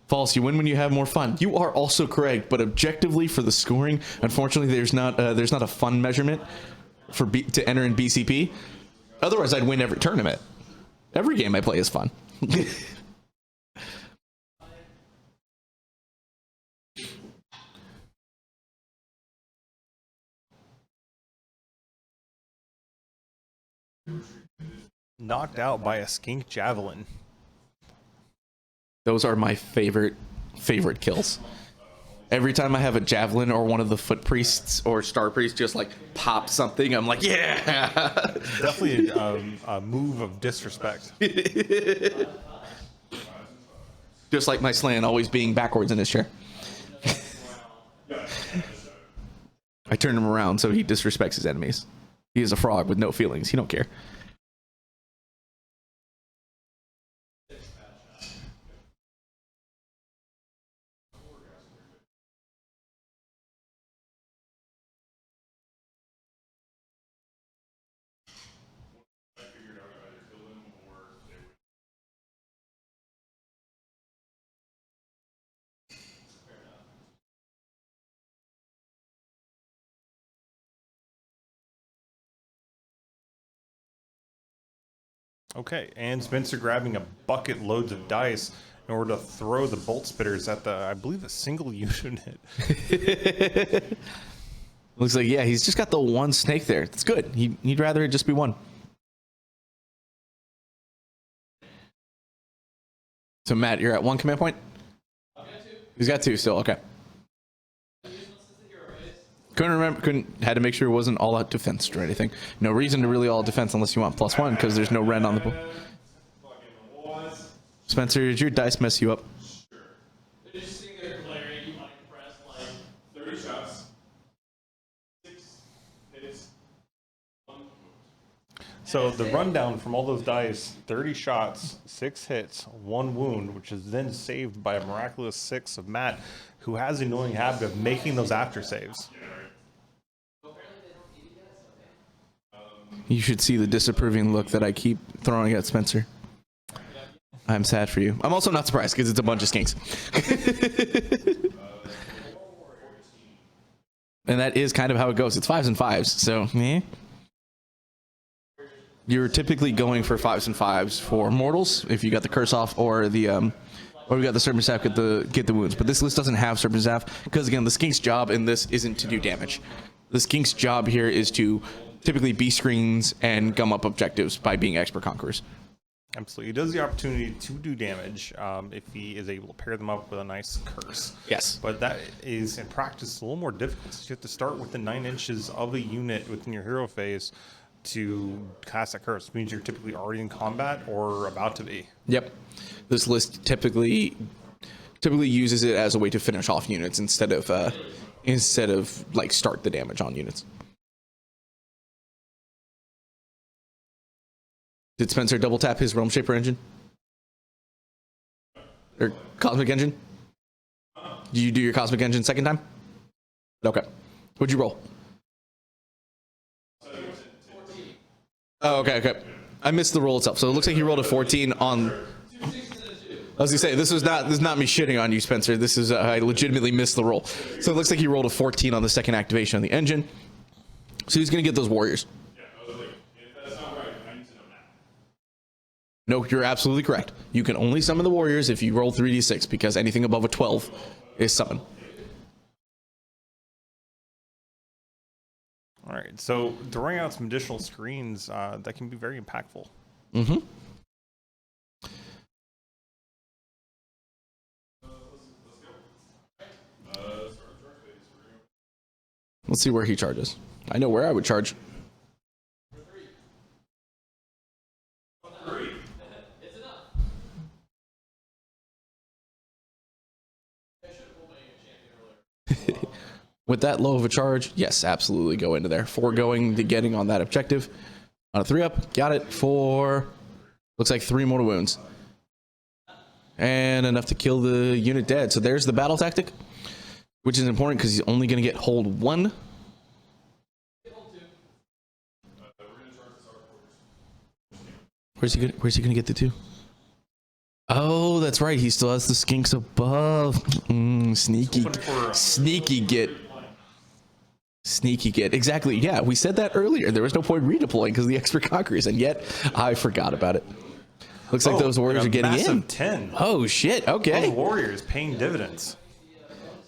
False. You win when you have more fun. You are also correct, but objectively for the scoring, unfortunately, there's not a fun measurement to enter in BCP. Otherwise, I'd win every tournament. Every game I play is fun. Knocked out by a skink javelin. Those are my favorite kills. Every time I have a javelin or one of the foot priests or star priests just pop something, I'm like, yeah. Definitely a move of disrespect. Just like my Slan always being backwards in his chair. I turn him around so he disrespects his enemies. He is a frog with no feelings. He don't care. Okay, and Spencer grabbing a bucket loads of dice in order to throw the bolt spitters at I believe, a single unit. Looks like, yeah, he's just got the 1 snake there. That's good. He'd rather it just be 1. So, Matt, you're at 1 command point? I've got 2. He's got 2 still, okay. Had to make sure it wasn't all out defense or anything. No reason to really all defense unless you want +1 because there's no red on the board. Spencer, did your dice mess you up? They're just sitting there glaring. You want to press 30 shots. 6 hits. 1 wound. So the rundown from all those dice: 30 shots, 6 hits, 1 wound, which is then saved by a miraculous 6 of Matt, who has the annoying habit of making those after saves. You should see the disapproving look that I keep throwing at Spencer. I'm sad for you. I'm also not surprised because it's a bunch of skinks. And that is kind of how it goes. It's 5s and 5s, so you're typically going for 5s and 5s for mortals if you got the curse off, or the Or we got the Serpent Staff get the wounds. But this list doesn't have Serpent Staff because again, the Skink's job in this isn't to do damage. The Skink's job here is to typically B screens and gum up objectives by being expert conquerors. Absolutely. He does the opportunity to do damage if he is able to pair them up with a nice curse. Yes. But that is, in practice, a little more difficult. So you have to start within 9 inches of a unit within your hero phase to cast that curse. It means you're typically already in combat or about to be. Yep. This list typically uses it as a way to finish off units instead of like start the damage on units. Did Spencer double tap his Realm Shaper engine? Or Cosmic Engine? Did you do your Cosmic Engine second time? Okay. What'd you roll? Oh, okay. I missed the roll itself. So it looks like he rolled a 14 on... I was gonna say, this is not me shitting on you, Spencer. This is, I legitimately missed the roll. So it looks like he rolled a 14 on the second activation on the engine. So he's gonna get those warriors. No, you're absolutely correct. You can only summon the warriors if you roll 3d6 because anything above a 12 is summon. All right, so throwing out some additional screens that can be very impactful. Mm-hmm. Let's see where he charges. I know where I would charge. With that low of a charge, yes, absolutely go into there. Foregoing to getting on that objective. On a 3-up, got it for, looks like 3 mortal wounds. And enough to kill the unit dead. So there's the battle tactic, which is important because he's only going to get hold 1. Where's he going to get the 2? Oh, that's right. He still has the skinks above. Sneaky get. Exactly. Yeah, we said that earlier. There was no point redeploying because of the extra conquerors, and yet I forgot about it. Looks like those warriors are getting in. 10. Oh shit. Okay. Those warriors paying dividends.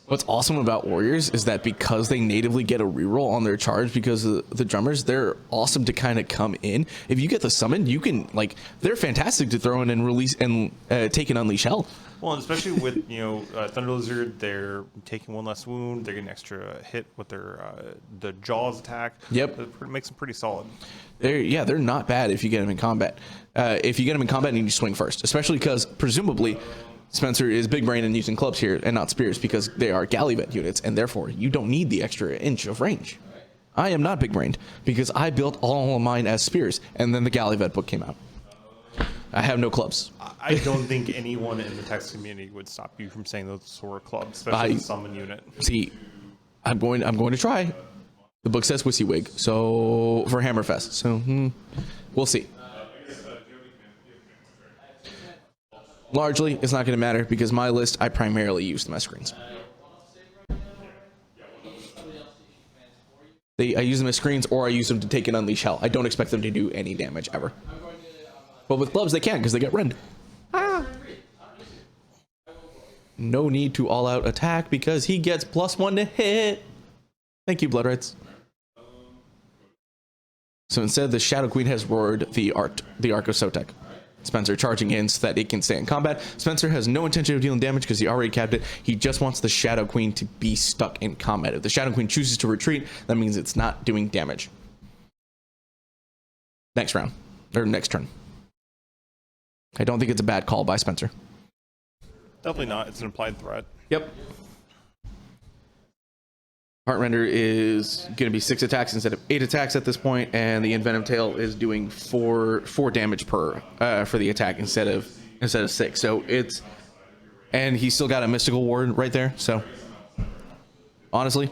What's awesome about warriors is that because they natively get a reroll on their charge because of the drummers, they're awesome to kind of come in. If you get the summon, you can they're fantastic to throw in and release and take an unleash hell. Well, and especially with Thunder Lizard, they're taking 1 less wound. They're getting extra hit with their the jaws attack. Yep, it makes them pretty solid. They're not bad if you get them in combat. If you get them in combat, you need to swing first, especially because presumably Spencer is big brain and using clubs here and not spears because they are Gallivant units, and therefore you don't need the extra inch of range. I am not big brained because I built all of mine as spears, and then the Gallivant book came out. I have no clubs. I don't think anyone in the text community would stop you from saying those sort of clubs, especially the summon unit. See, I'm going to try. The book says Whiskywig, so for Hammerfest. So we'll see. Largely, it's not going to matter because my list, I primarily use them as screens. I use them as screens, or I use them to take an unleash hell. I don't expect them to do any damage ever. But with clubs, they can because they get rend. No need to all-out attack because he gets +1 to hit. Thank you, Blood Rights. So instead, the Shadow Queen has roared the Ark of Sotek. Spencer charging in so that it can stay in combat. Spencer has no intention of dealing damage because he already capped it. He just wants the Shadow Queen to be stuck in combat. If the Shadow Queen chooses to retreat, that means it's not doing damage. Next round, or next turn. I don't think it's a bad call by Spencer. Definitely not. It's an implied threat. Yep. Heartrender is going to be 6 attacks instead of 8 attacks at this point, and the Envenom Tail is doing 4 damage per for the attack instead of 6. So it's, and he's still got a Mystical Ward right there. So honestly,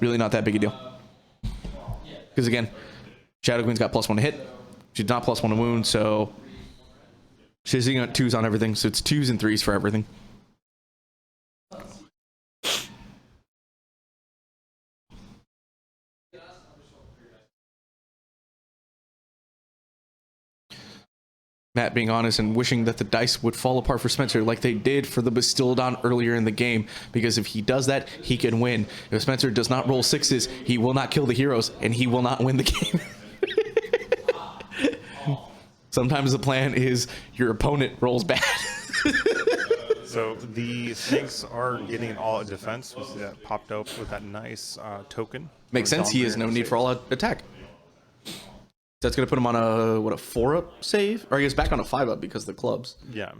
really not that big a deal. Because again, Shadow Queen's got +1 to hit. She's not +1 to wound, so she's got 2s on everything. So it's 2s and 3s for everything. Matt being honest and wishing that the dice would fall apart for Spencer like they did for the Bastildon earlier in the game, because if he does that, he can win. If Spencer does not roll 6s, he will not kill the heroes and he will not win the game. Sometimes the plan is your opponent rolls bad. So the snakes are getting an all-out defense. We see that popped up with that nice token. Makes sense. He has no need for all-out attack. That's going to put him on a 4-up save? Or I guess back on a 5-up because of the clubs. Yeah.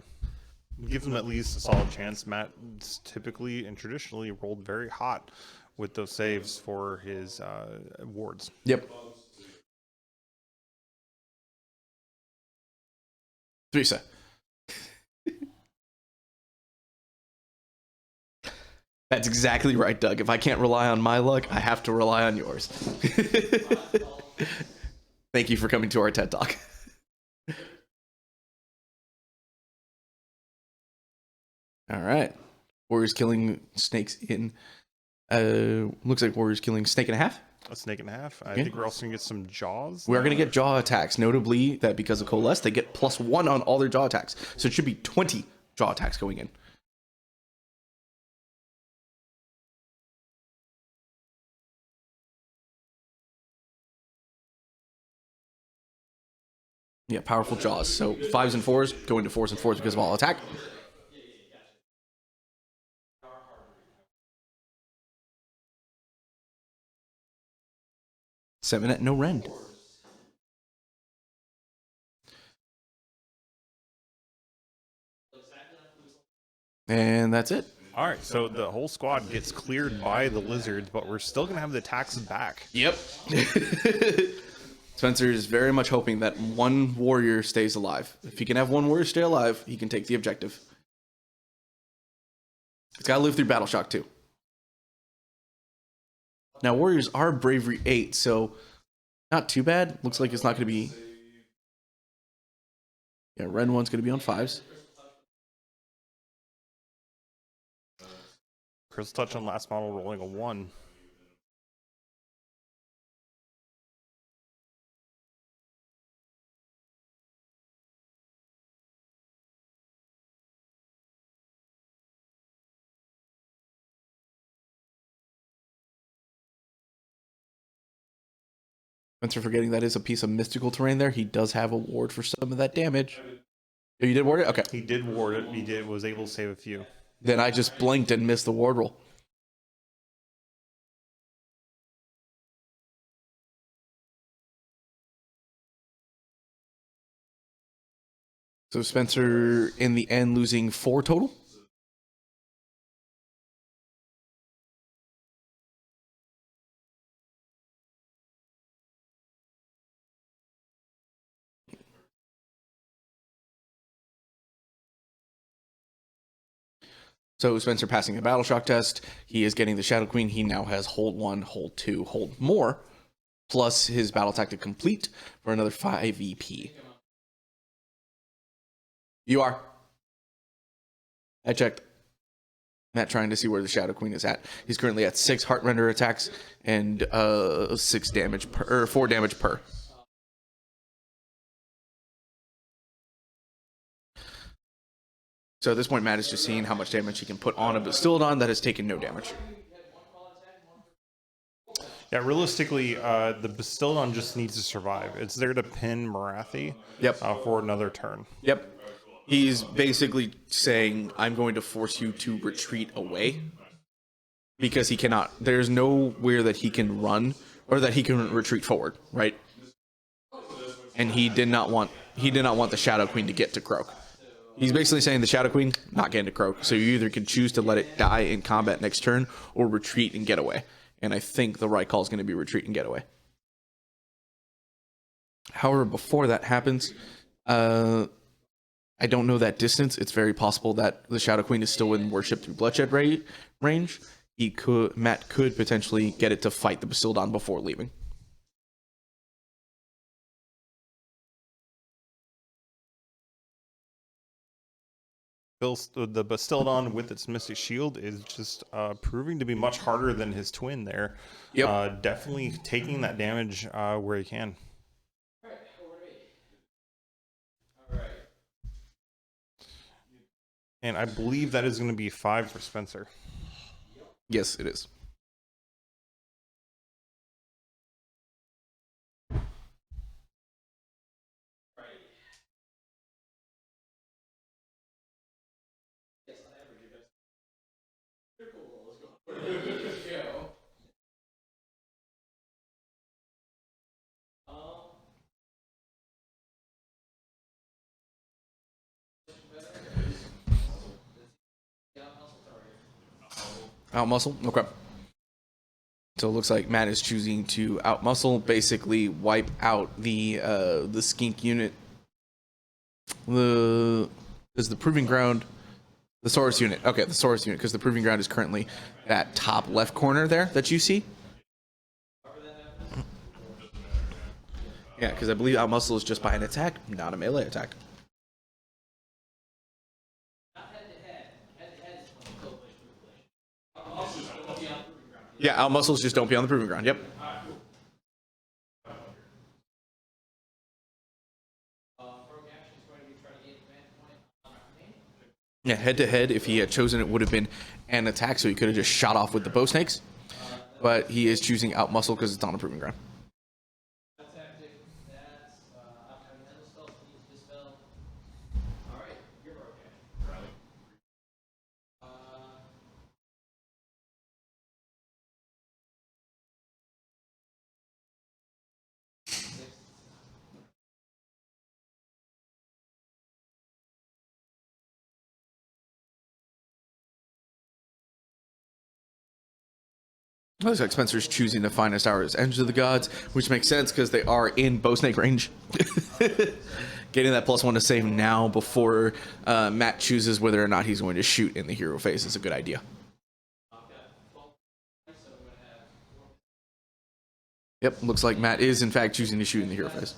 Gives him at least a solid chance. Matt's typically and traditionally rolled very hot with those saves for his wards. Yep. 3-set. That's exactly right, Doug. If I can't rely on my luck, I have to rely on yours. Thank you for coming to our TED Talk. All right. Warriors killing snakes in... looks like Warriors killing snake and a half. A snake and a half. I think we're also going to get some jaws. We are going to get jaw attacks. Notably that because of Coalesce, they get +1 on all their jaw attacks. So it should be 20 jaw attacks going in. Yeah, powerful jaws. So 5s and 4s going to 4s and 4s because of all attack. Seven at no rend. And that's it. All right, so the whole squad gets cleared by the lizards, but we're still going to have the attacks back. Yep. Spencer is very much hoping that one warrior stays alive. If he can have one warrior stay alive, he can take the objective. It's got to live through Battle Shock too. Now, warriors are bravery 8, so not too bad. Looks like it's not going to be... Yeah, Ren 1's going to be on 5s. Crystal Touch on last model rolling a 1. Spencer forgetting that is a piece of mystical terrain there. He does have a ward for some of that damage. Oh, you did ward it? Okay. He did ward it. He was able to save a few. Then I just blinked and missed the ward roll. So Spencer, in the end, losing 4 total? So Spencer passing the Battle Shock test. He is getting the Shadow Queen. He now has hold 1, hold 2, hold more, plus his battle tactic complete for another 5 EP. You are. I checked. Matt trying to see where the Shadow Queen is at. He's currently at 6 Heart Render attacks and 6 damage per, or 4 damage per. So at this point, Matt is just seeing how much damage he can put on a Bastildon that has taken no damage. Yeah, realistically, the Bastildon just needs to survive. It's there to pin Marathi for another turn. Yep. He's basically saying, I'm going to force you to retreat away. Because he cannot. There's nowhere that he can run or that he can retreat forward, right? And he did not want the Shadow Queen to get to Croak. He's basically saying the Shadow Queen, not getting to Croak. So you either can choose to let it die in combat next turn or retreat and get away. And I think the right call is going to be retreat and get away. However, before that happens, I don't know that distance. It's very possible that the Shadow Queen is still in worship through bloodshed range. Matt could potentially get it to fight the Bastildon before leaving. The Bastildon with its Mystic Shield is just proving to be much harder than his twin there. Yep. Definitely taking that damage where he can. Alright. And I believe that is going to be 5 for Spencer. Yes, it is. Out muscle? Okay. So it looks like Matt is choosing to out muscle, basically wipe out the skink unit. The proving ground, the Saurus unit. Okay, the Saurus unit, because the proving ground is currently that top left corner there that you see. Yeah, because I believe out muscle is just by an attack, not a melee attack. Yeah, out muscles just don't be on the proving ground. Yep. Yeah, head to head, if he had chosen it, would have been an attack, so he could have just shot off with the bow snakes. But he is choosing out muscle because it's on the proving ground. Looks like Spencer's choosing the finest hours, Engine of the Gods, which makes sense because they are in bow snake range. Getting that +1 to save now before Matt chooses whether or not he's going to shoot in the hero phase is a good idea. Yep, looks like Matt is in fact choosing to shoot in the hero phase.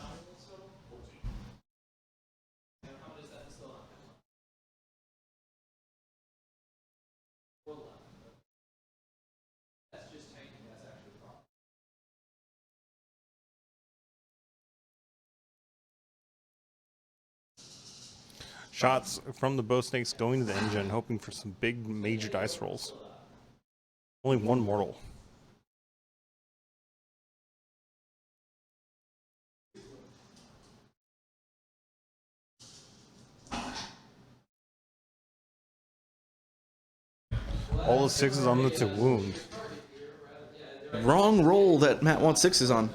Shots from the bow snakes going to the engine, hoping for some big major dice rolls. Only 1 mortal. All the 6s on the to wound. Wrong roll that Matt wants 6s on.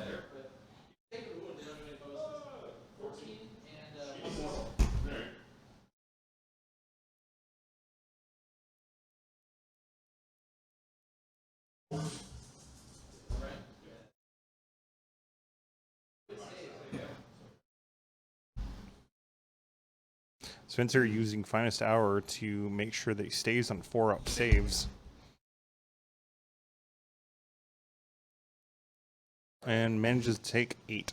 Spencer using finest hour to make sure that he stays on 4-up saves. And manages to take 8.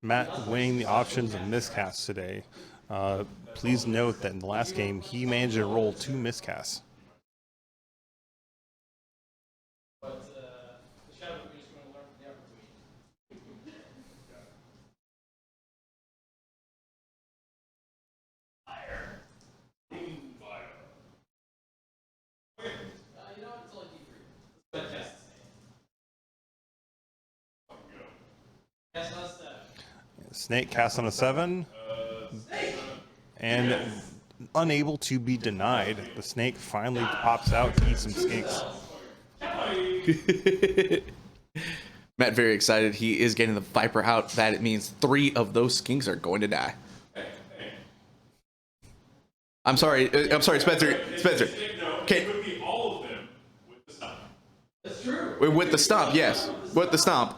Matt weighing the options of miscasts today. Please note that in the last game, he managed to roll 2 miscasts. Snake casts on a 7. And unable to be denied, the snake finally pops out to eat some skinks. Matt very excited. He is getting the Viper out. That it means 3 of those skinks are going to die. I'm sorry, Spencer. Okay. It would be all of them with the stomp. That's true. With the stomp, yes. With the stomp.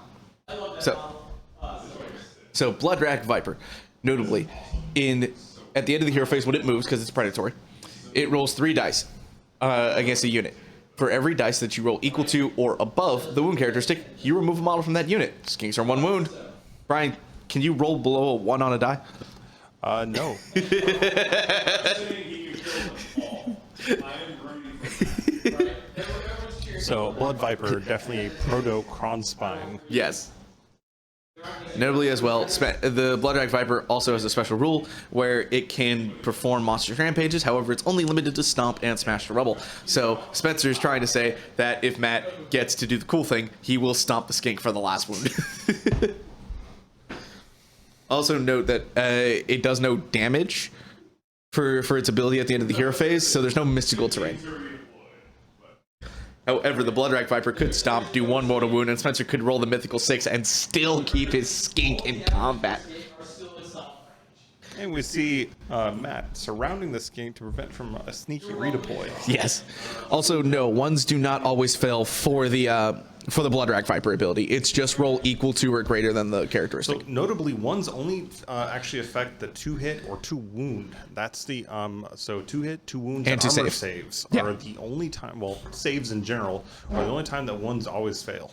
So Blood Rag Viper, notably, at the end of the hero phase when it moves, because it's predatory, it rolls 3 dice against a unit. For every dice that you roll equal to or above the wound characteristic, you remove a model from that unit. Skinks are 1 wound. Brian, can you roll below a 1 on a die? No. Saying he can kill them all. I am ready for that. So Blood Viper, definitely a proto-cron spine. Yes. Notably as well, the Blooddrag Viper also has a special rule where it can perform monster rampages. However, it's only limited to stomp and smash the rubble. So Spencer's trying to say that if Matt gets to do the cool thing, he will stomp the skink for the last wound. Also note that it does no damage for its ability at the end of the hero phase, so there's no mystical terrain. However, the Blooddrag Viper could stomp, do 1 mortal wound, and Spencer could roll the mythical 6 and still keep his skink in combat. And we see Matt surrounding the skink to prevent from a sneaky redeploy. Yes. Also, no, 1s do not always fail for the Blooddrag Viper ability. It's just roll equal to or greater than the characteristic. So notably, 1s only actually affect the 2-hit or 2-wound. That's the so 2-hit, 2 wounds, And and 2 armor saves. saves Yeah. are the only time. Well, saves in general are the only time that 1s always fail.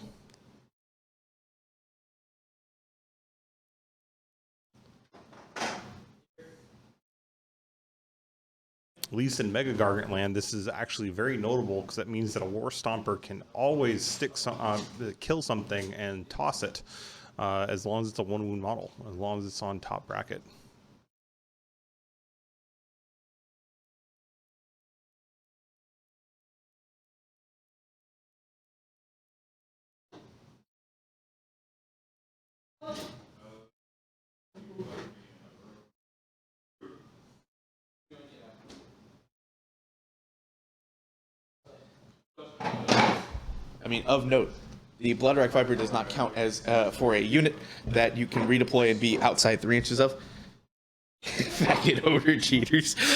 At least in Mega Gargant land, this is actually very notable because that means that a War Stomper can always kill something and toss it, as long as it's a 1-wound model, as long as it's on top bracket. I mean, of note, the Blooddrag Viper does not count as for a unit that you can redeploy and be outside 3 inches of. Faggot odor cheaters. I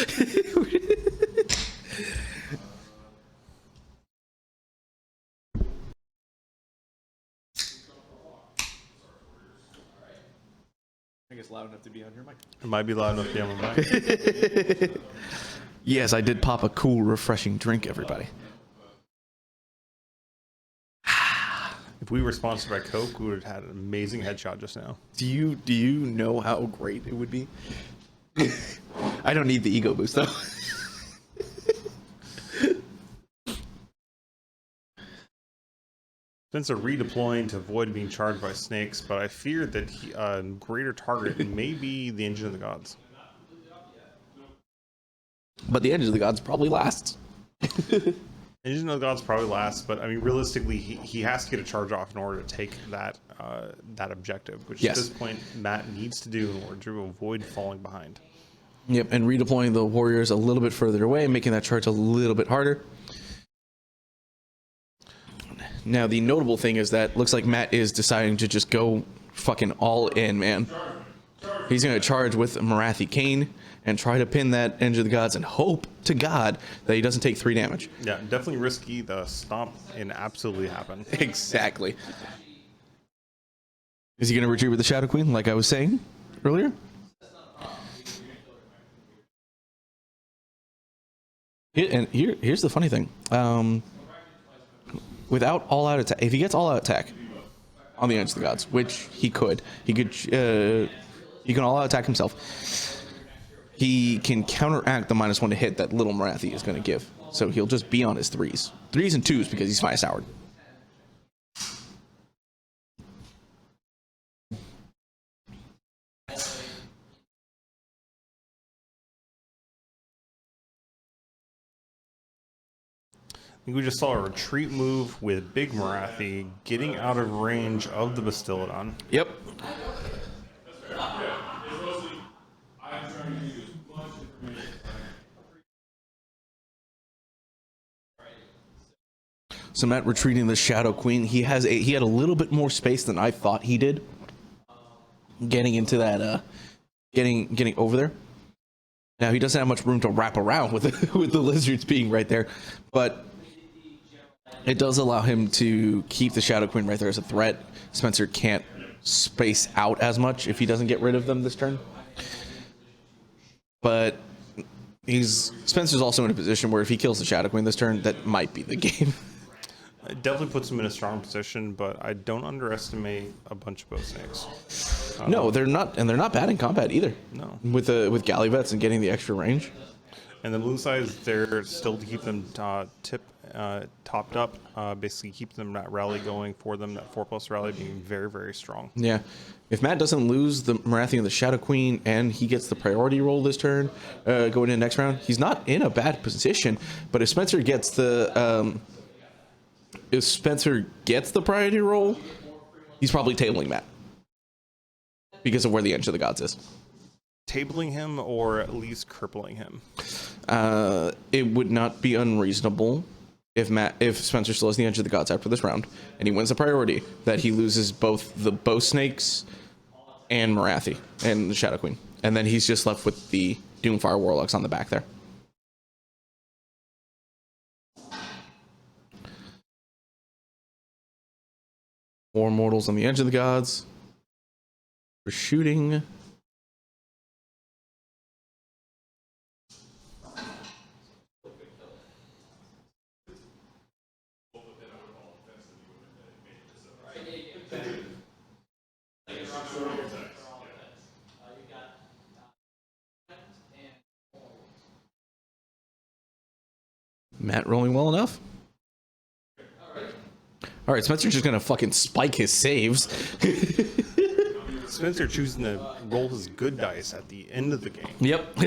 think it's loud enough to be on your mic. It might be loud enough to be on my mic. Yes, I did pop a cool, refreshing drink, everybody. If we were sponsored by Coke, we would have had an amazing headshot just now. Do you know how great it would be? I don't need the ego boost though. Spencer redeploying to avoid being charged by snakes, but I fear that greater target may be the Engine of the Gods. But the Engine of the Gods probably lasts. Engine of the Gods probably lasts, but I mean, realistically, he has to get a charge off in order to take that objective, which Yes. at this point Matt needs to do in order to avoid falling behind. Yep, and redeploying the warriors a little bit further away, making that charge a little bit harder. Now, the notable thing is that looks like Matt is deciding to just go fucking all in, man. He's going to charge with Marathi Khaine and try to pin that Engine of the Gods and hope to God that he doesn't take 3 damage. Yeah, definitely risky. The stomp can absolutely happen. Exactly. Is he going to retreat with the Shadow Queen, like I was saying earlier? Here's the funny thing. Without all-out attack, if he gets all-out attack on the Engine of the Gods, which he could all-out attack himself. He can counteract the -1 to hit that little Marathi is going to give. So he'll just be on his 3s and 2s because he's minus houred. I think we just saw a retreat move with Big Marathi getting out of range of the Bastillodon. Yep. So Matt retreating the Shadow Queen. He had a little bit more space than I thought he did. Getting into that, getting over there. Now he doesn't have much room to wrap around with with the lizards being right there, but it does allow him to keep the Shadow Queen right there as a threat. Spencer can't space out as much if he doesn't get rid of them this turn. But Spencer's also in a position where if he kills the Shadow Queen this turn, that might be the game. It definitely puts him in a strong position, but I don't underestimate a bunch of bow snakes. No, they're not, and they're not bad in combat either. No. With Gallivets and getting the extra range. And the moon size, they're still to keep them topped up, basically keep them that rally going for them, that 4+ rally being very, very strong. Yeah. If Matt doesn't lose the Marathi and the Shadow Queen and he gets the priority roll this turn, going into next round, he's not in a bad position. But if Spencer gets the priority roll, he's probably tabling Matt because of where the Edge of the Gods is. Tabling him or at least crippling him. It would not be unreasonable if Spencer still has the Edge of the Gods after this round and he wins the priority that he loses both the bow snakes and Marathi and the Shadow Queen, and then he's just left with the Doomfire Warlocks on the back there. Four mortals on the Edge of the Gods. We're shooting. Matt rolling well enough. All right, Spencer's just gonna fucking spike his saves. Spencer choosing to roll his good dice at the end of the game. Yep.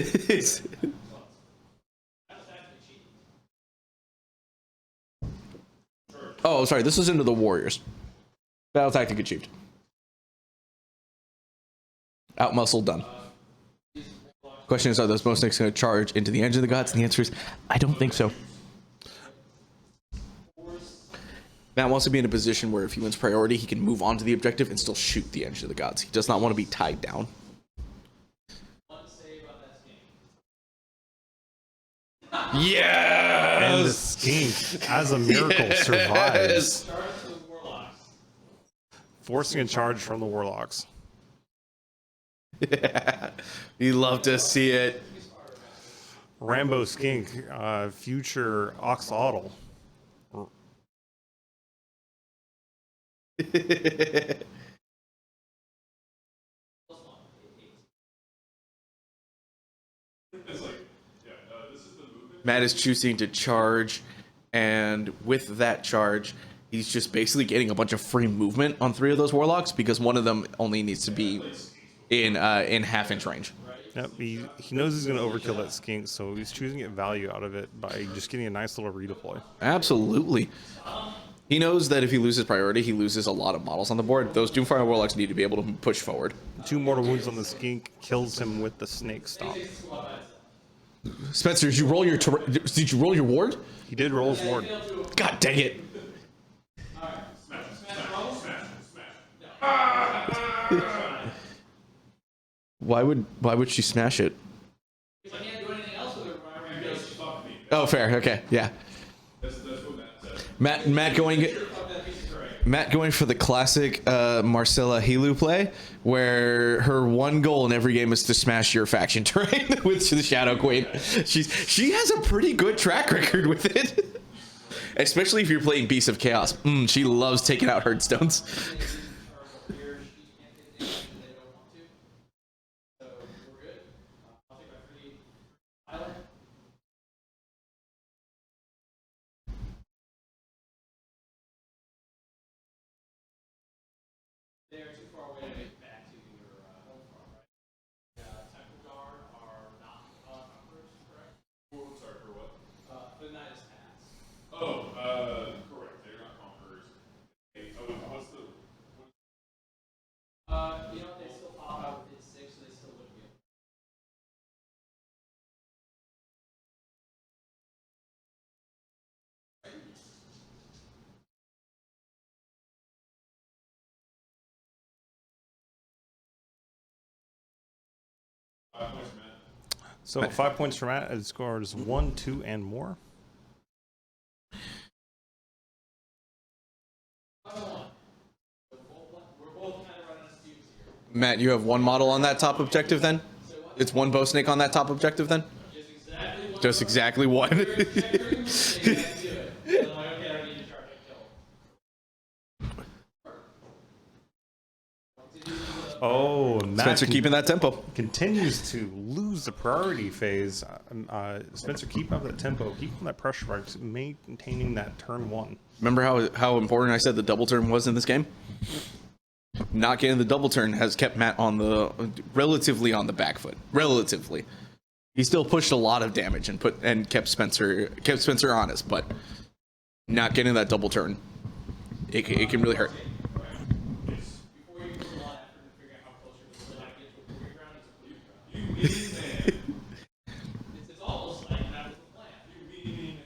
Oh, sorry. This is into the Warriors. Battle tactic achieved. Outmuscle done. Question is, are those bow snakes going to charge into the Edge of the Gods? And the answer is, I don't think so. Matt wants to be in a position where if he wins priority, he can move on to the objective and still shoot the Edge of the Gods. He does not want to be tied down. Yes! And the skink, as a miracle, survives. Forcing a charge from the Warlocks. Yeah. You love to see it. Rambo skink, future oxalotl. Matt is choosing to charge, and with that charge, he's just basically getting a bunch of free movement on 3 of those Warlocks because one of them only needs to be in half-inch range. Yep, he knows he's going to overkill that skink, so he's choosing to get value out of it by just getting a nice little redeploy. Absolutely. He knows that if he loses priority, he loses a lot of models on the board. Those Doomfire Warlocks need to be able to push forward. 2 mortal wounds on the skink kills him with the snake stomp. Spencer, did you roll your ward? He did roll his ward. God dang it. Why would she smash it? Oh, fair. Okay, yeah. Matt going for the classic Marcella Helu play, where her one goal in every game is to smash your faction terrain with the Shadow Queen. She has a pretty good track record with it, especially if you're playing Beasts of Chaos. She loves taking out Hearthstones. So 5 points for Matt. It scores 1, 2, and more. Matt, you have one model on that top objective then? It's one bow snake on that top objective then? Just exactly one. I'm like, okay, I don't need to charge it, kill. Oh, Matt Spencer keeping that tempo. continues to lose the priority phase. Spencer, keep up that tempo, keep on that pressure marks, maintaining that turn one. Remember how important I said the double turn was in this game? Not getting the double turn has kept Matt on the relatively on the back foot. Relatively, he still pushed a lot of damage and kept Spencer honest, but not getting that double turn, it can really hurt. Before you put a lot of effort into figuring out how close you're to the get to a proving ground, it's a proving ground. It's almost like that was the plan.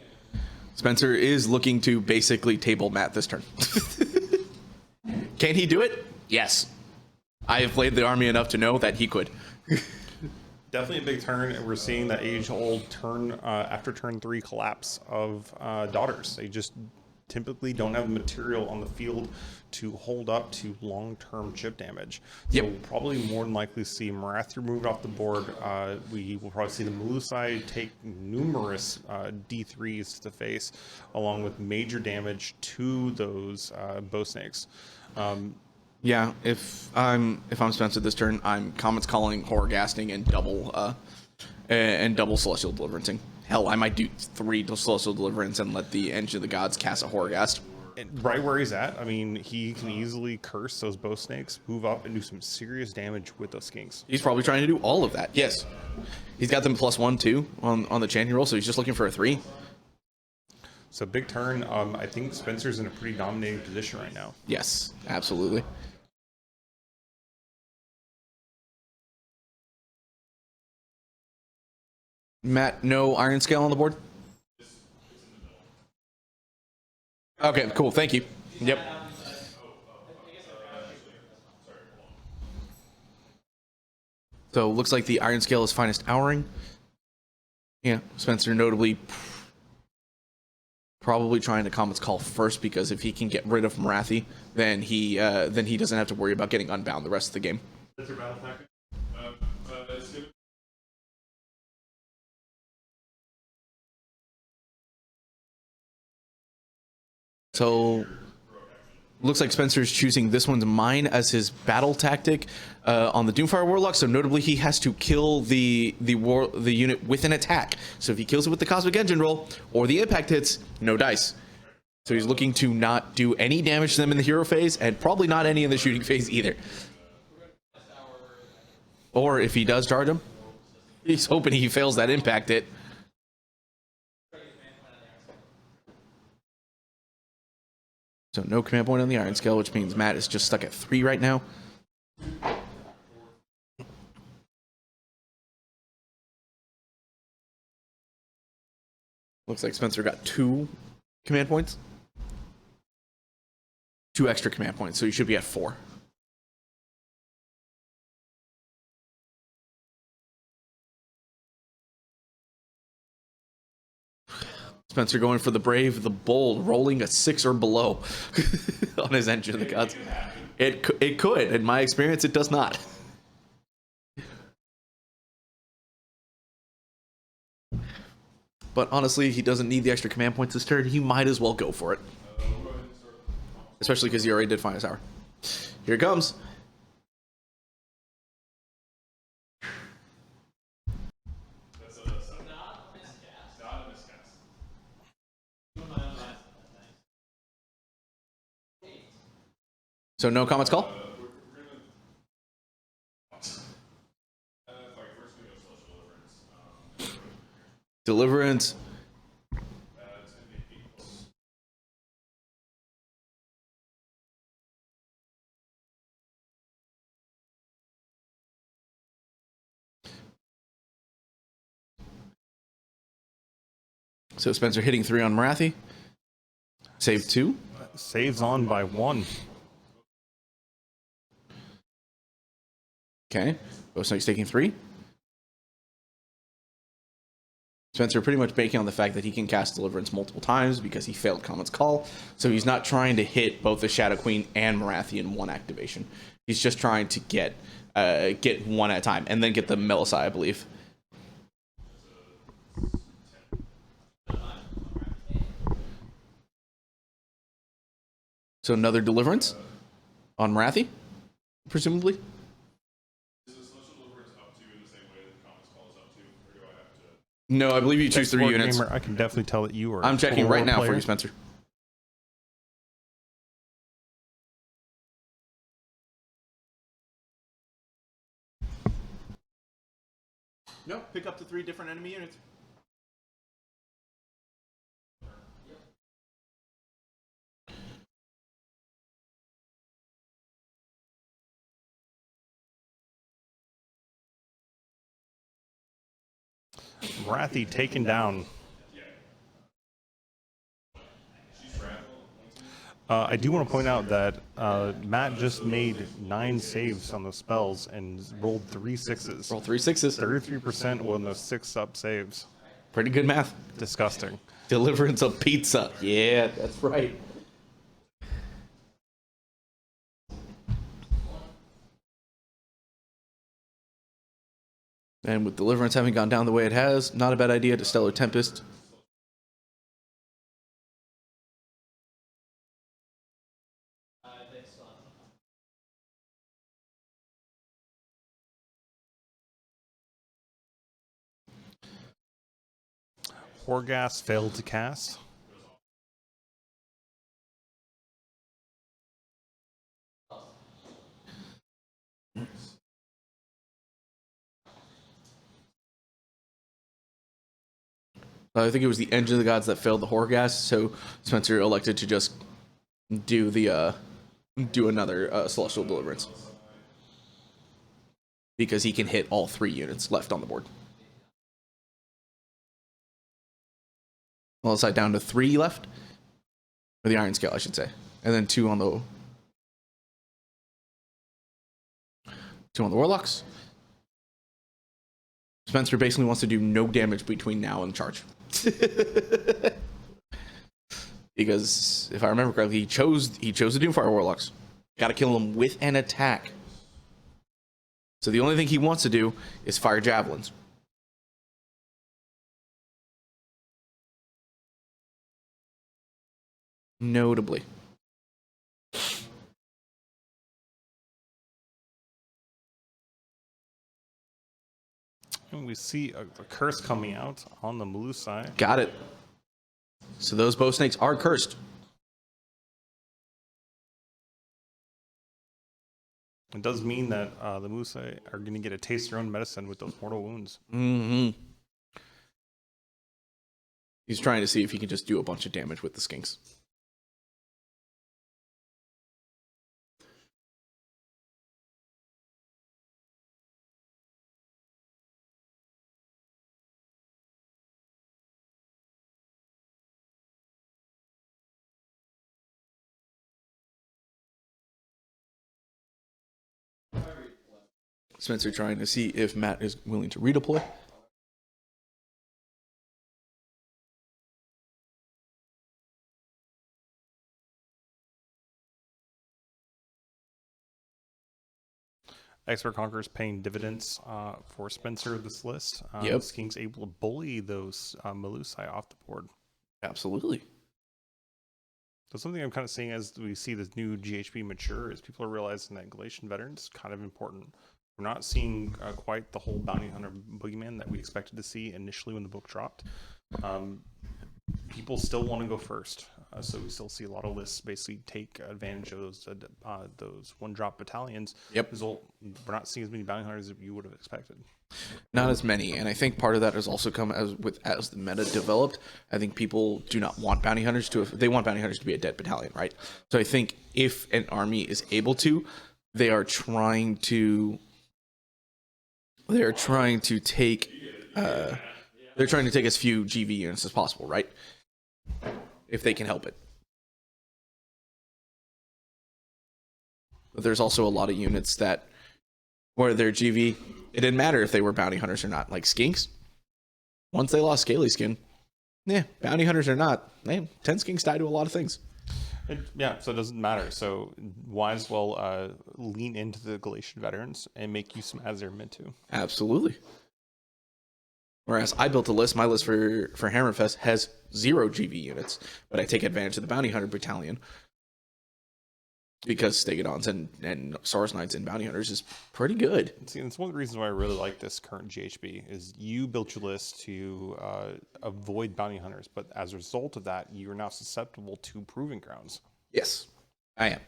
Spencer is looking to basically table Matt this turn. Can he do it? Yes. I have played the army enough to know that he could. Definitely a big turn, and we're seeing that age-old turn after turn 3 collapse of daughters. They just typically don't have material on the field to hold up to long-term chip damage. So Yep. we'll probably more than likely see Marath removed off the board. We will probably see the Melusai take numerous D3s to the face, along with major damage to those bow snakes. Yeah, if I'm Spencer this turn, I'm comments calling, horror gasting, and double celestial deliverancing. Hell, I might do 3 celestial deliverance and let the engine of the gods cast a horror ghast. And right where he's at, I mean, he can easily curse those bow snakes, move up, and do some serious damage with those skinks. He's probably trying to do all of that. Yes, he's got them +1 too on the champion roll, so he's just looking for a 3. So big turn. I think Spencer's in a pretty dominating position right now. Yes, absolutely. Matt, no iron scale on the board? Okay, cool. Thank you. Yep. So looks like the iron scale is finest ouring. Yeah, Spencer notably probably trying to comments call first, because if he can get rid of Marathi, then he doesn't have to worry about getting unbound the rest of the game. That's your battle tactic. It's gonna So looks like Spencer's choosing this one's mine as his battle tactic on the Doomfire Warlock. So notably, he has to kill the unit with an attack. So if he kills it with the Cosmic Engine roll or the impact hits, no dice. So he's looking to not do any damage to them in the hero phase, and probably not any in the shooting phase either. Or if he does charge him, he's hoping he fails that impact hit. So no command point on the iron scale, which means Matt is just stuck at 3 right now. Looks like Spencer got 2 command points. 2 extra command points, so you should be at 4. Spencer going for the brave, the bold, rolling a 6 or below on his engine of the gods. It could. In my experience, it does not. But honestly, he doesn't need the extra command points this turn. He might as well go for it. Especially because he already did Finest Hour. Here it comes. That's a not a miscast. Not a miscast. So no comments call? We're gonna. Like first we go social deliverance. Deliverance. It's gonna be 8+. So Spencer hitting 3 on Marathi. Save 2. Saves on by 1. Okay. Ghost Knight's taking 3. Spencer pretty much banking on the fact that he can cast Deliverance multiple times because he failed Comet's Call. So he's not trying to hit both the Shadow Queen and Marathi in one activation. He's just trying to get one at a time and then get the Melisai, I believe. So another deliverance on Marathi, presumably. Is the social deliverance up to in the same way that the common spell is up to, or do I have to? No, I believe you choose 3 Board units. Gamer, I can definitely tell that you are. I'm a checking Total right War now player. for you, Spencer. No, pick up to 3 different enemy units. Marathi taken down. I do want to point out that Matt just made 9 saves on the spells and rolled 3 6s. Roll 3 6s. 33% on those 6 up saves. Pretty good math. Disgusting. Deliverance of pizza. Yeah, that's right. And with Deliverance having gone down the way it has, not a bad idea to Stellar Tempest. Horgas failed to cast. I think it was the Engine of the Gods that failed the Horgas, so Spencer elected to just do the do another Celestial Deliverance. Because he can hit all 3 units left on the board. Well, it's like down to 3 left. Or the Iron Scale, I should say. And then 2 on the 2 on the Warlocks. Spencer basically wants to do no damage between now and charge. Because if I remember correctly, he chose the Doomfire Warlocks. Got to kill them with an attack. So the only thing he wants to do is fire javelins. Notably. And we see a curse coming out on the Melusai. Got it. So those bow snakes are cursed. It does mean that the Melusai are going to get a taste of their own medicine with those mortal wounds. Mm-hmm. He's trying to see if he can just do a bunch of damage with the skinks. Spencer trying to see if Matt is willing to redeploy. Expert Conquerors paying dividends for Spencer this list. Yep. Skink's able to bully those Melusai off the board. Absolutely. So something I'm kind of seeing as we see this new GHB mature is people are realizing that Galatian veterans is kind of important. We're not seeing quite the whole bounty hunter boogeyman that we expected to see initially when the book dropped. People still want to go first, so we still see a lot of lists basically take advantage of those one-drop battalions. Yep. Result, we're not seeing as many bounty hunters as you would have expected. Not as many, and I think part of that has also come as the meta developed. I think people do not want bounty hunters they want bounty hunters to be a dead battalion, right? So I think if an army is able to, they are trying to take as few GV units as possible, right? If they can help it. But there's also a lot of units that where their GV, it didn't matter if they were bounty hunters or not. Like skinks, once they lost scaly skin, bounty hunters or not, 10 skinks die to a lot of things. So it doesn't matter. So why as well lean into the Galatian veterans and make use of them as they're meant to. Absolutely. Whereas I built a list, my list for Hammerfest has 0 GV units, but I take advantage of the bounty hunter battalion. because Stegodons and Saurus Knights and Bounty Hunters is pretty good. See, and it's one of the reasons why I really like this current GHB is you built your list to avoid bounty hunters, but as a result of that, you are now susceptible to proving grounds. Yes, I am.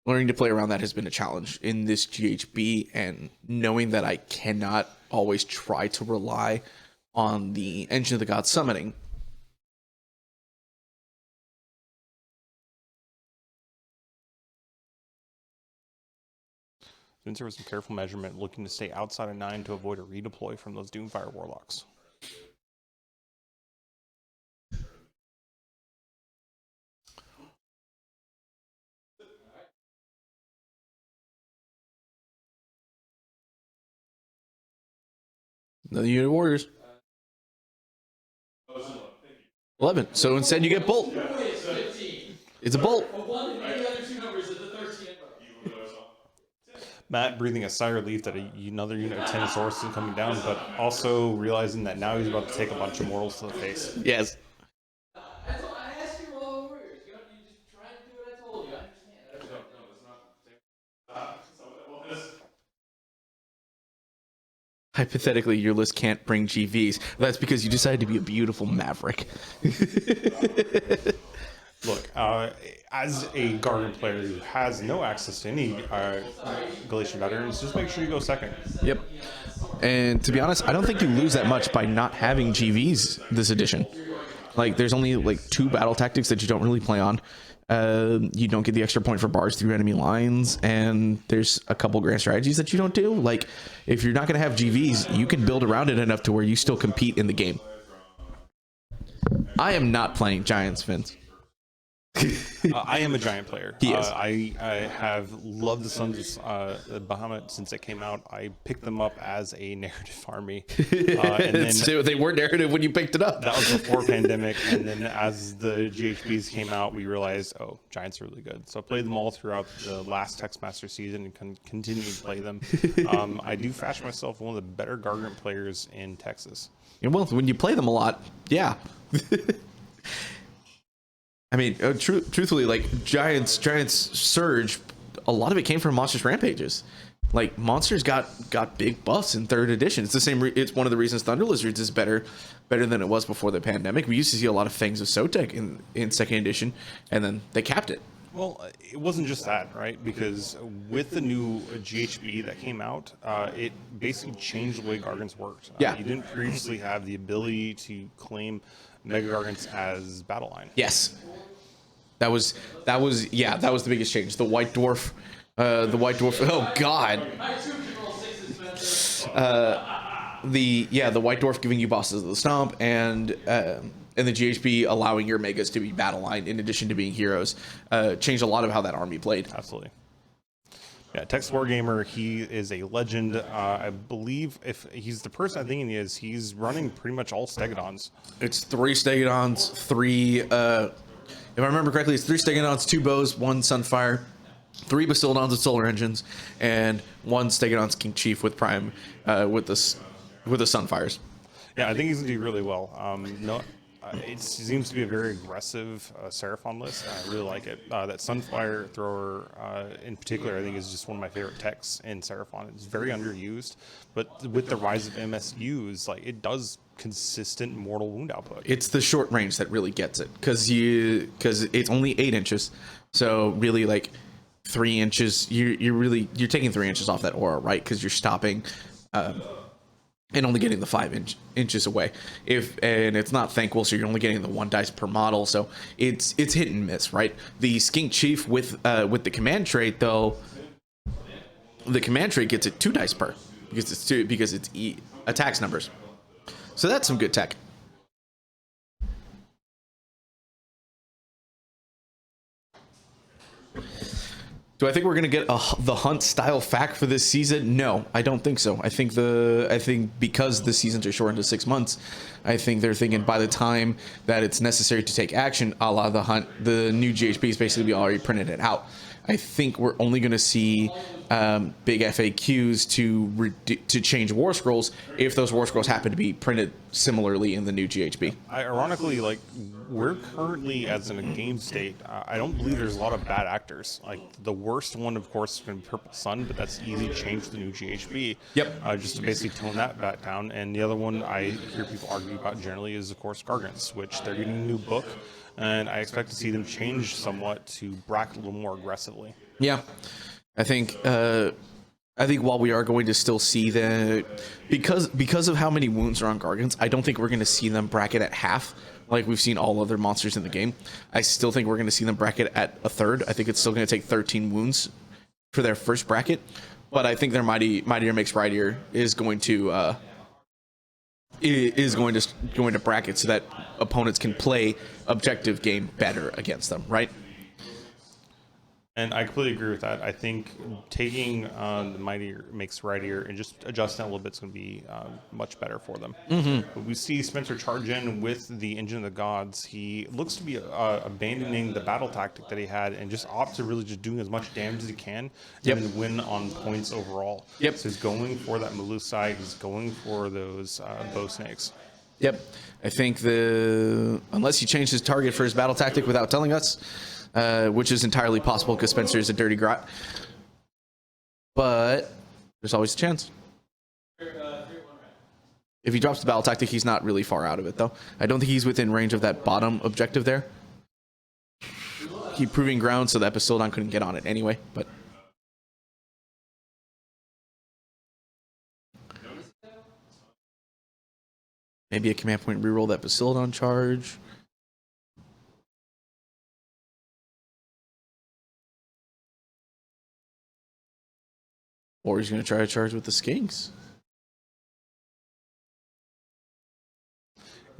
Learning to play around that has been a challenge in this GHB, and knowing that I cannot always try to rely on the Engine of the Gods summoning. Since there was some careful measurement, looking to stay outside of 9 to avoid a redeploy from those Doomfire Warlocks. Another unit of warriors. 11. So instead you get bolt. It's a bolt. Matt breathing a sigh of relief that another unit of 10 Source is coming down, but also realizing that now he's about to take a bunch of mortals to the face. Yes. I asked you all over. You just try and do what I told you. I understand. Hypothetically, your list can't bring GVs. That's because you decided to be a beautiful maverick. Look, as a Garden player who has no access to any Galatian veterans, just make sure you go second. Yep. And to be honest, I don't think you lose that much by not having GVs this edition. Like, there's only like 2 battle tactics that you don't really play on. You don't get the extra point for bars through enemy lines, and there's a couple grand strategies that you don't do. Like, if you're not going to have GVs, you can build around it enough to where you still compete in the game. I am not playing Giants, Vince. I am a Giant player. He is. I have loved the Sons of Bahamut since it came out. I picked them up as a narrative army. And then They were narrative when you picked it up. that was before pandemic. And then as the GHBs came out, we realized, oh, Giants are really good. So I played them all throughout the last Textmaster season and continue to play them. I do fashion myself one of the better Gargant players in Texas. And well, when you play them a lot, yeah. I mean, truthfully, like Giants Surge, a lot of it came from Monsters Rampages. Like, Monsters got big buffs in 3rd edition. It's the same. It's one of the reasons Thunder Lizards is better than it was before the pandemic. We used to see a lot of Fangs of Sotek in 2nd edition, and then they capped it. Well, it wasn't just that, right? Because with the new GHB that came out, it basically changed the way Gargants worked. Yeah. You didn't previously have the ability to claim Mega Gargants as battle line. Yes, that was the biggest change. The White Dwarf. Oh God. The White Dwarf giving you bosses of the stomp, and the GHB allowing your megas to be battle line in addition to being heroes, changed a lot of how that army played. Absolutely. Yeah, Texas Wargamer, he is a legend. I believe if he's the person I think he is, he's running pretty much all Stegodons. It's 3 Stegodons, 3. If I remember correctly, it's 3 Stegodons, 2 bows, 1 Sunfire, 3 Basildons with solar engines, and 1 Stegodon's King Chief with Prime with the Sunfires. Yeah, I think he's gonna do really well. It seems to be a very aggressive Seraphon list. I really like it. That Sunfire Thrower in particular, I think, is just one of my favorite techs in Seraphon. It's very underused, but with the rise of MSUs, like, it does consistent mortal wound output. It's the short range that really gets it, because it's only 8 inches, so really, like, 3 inches. You're taking 3 inches off that aura, right? Because you're stopping. And only getting the 5 inches away. And it's not thankful, so you're only getting the 1 dice per model. So it's hit and miss, right? The Skink Chief with the command trait, though, the command trait gets it 2 dice per because it's attacks numbers. So that's some good tech. Do I think we're gonna get the hunt style fact for this season? No, I don't think so. I think because the seasons are shortened to 6 months, I think they're thinking by the time that it's necessary to take action, a la the hunt, the new GHB is basically already printed it out. I think we're only gonna see big FAQs to change war scrolls if those war scrolls happen to be printed similarly in the new GHB. Ironically, like we're currently as in a game state, I don't believe there's a lot of bad actors. Like the worst one, of course, is going to be Purple Sun, but that's easy to change to the new GHB. Yep. Just to basically tone that back down. And the other one I hear people argue about generally is, of course, Gargants, which they're getting a new book, and I expect to see them change somewhat to bracket a little more aggressively. Yeah, I think while we are going to still see the because of how many wounds are on Gargants, I don't think we're going to see them bracket at half like we've seen all other monsters in the game. I still think we're going to see them bracket at a third. I think it's still going to take 13 wounds for their first bracket, but I think their mightier makes rightier is going to bracket so that opponents can play objective game better against them, right? And I completely agree with that. I think taking the mightier makes rightier and just adjusting that a little bit is going to be much better for them. But we see Spencer charge in with the Engine of the Gods. He looks to be abandoning the battle tactic that he had and just opt to really just doing as much damage as he can and then win on points overall. So he's going for that Melusai. He's going for those bow snakes. Yep. I think unless he changed his target for his battle tactic without telling us, which is entirely possible because Spencer is a dirty grot. But there's always a chance. If he drops the battle tactic, he's not really far out of it, though. I don't think he's within range of that bottom objective there. Keep proving ground so that Basildon couldn't get on it anyway, but... maybe a command point reroll that Basildon charge. Or he's going to try to charge with the skinks.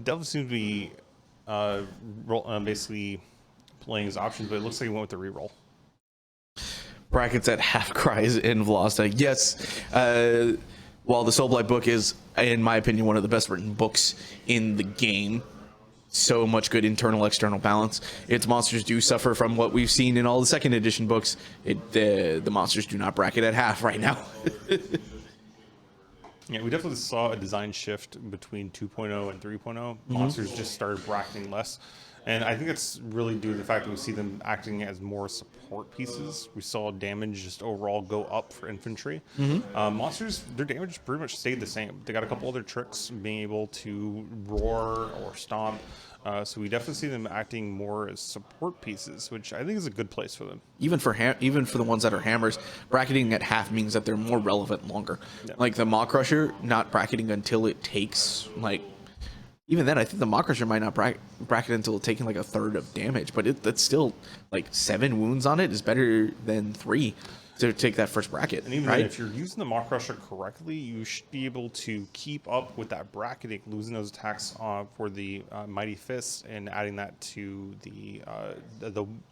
Delve seems to be basically playing his options, but it looks like he went with the reroll. Brackets at half cries in Vlasta. Yes, while the Soulblight book is, in my opinion, one of the best written books in the game, so much good internal external balance, its monsters do suffer from what we've seen in all the second edition books. The monsters do not bracket at half right now. Yeah, we definitely saw a design shift between 2.0 and 3.0. Monsters just started bracketing less. And I think it's really due to the fact that we see them acting as more support pieces. We saw damage just overall go up for infantry. Monsters, their damage pretty much stayed the same. They got a couple other tricks, being able to roar or stomp. So we definitely see them acting more as support pieces, which I think is a good place for them. Even for the ones that are hammers, bracketing at half means that they're more relevant longer. Yeah. Like the Maw Crusher, not bracketing until it takes, like... even then, I think the Maw Crusher might not bracket until it's taking like a third of damage, but that's still like 7 wounds on it is better than 3 to take that first bracket. And even right? then, if you're using the Maw Crusher correctly, you should be able to keep up with that bracketing, losing those attacks for the Mighty Fists and adding that to the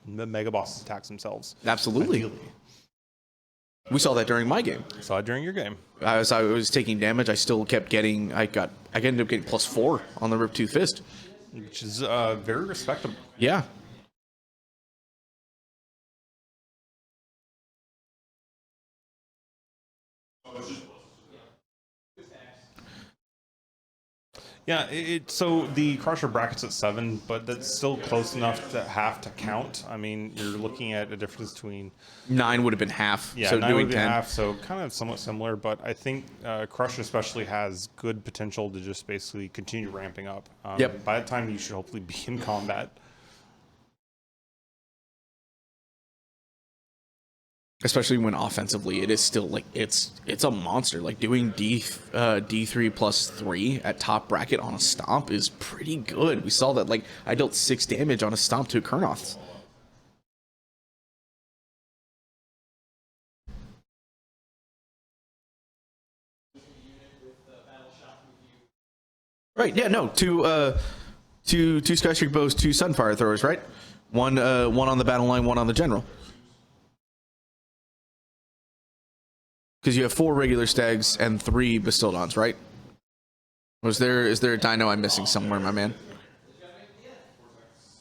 Mega Boss attacks themselves. Absolutely. Ideally. We saw that during my game. Saw it during your game. I was taking damage. I still kept getting. I ended up getting +4 on the Riptooth Fist, which is very respectable. Yeah. Yeah, so the Crusher brackets at 7, but that's still close enough to have to count. I mean, you're looking at a difference between 9 would have been half. Yeah, so 9 doing would be 10. half, so kind of somewhat similar. But I think Crusher especially has good potential to just basically continue ramping up. Yep. By the time you should hopefully be in combat. Especially when offensively, it is still like it's a monster. Like doing D3 plus 3 at top bracket on a stomp is pretty good. We saw that. Like I dealt 6 damage on a stomp to Kurnoth. Right? Yeah. No. Two Skystreak bows, 2 Sunfire throwers. Right. One on the battle line, one on the general. Because you have 4 regular stags and 3 Bastildons, right? Is there a dino I'm missing somewhere, my man?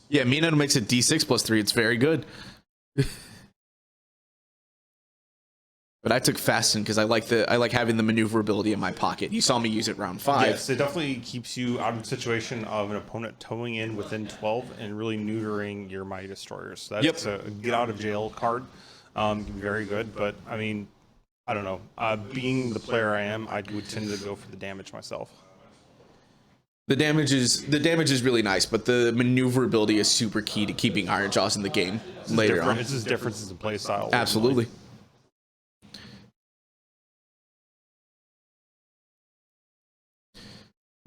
Yeah, Mina makes it D6 plus 3. It's very good. But I took Fasten because I like having the maneuverability in my pocket. You saw me use it round 5. Yes, it definitely keeps you out of the situation of an opponent towing in within 12 and really neutering your Mighty Destroyers. So that's a get out of jail card. Very good, but I mean, I don't know. Being the player I am, I would tend to go for the damage myself. The damage is really nice, but the maneuverability is super key to keeping Iron Jaws in the game later on. It's just differences in play style. Absolutely.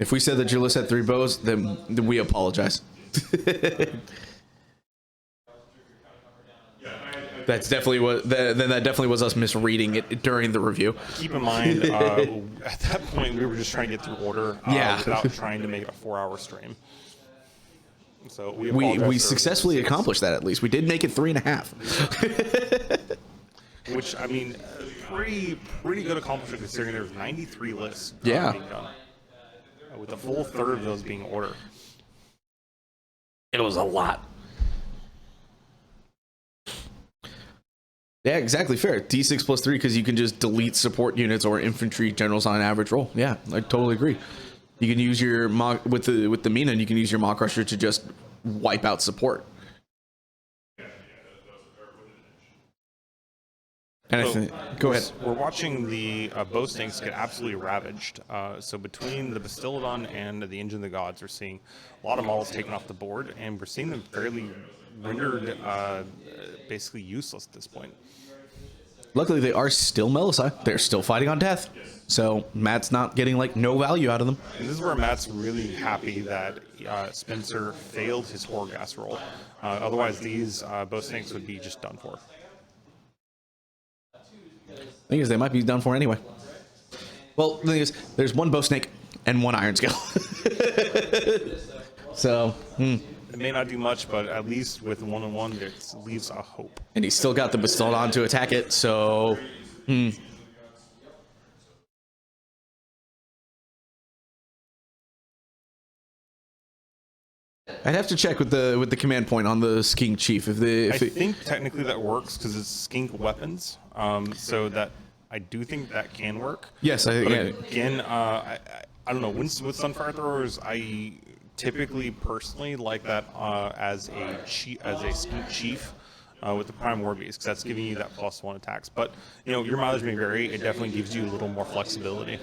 If we said that your list had 3 bows, then we apologize. That's definitely what. Then that definitely was us misreading it during the review. Keep in mind, at that point, we were just trying to get through order without trying to make it a 4-hour stream. So we successfully accomplished that. At least we did make it 3.5. Which I mean, pretty good accomplishment considering there's 93 lists. Being done, with a full third of those being order. It was a lot. Yeah, exactly fair. D6 plus 3 because you can just delete support units or infantry generals on an average roll. Yeah, I totally agree. You can use your mock with the Mina, and you can use your Maw Crusher to just wipe out support. And So, I think, go ahead. We're watching the bow snakes get absolutely ravaged. So between the Bastillodon and the Engine of the Gods, we're seeing a lot of models taken off the board, and we're seeing them fairly rendered basically useless at this point. Luckily, they are still Melisai. They're still fighting on death. So Matt's not getting like no value out of them. And this is where Matt's really happy that Spencer failed his Horgas roll. Otherwise, these bow snakes would be just done for. Thing is, they might be done for anyway. Well, the thing is, there's 1 bow snake and 1 iron scale. So, It may not do much, but at least with 1-on-1, it leaves a hope. and he's still got the Bastillodon to attack it. So, I'd have to check with the command point on the Skink Chief I think technically that works because it's skink weapons, so that I do think that can work. Yes, But again, I don't know. With Sunfire Throwers, I typically personally like that as a skink chief with the Prime War Beast because that's giving you that +1 attacks. But you know your mileage may vary. It definitely gives you a little more flexibility.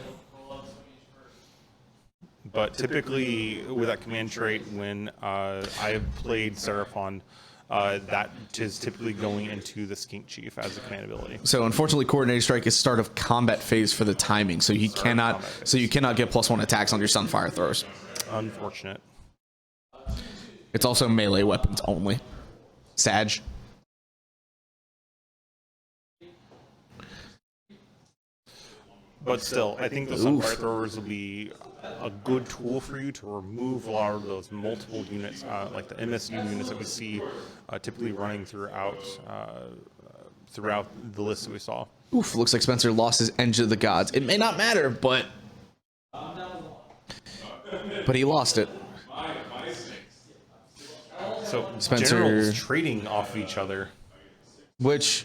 But typically, with that command trait, when I have played Seraphon, that is typically going into the Skink Chief as a command ability. So unfortunately, Coordinated Strike is start of combat phase for the timing, so you cannot get +1 attacks on your Sunfire Throwers. Unfortunate. It's also melee weapons only. Sag. But still, I think the Sunfire Throwers will be a good tool for you to remove a lot of those multiple units, like the MSU units that we see typically running throughout the list that we saw. Oof, looks like Spencer lost his Engine of the Gods. It may not matter, but he lost it. So Spencer- generals trading off each other. Which...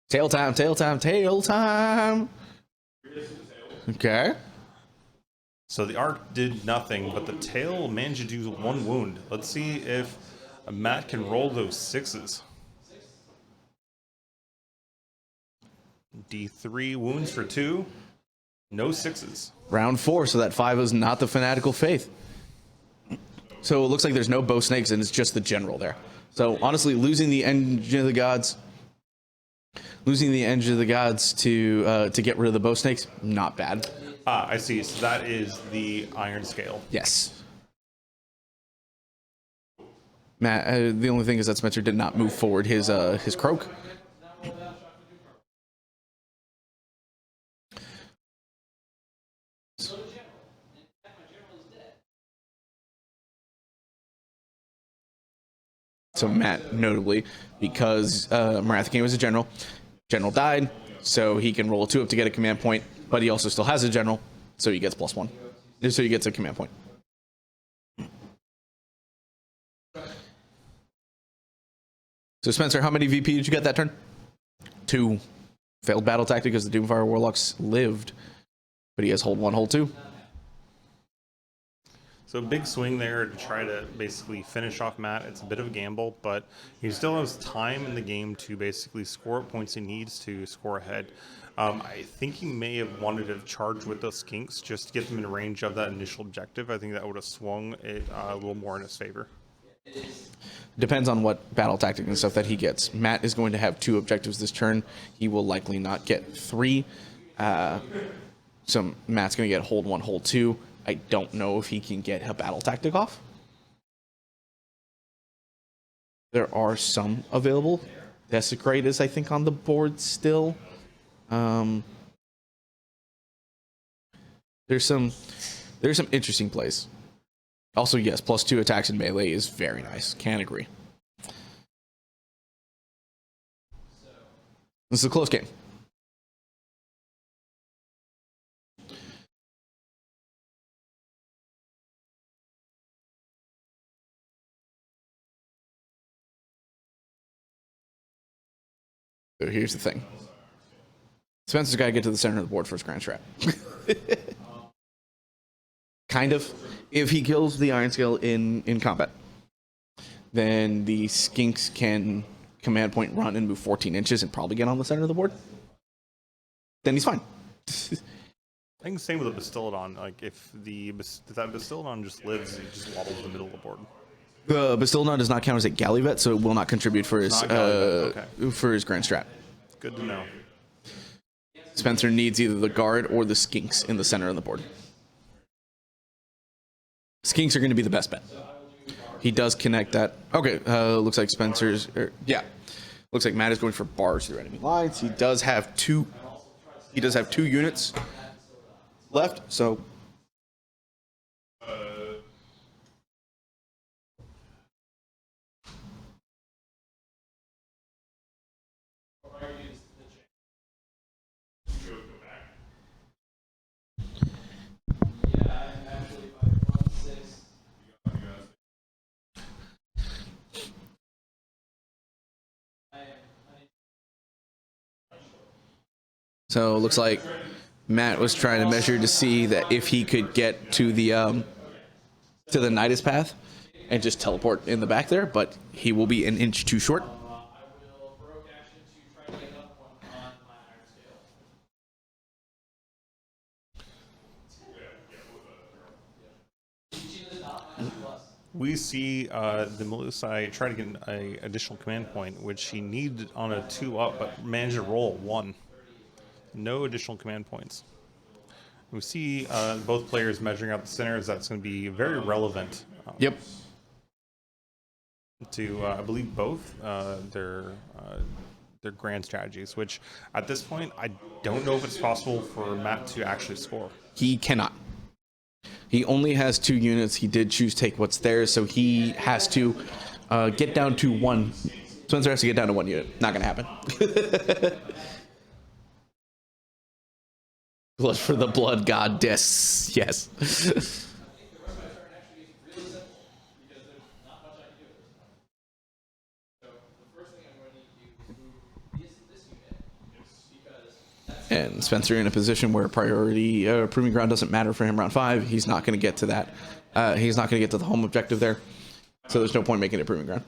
Tail time, tail time, tail time. Okay. So the arc did nothing, but the tail managed to do 1 wound. Let's see if Matt can roll those 6s. D3 wounds for 2. No 6s. Round 4, so that 5 is not the Fanatical Faith. So it looks like there's no bow snakes and it's just the general there. So honestly, losing the Engine of the Gods to get rid of the bow snakes, not bad. Ah, I see. So that is the Iron Scale. Yes. Matt, the only thing is that Spencer did not move forward his croak. So Matt, notably, because Marathon was a general died, so he can roll a 2 up to get a command point, but he also still has a general, so he gets +1. So he gets a command point. So Spencer, how many VP did you get that turn? 2. Failed battle tactic because the Doomfire Warlocks lived, but he has hold 1, hold 2. So big swing there to try to basically finish off Matt. It's a bit of a gamble, but he still has time in the game to basically score what points he needs to score ahead. I think he may have wanted to charge with those skinks just to get them in range of that initial objective. I think that would have swung it a little more in his favor. Depends on what battle tactic and stuff that he gets. Matt is going to have 2 objectives this turn. He will likely not get 3. So Matt's going to get hold 1, hold 2. I don't know if he can get a battle tactic off. There are some available. Desecrate is, I think, on the board still. There's some interesting plays. Also, yes, +2 attacks in melee is very nice. Can't agree. This is a close game. So here's the thing. Spencer's got to get to the center of the board for his grand strat. Kind of. If he kills the Iron Scale in combat, then the Skinks can command point run and move 14 inches and probably get on the center of the board. Then he's fine. I think the same with the Bastillodon. Like if that Bastillodon just lives, it just wobbles in the middle of the board. The Bastillodon does not count as a Galleyvet, so it will not contribute for his for his grand strat. Good to know. Spencer needs either the guard or the Skinks in the center of the board. Skinks are going to be the best bet. He does connect that. Okay, looks like Spencer's. Looks like Matt is going for bars through enemy lines. He does have 2. He does have 2 units left. So. So it looks like Matt was trying to measure to see that if he could get to the Nidus path and just teleport in the back there, but he will be an inch too short. I will provoke action to try to get up one on my Iron Scale. We see the Melusai try to get an additional command point, which he needed on a 2-up, but managed to roll 1. No additional command points. We see both players measuring out the centers. That's going to be very relevant. Yep. To I believe both their grand strategies, which at this point I don't know if it's possible for Matt to actually score. He cannot. He only has 2 units. He did choose take what's there, so he has to get down to 1. Spencer has to get down to 1 unit. Not going to happen. Blood for the blood goddess. Yes. And Spencer in a position where priority proving ground doesn't matter for him round 5. He's not going to get to that. He's not going to get to the home objective there. So there's no point making it proving ground.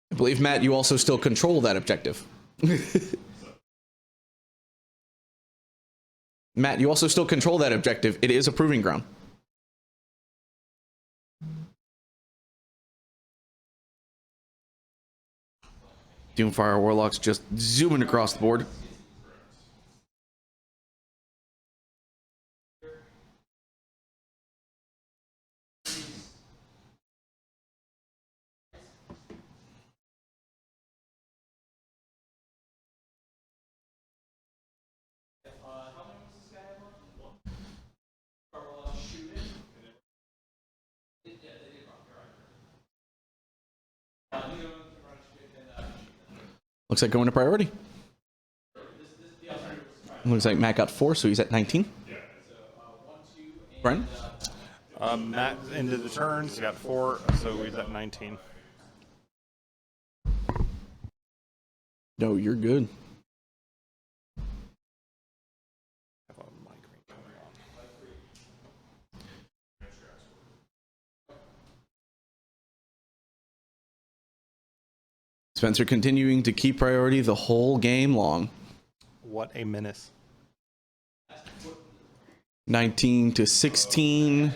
I believe, Matt, you also still control that objective. Matt, you also still control that objective. It is a proving ground. Doomfire Warlocks just zooming across the board. looks like going to priority. Looks like Matt got 4, so he's at 19. Brian? Matt into the turns. He got 4, so he's at 19. No, you're good. Have a migraine coming on. Spencer continuing to keep priority the whole game long. What a menace. 19 to 16.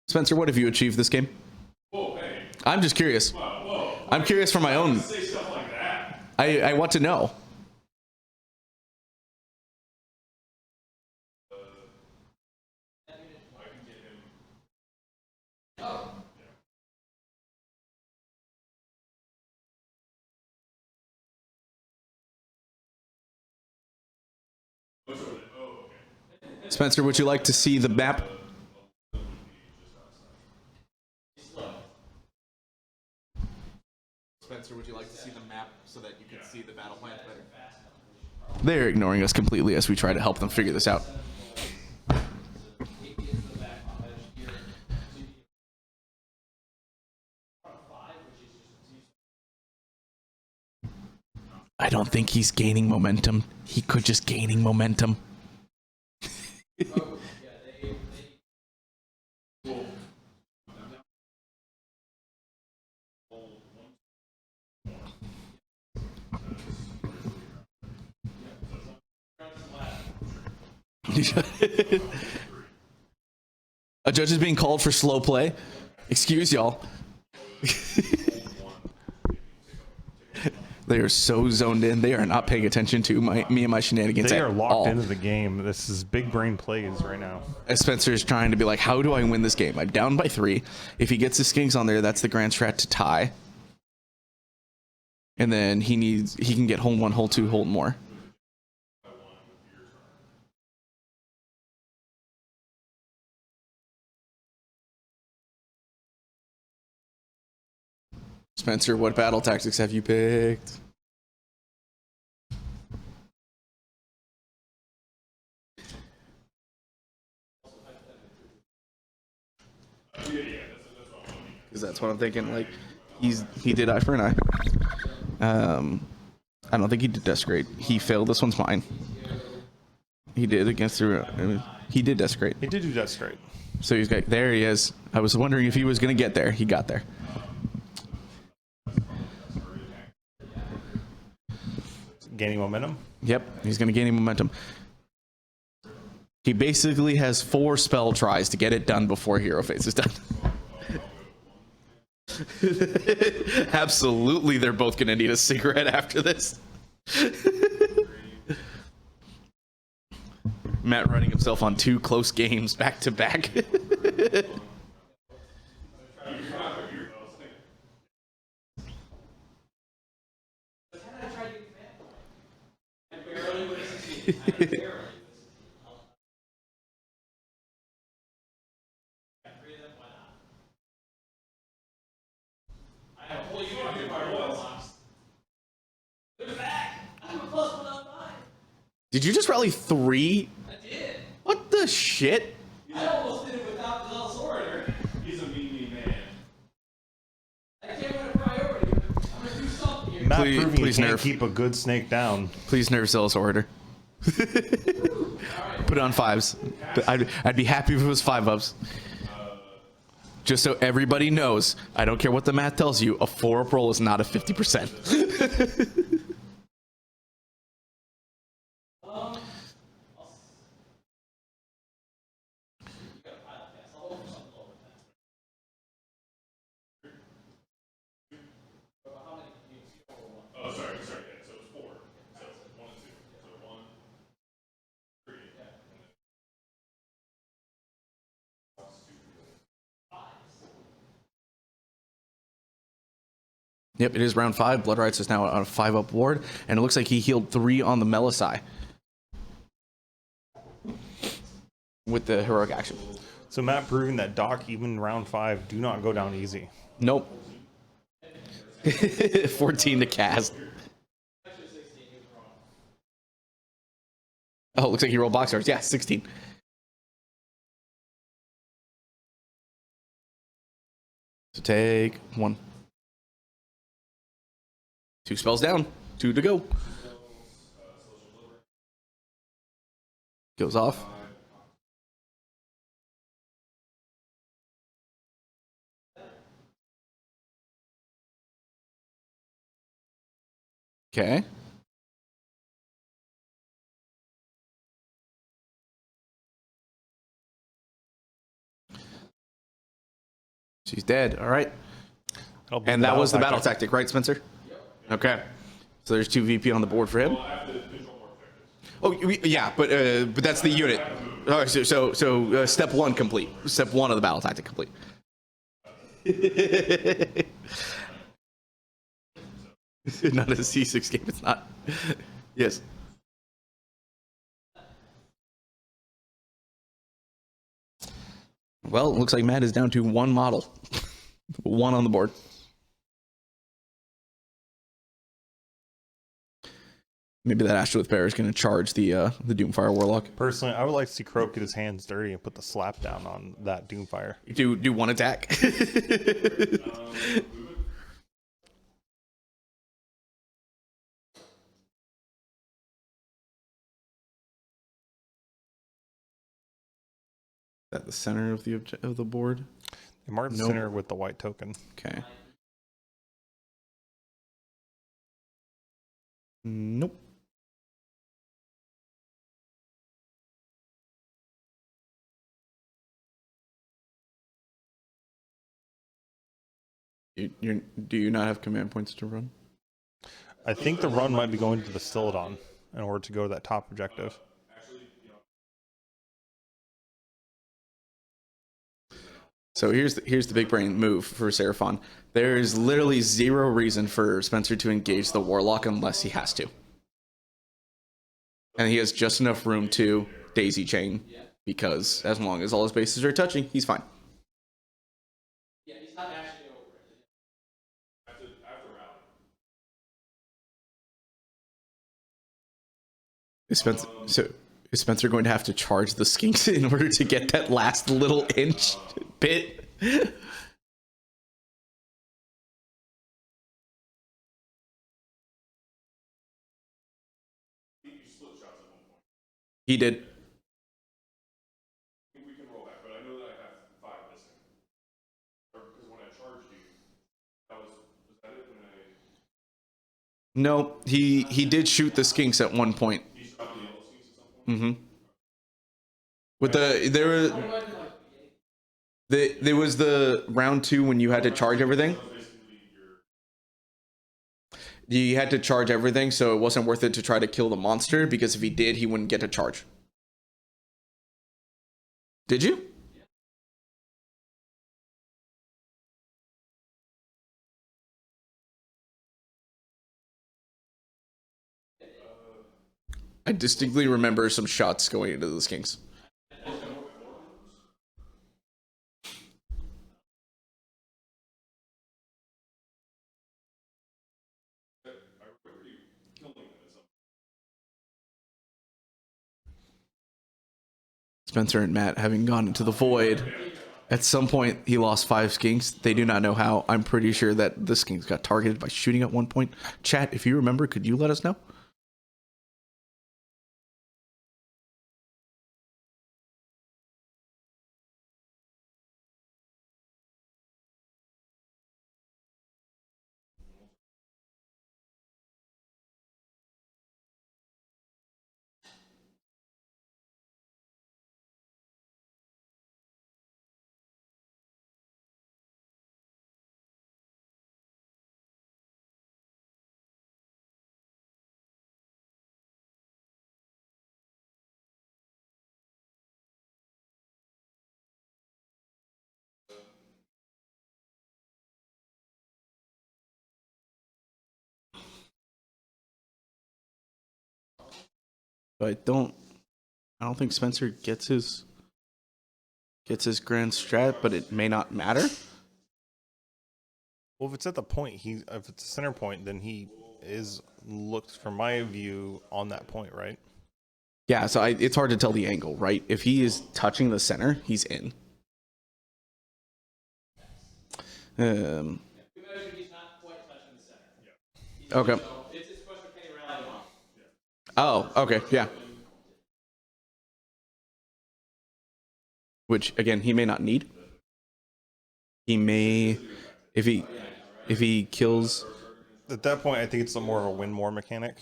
Spencer, what have you achieved this game? Whoa, hey. I'm just curious. Whoa. I'm curious for my own. Say stuff like that. I want to know. I can get him. What's over there? Oh, okay. Spencer, would you like to see the map? Spencer, would you like to see the map so that you can see the battle plans better? They're ignoring us completely as we try to help them figure this out. I don't think he's gaining momentum. He could just gaining momentum. A judge is being called for slow play. Excuse y'all. They are so zoned in. They are not paying attention to me and my shenanigans They at are locked all. into the game. This is big brain plays right now. As Spencer is trying to be like, how do I win this game? I'm down by 3. If he gets the skinks on there, that's the grand strat to tie. And then he can get hold 1, hold 2, hold more. Spencer, what battle tactics have you picked? Because that's what I'm thinking. Like, he did eye for an eye. I don't think he did desecrate. He failed. This one's mine. He did against the. He did desecrate. He did do that straight. So he's got. There he is. I was wondering if he was gonna get there. He got there. Gaining momentum. Yep, he's gonna gain momentum. He basically has 4 spell tries to get it done before Hero Phase is done. Absolutely, they're both gonna need a cigarette after this. Matt running himself on 2 close games back to back. Did you just rally 3? I did. What the shit? I almost did it without the Zealous Orator. He's a mean man. I can't win a priority. I'm gonna do something here. Matt Please- proving please he can't nerf. keep a good snake down. Please nerf Zealous Orator. Put it on 5s. I'd be happy if it was 5-ups. Just so everybody knows, I don't care what the math tells you, a 4-up roll is not a 50%. Oh, sorry. Yeah, so it's 4. So 1 and 2. So 1, 3. Yeah. Yep, it is round 5. Blood Rights is now on a 5-up ward, and it looks like he healed 3 on the Melisai. with the heroic action. So Matt proving that Doc, even round 5, do not go down easy. Nope. 14 to cast. Oh, looks like he rolled box stars. Yeah, 16. So take 1. 2 spells down. 2 to go. Goes off. Okay. She's dead. All right. That'll be And the that was the battle tactic. tactic, right, Spencer? Okay. So there's 2 VP on the board for him. Oh, yeah, but that's the unit. All right, so step 1 complete. Step 1 of the battle tactic complete. Not a C6 game. It's not. Yes. Well, it looks like Matt is down to 1 model. 1 on the board. Maybe that Astrolith Bear is going to charge the Doomfire Warlock. Personally, I would like to see Croak get his hands dirty and put the slap down on that Doomfire. Do 1 attack. At the center of the board. They mark the Nope. center with the white token. Okay. Nope. Do you not have command points to run? I think the run might be going to the Stilodon in order to go to that top objective. So here's the big brain move for Seraphon. There is literally 0 reason for Spencer to engage the Warlock unless he has to. And he has just enough room to daisy chain, because as long as all his bases are touching, he's fine. Yeah, he's not actually over it. After rally. Is Spencer going to have to charge the Skinks in order to get that last little inch bit? He did. I think we can roll back, but I know that I have 5 missing. Because when I charged you, was that it when I... No, he did shoot the Skinks at one point. He shot the yellow skinks at some point? Mm-hmm. With there was the round 2 when you had to charge everything. You had to charge everything, so it wasn't worth it to try to kill the monster, because if he did, he wouldn't get to charge. Did you? I distinctly remember some shots going into the Skinks. Spencer and Matt having gone into the void. At some point, he lost 5 Skinks. They do not know how. I'm pretty sure that the Skinks got targeted by shooting at one point. Chat, if you remember, could you let us know? But I don't think Spencer gets his gets his grand strat, but it may not matter. Well, if it's at the point, if it's a center point, then he is looked, from my view, on that point, right? Yeah, so it's hard to tell the angle, right? If he is touching the center, he's in. We measure he's not quite touching the center. Okay. So it's supposed to pay rally off. Oh, okay, yeah. Which again, he may not need. He may, if he kills. At that point, I think it's more of a win more mechanic.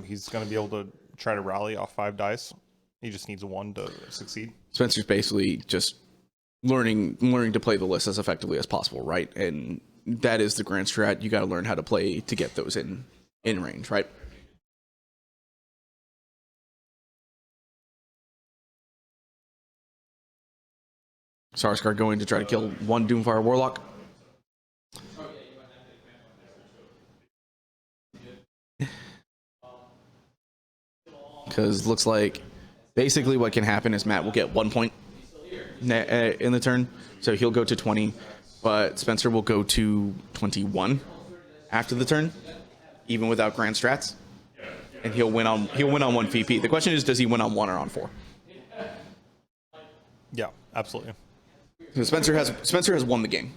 He's going to be able to try to rally off 5 dice. He just needs 1 to succeed. Spencer's basically just learning to play the list as effectively as possible, right? And that is the grand strat. You got to learn how to play to get those in range, right? Sarsgaard going to try to kill 1 Doomfire Warlock. Because looks like basically what can happen is Matt will get 1 point in the turn, so he'll go to 20, but Spencer will go to 21 after the turn, even without grand strats, and he'll win on 1 VP. The question is, does he win on 1 or on 4? Yeah, absolutely. So Spencer has won the game.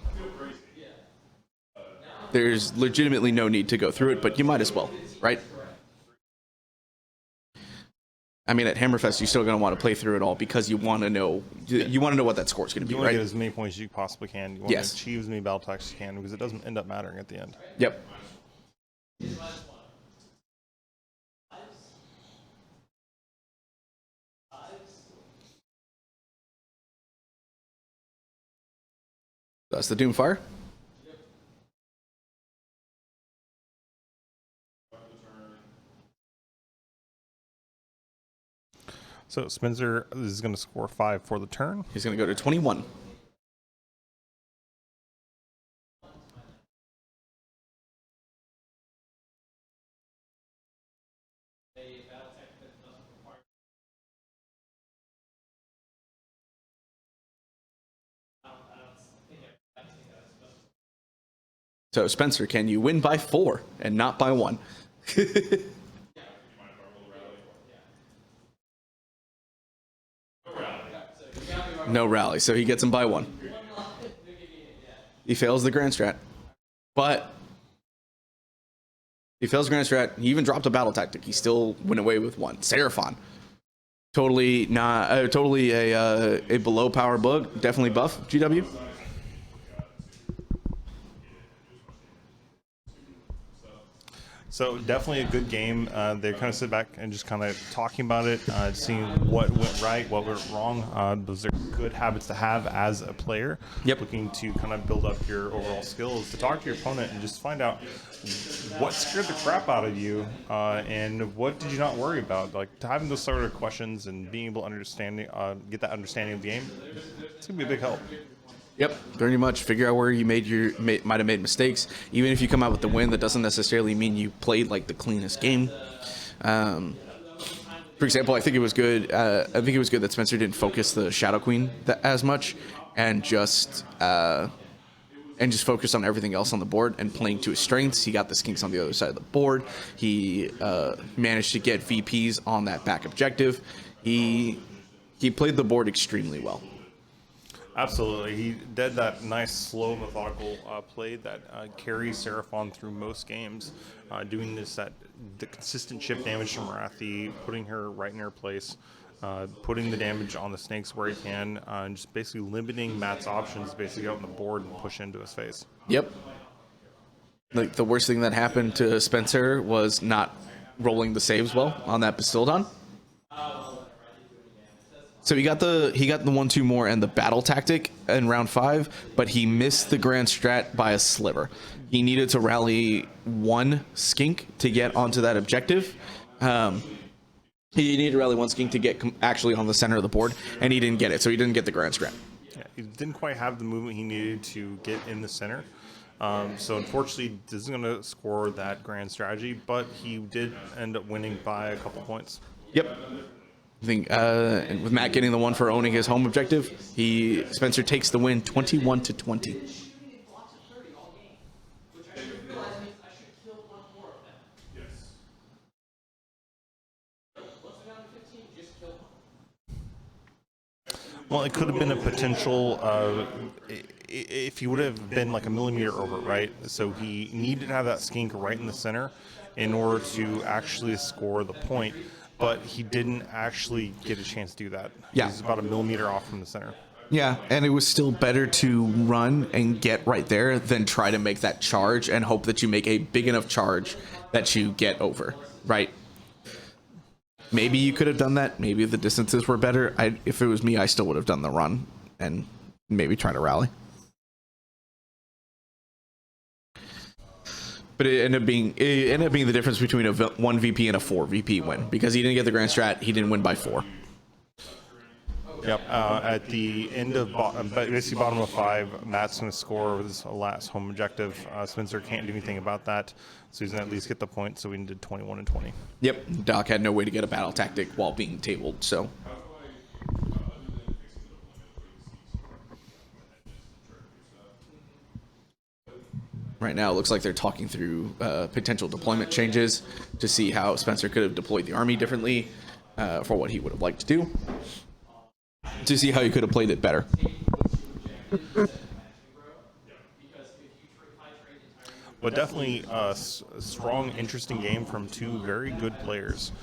There's legitimately no need to go through it, but you might as well, right? I mean, at Hammerfest, you're still going to want to play through it all because you want to know what that score is going to be, You want right? to get as many points as you possibly can. You want Yes. to achieve as many battle attacks as you can because it doesn't end up mattering at the end. Yep. That's the Doomfire. So Spencer is going to score 5 for the turn. He's going to go to 21. So Spencer, can you win by 4 and not by 1? No rally, so he gets him by 1. He fails the grand strat, but he fails grand strat. He even dropped a battle tactic. He still went away with 1. Seraphon, totally not, totally a below power bug. Definitely buff GW. So definitely a good game. They kind of sit back and just kind of talking about it, seeing what went right, what went wrong. Those are good habits to have as a player. Yep. Looking to kind of build up your overall skills, to talk to your opponent and just find out what scared the crap out of you and what did you not worry about. Like having those sort of questions and being able to get that understanding of the game, it's gonna be a big help. Yep, pretty much. Figure out where you might have made mistakes. Even if you come out with the win, that doesn't necessarily mean you played like the cleanest game. For example, I think it was good. That Spencer didn't focus the Shadow Queen as much, and just focused on everything else on the board and playing to his strengths. He got the skinks on the other side of the board. He managed to get VPs on that back objective. He played the board extremely well. Absolutely. He did that nice, slow, methodical play that carries Seraphon through most games, doing the consistent chip damage to Marathi, putting her right in her place, putting the damage on the snakes where he can, and just basically limiting Matt's options basically out on the board and push into his face. Yep. Like the worst thing that happened to Spencer was not rolling the saves well on that Bastildon. So he got the 1-2 more and the battle tactic in round 5, but he missed the grand strat by a sliver. He needed to rally 1 skink to get onto that objective. He needed to rally 1 skink to get actually on the center of the board, and he didn't get it, so he didn't get the grand strat. Yeah, he didn't quite have the movement he needed to get in the center. So unfortunately, this isn't going to score that grand strategy, but he did end up winning by a couple points. Yep. I think with Matt getting the one for owning his home objective, Spencer takes the win 21-20. Shooting in blocks of 30 all game, which I should realize means I should kill one more of them. Yes. Once I'm down to 15, just kill one. Well, it could have been a potential if he would have been like a millimeter over, right? So he needed to have that skink right in the center in order to actually score the point, but he didn't actually get a chance to do that. Yeah. He was about a millimeter off from the center. Yeah, and it was still better to run and get right there than try to make that charge and hope that you make a big enough charge that you get over, right? Maybe you could have done that. Maybe the distances were better. If it was me, I still would have done the run and maybe try to rally. But it ended up being the difference between a 1 VP and a 4 VP win, because he didn't get the grand strat. He didn't win by 4. Yep. At the end of basically bottom of 5, Matt's going to score with his last home objective. Spencer can't do anything about that, so he's going to at least get the point. So we did 21-20. Yep. Doc had no way to get a battle tactic while being tabled, so. Right now, it looks like they're talking through potential deployment changes to see how Spencer could have deployed the army differently for what he would have liked to do, to see how he could have played it better. But definitely a strong, interesting game from two very good players.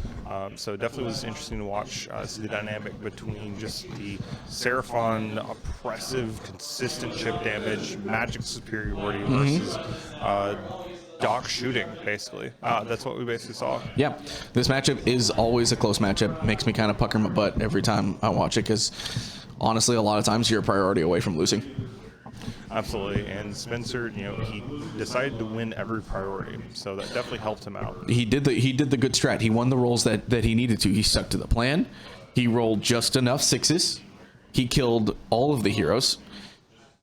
So it definitely was interesting to watch, see the dynamic between just the Seraphon oppressive, consistent chip damage, magic superiority versus Doc shooting, basically. That's what we basically saw. Yeah, this matchup is always a close matchup. Makes me kind of pucker my butt every time I watch it, because honestly, a lot of times you're a priority away from losing. Absolutely, and Spencer, he decided to win every priority, so that definitely helped him out. He did the good strat. He won the rolls that he needed to. He stuck to the plan. He rolled just enough 6s. He killed all of the heroes.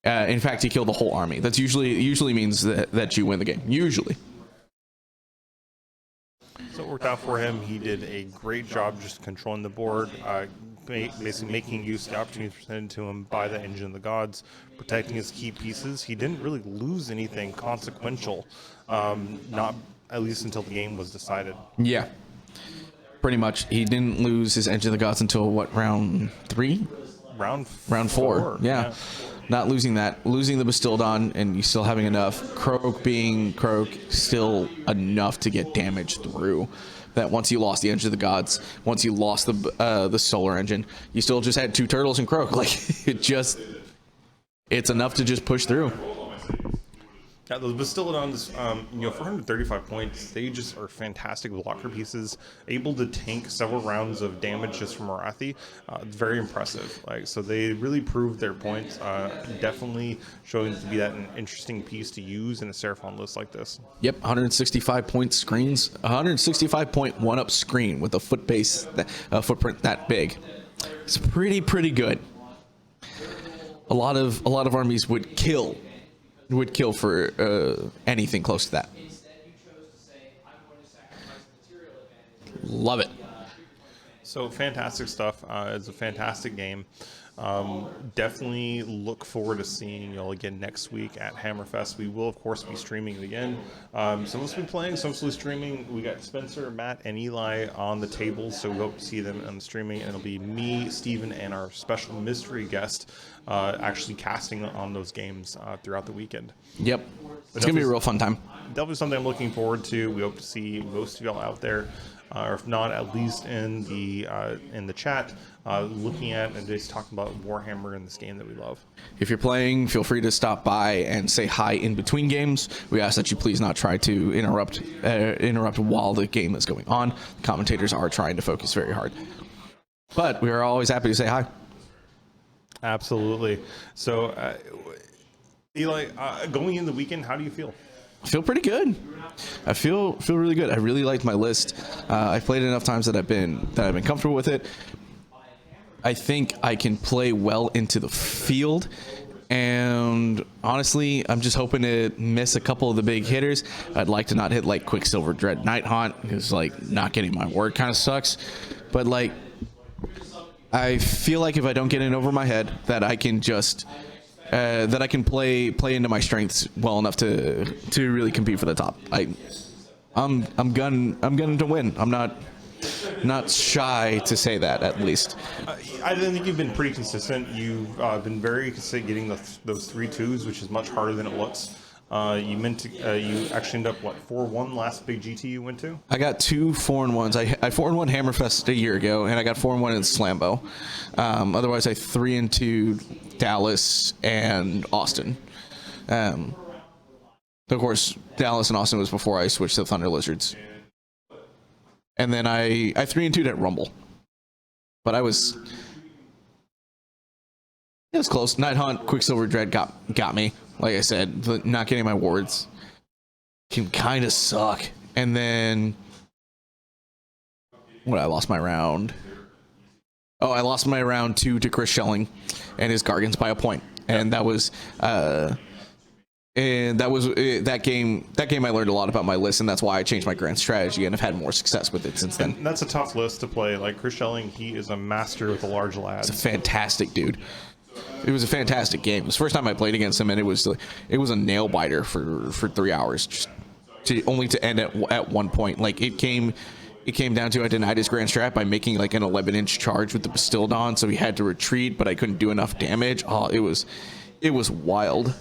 In fact, he killed the whole army. That's usually means that you win the game. Usually. So it worked out for him. He did a great job just controlling the board, basically making use of the opportunities presented to him by the Engine of the Gods, protecting his key pieces. He didn't really lose anything consequential, not at least until the game was decided. Yeah, pretty much. He didn't lose his Engine of the Gods until what, round 3? Round 4. Yeah. Not losing that, losing the Bastildon, and you still having enough. Croak being Croak, still enough to get damage through. That once you lost the Engine of the Gods, once you lost the Solar Engine, you still just had 2 turtles and Croak. Like, it's enough to just push through. Yeah, those Bastillodons, 435 points, they just are fantastic blocker pieces, able to tank several rounds of damage just from Arathi. Very impressive. So they really proved their points. Definitely showing to be that an interesting piece to use in a Seraphon list like this. Yep, 165 point screens, 165 point 1-up screen with a footprint that big. It's pretty good. A lot of armies would kill for anything close to that. Love it. So fantastic stuff. It's a fantastic game. Definitely look forward to seeing y'all again next week at Hammerfest. We will, of course, be streaming it again. Some of us will be playing, some of us will be streaming. We got Spencer, Matt, and Eli on the table, so we hope to see them on the streaming. And it'll be me, Steven, and our special mystery guest actually casting on those games throughout the weekend. Yep. It's going to be a real fun time. Definitely something I'm looking forward to. We hope to see most of y'all out there. Or if not, at least in the chat, looking at and just talking about Warhammer and this game that we love. If you're playing, feel free to stop by and say hi in between games. We ask that you please not try to interrupt while the game is going on. The commentators are trying to focus very hard, but we are always happy to say hi. Absolutely. So, Eli, going in the weekend, how do you feel? I feel pretty good. I feel really good. I really liked my list. I've played enough times that I've been comfortable with it. I think I can play well into the field, and honestly, I'm just hoping to miss a couple of the big hitters. I'd like to not hit like Quicksilver Dread Night Haunt, because like not getting my word kind of sucks. But like I feel like if I don't get in over my head, that I can just that I can play into my strengths well enough to really compete for the top. I'm gunning to win. I'm not shy to say that, at least. I think you've been pretty consistent. You've been very consistent getting those 3-2s, which is much harder than it looks. You actually ended up, what, 4-1 last big GT you went to? I got 2 4-1s. I 4-1 Hammerfest a year ago, and I got 4-1 in Slambo. Otherwise, I 3-2 Dallas and Austin. Of course, Dallas and Austin was before I switched to Thunder Lizards. And then I 3-2 at Rumble. But it was close. Night Hunt, Quicksilver Dread got me. Like I said, not getting my wards can kind of suck. And then I lost my round. Oh, I lost my round 2 to Chris Schelling and his Gargants by a point. And that was that game I learned a lot about my list, and that's why I changed my grand strategy and have had more success with it since then. And that's a tough list to play. Like Chris Schelling, he is a master with the large lads. He's a fantastic dude. It was a fantastic game. It was the first time I played against him, and it was a nail biter for 3 hours, just only to end at one point. Like it came down to I denied his grand strat by making like an 11-inch charge with the Bastildon, so he had to retreat, but I couldn't do enough damage. Oh, it was wild.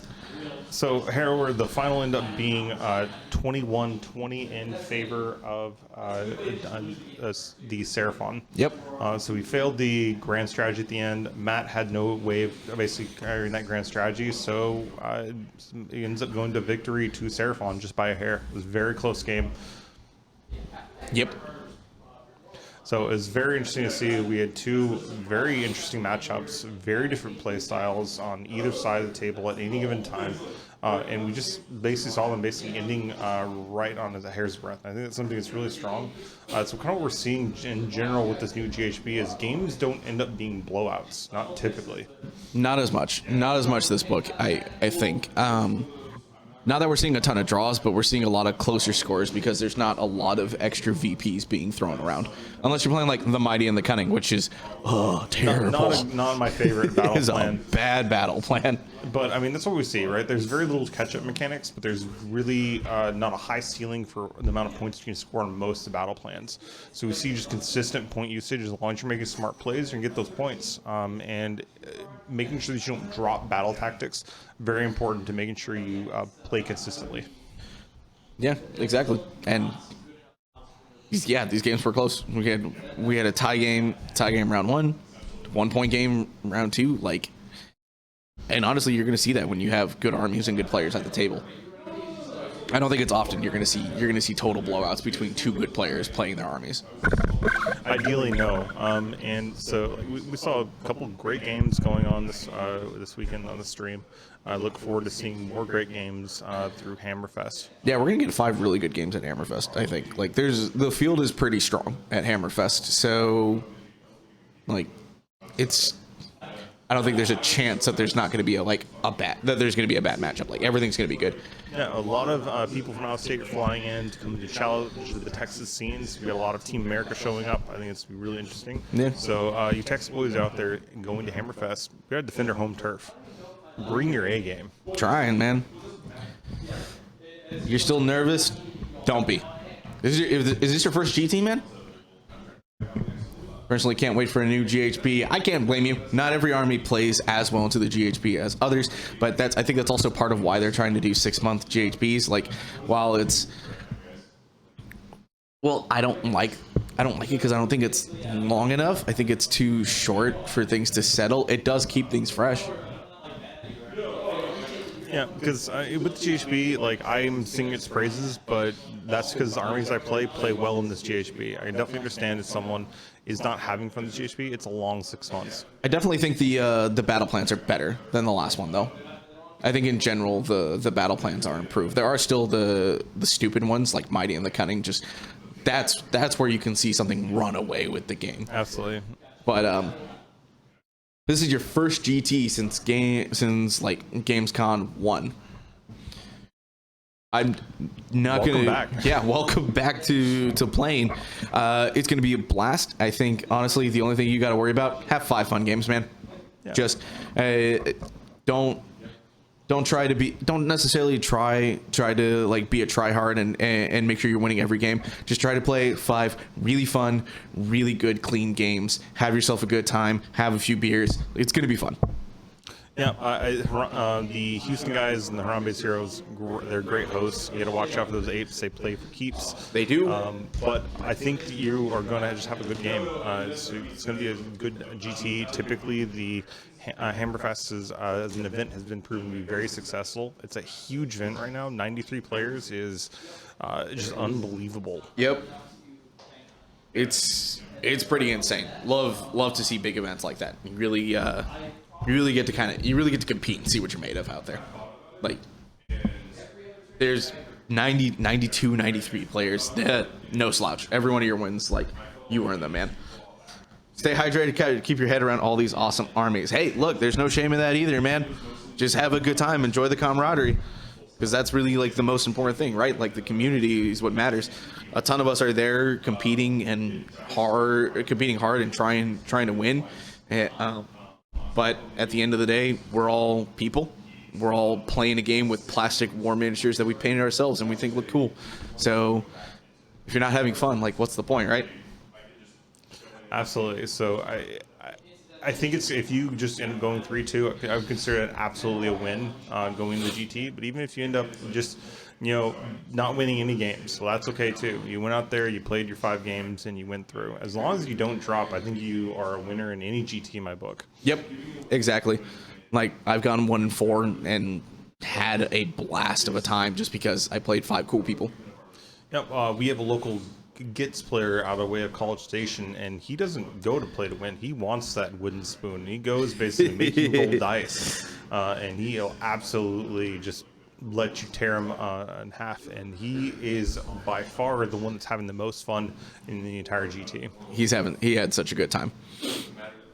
So, Harrower, the final ended up being 21-20 in favor of the Seraphon. Yep. So we failed the grand strategy at the end. Matt had no way of basically carrying that grand strategy, so he ends up going to victory to Seraphon just by a hair. It was a very close game. Yep. So it was very interesting to see. We had 2 very interesting matchups, very different play styles on either side of the table at any given time. And we just basically saw them ending right on a hair's breadth. I think that's something that's really strong. So kind of what we're seeing in general with this new GHB is games don't end up being blowouts, not typically. Not as much this book, I think. Not that we're seeing a ton of draws, but we're seeing a lot of closer scores because there's not a lot of extra VPs being thrown around. Unless you're playing like the Mighty and the Cunning, which is terrible. Not my favorite battle It is plan. a bad battle plan. But I mean, that's what we see, right? There's very little catch-up mechanics, but there's really not a high ceiling for the amount of points you can score on most of the battle plans. So we see just consistent point usage. As long as you're making smart plays, you can get those points. And making sure that you don't drop battle tactics, very important to making sure you play consistently. Yeah, exactly. And these games were close. We had a tie game round 1, 1 point game round 2. And honestly, you're going to see that when you have good armies and good players at the table. I don't think it's often you're going to see total blowouts between 2 good players playing their armies. Ideally, no. And so we saw a couple of great games going on this weekend on the stream. I look forward to seeing more great games through Hammerfest. Yeah, we're gonna get 5 really good games at Hammerfest. I think the field is pretty strong at Hammerfest, so I don't think there's a chance that there's not going to be a bad matchup. Like everything's going to be good. Yeah, a lot of people from out of state are flying in to come to challenge the Texas scenes. We got a lot of Team America showing up. I think it's gonna be really interesting. Yeah. So you Texas boys out there going to Hammerfest, we got to defend our home turf. Bring your A game. Trying, man. You're still nervous? Don't be. Is this your first GT, man? Personally, can't wait for a new GHB. I can't blame you. Not every army plays as well into the GHB as others, but I think that's also part of why they're trying to do 6-month GHBs. I don't like it because I don't think it's long enough. I think it's too short for things to settle. It does keep things fresh. Yeah, because with the GHB, I'm singing its praises, but that's because the armies I play well in this GHB. I can definitely understand if someone is not having fun with the GHB. It's a long 6 months. I definitely think the battle plans are better than the last one, though. I think in general the battle plans are improved. There are still the stupid ones like Mighty and the Cunning. Just that's where you can see something run away with the game. Absolutely. But this is your first GT since Gamescom 1. I'm not Welcome gonna. back. Yeah, welcome back to playing. It's gonna be a blast. I think honestly, the only thing you got to worry about, have 5 fun games, man. Yeah. Just don't don't necessarily try to like be a try hard and make sure you're winning every game. Just try to play 5 really fun, really good, clean games. Have yourself a good time. Have a few beers. It's gonna be fun. Yeah, the Houston guys and the Harambe's Heroes, they're great hosts. You got to watch out for those apes. They play for keeps. They do. But I think you are going to just have a good game. It's going to be a good GT. Typically, the Hammerfest as an event has been proven to be very successful. It's a huge event right now. 93 players is just unbelievable. Yep. It's pretty insane. Love to see big events like that. You really get to compete and see what you're made of out there. Like there's 90, 92, 93 players. No slouch. Every one of your wins, like, you earn them, man. Stay hydrated, keep your head around all these awesome armies. Hey, look, there's no shame in that either, man. Just have a good time, enjoy the camaraderie, because that's really like the most important thing, right? Like the community is what matters. A ton of us are there competing hard and trying to win. But at the end of the day, we're all people. We're all playing a game with plastic war miniatures that we painted ourselves and we think look cool. So if you're not having fun, like, what's the point, right? Absolutely. So I think it's, if you just end up going 3-2, I would consider it absolutely a win going to the GT. But even if you end up just, not winning any games, so that's okay too. You went out there, you played your 5 games, and you went through. As long as you don't drop, I think you are a winner in any GT in my book. Yep, exactly. Like, I've gone 1-4 and had a blast of a time just because I played 5 cool people. Yep. We have a local Gits player out of way of College Station, and he doesn't go to play to win. He wants that wooden spoon. He goes basically making roll dice, and he'll absolutely just let you tear him in half. And he is by far the one that's having the most fun in the entire GT. He had such a good time.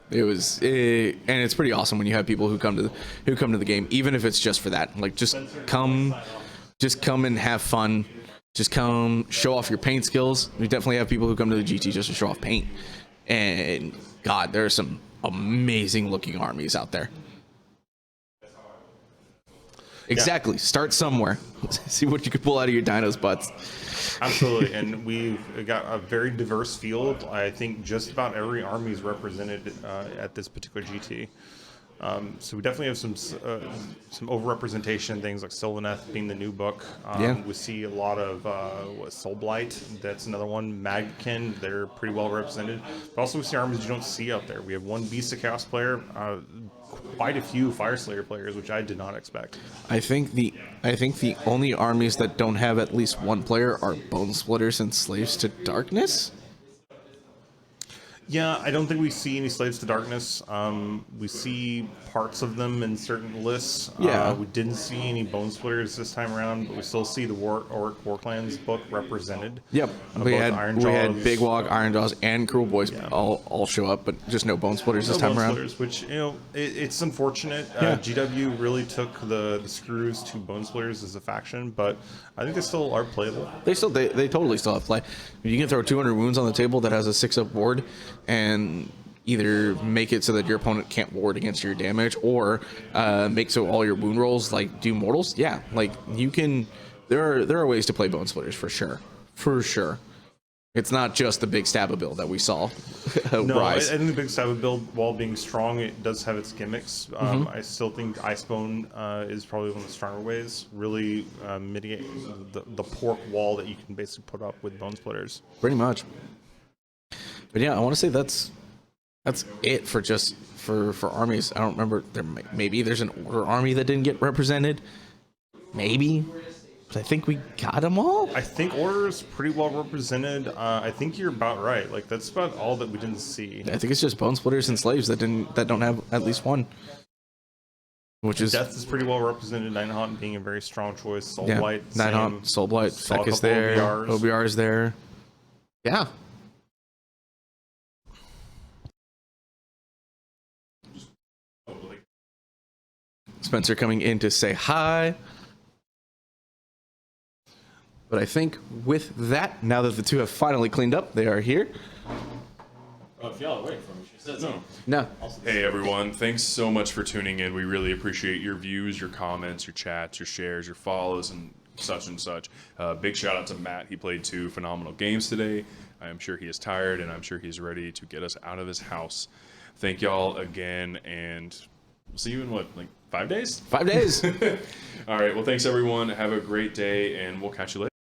It was, and it's pretty awesome when you have people who come to the game, even if it's just for that. Like, just come and have fun. Just come show off your paint skills. We definitely have people who come to the GT just to show off paint. And God, there are some amazing looking armies out there. Exactly. Yeah. Start somewhere. See what you can pull out of your dinos' butts. Absolutely. And we've got a very diverse field. I think just about every army is represented at this particular GT. So we definitely have some overrepresentation, things like Sylvaneth being the new book. We see a lot of Soulblight. That's another one. Magkin, they're pretty well represented. But also we see armies you don't see out there. We have one Beast of Chaos player, quite a few Fire Slayer players, which I did not expect. I think the only armies that don't have at least one player are Bone Splitters and Slaves to Darkness. Yeah, I don't think we see any Slaves to Darkness. We see parts of them in certain lists. Yeah. We didn't see any Bone Splitters this time around, but we still see the Orc War Clans book represented. Yep. We had Big Wog, Iron Jaws, and Cruel Boys all show up, but just no Bone Splitters this time around. Splitters, which, it's unfortunate. Yeah. GW really took the screws to Bone Splitters as a faction, but I think they still are playable. They totally still have play. You can throw 200 wounds on the table that has a 6-up ward and either make it so that your opponent can't ward against your damage, or make so all your wound rolls like do mortals. Yeah, like you can. There are ways to play Bone Splitters for sure. It's not just the big stab build that we saw rise. I think the big stab build, while being strong, it does have its gimmicks. I still think Icebone is probably one of the stronger ways. Really mitigate the pork wall that you can basically put up with Bone Splitters. Pretty much. But yeah, I want to say that's it for just for armies. I don't remember. Maybe there's an Order army that didn't get represented. Maybe. But I think we got them all. I think Order is pretty well represented. I think you're about right. Like, that's about all that we didn't see. I think it's just Bone Splitters and Slaves that don't have at least one. Which is Death is pretty well represented. Nighthaunt being a very strong choice. Soulblight, Nighthaunt, Soulblight, Feck is there. OBR is there. Yeah. Spencer coming in to say hi. But I think with that, now that the two have finally cleaned up, they are here. Oh, if y'all are waiting for me, she says No. No. Hey everyone, thanks so much for tuning in. We really appreciate your views, your comments, your chats, your shares, your follows, and such and such. Big shout out to Matt. He played 2 phenomenal games today. I am sure he is tired, and I'm sure he's ready to get us out of his house. Thank y'all again, and we'll see you in what, like 5 days? 5 days. All right, well, thanks everyone. Have a great day, and we'll catch you later.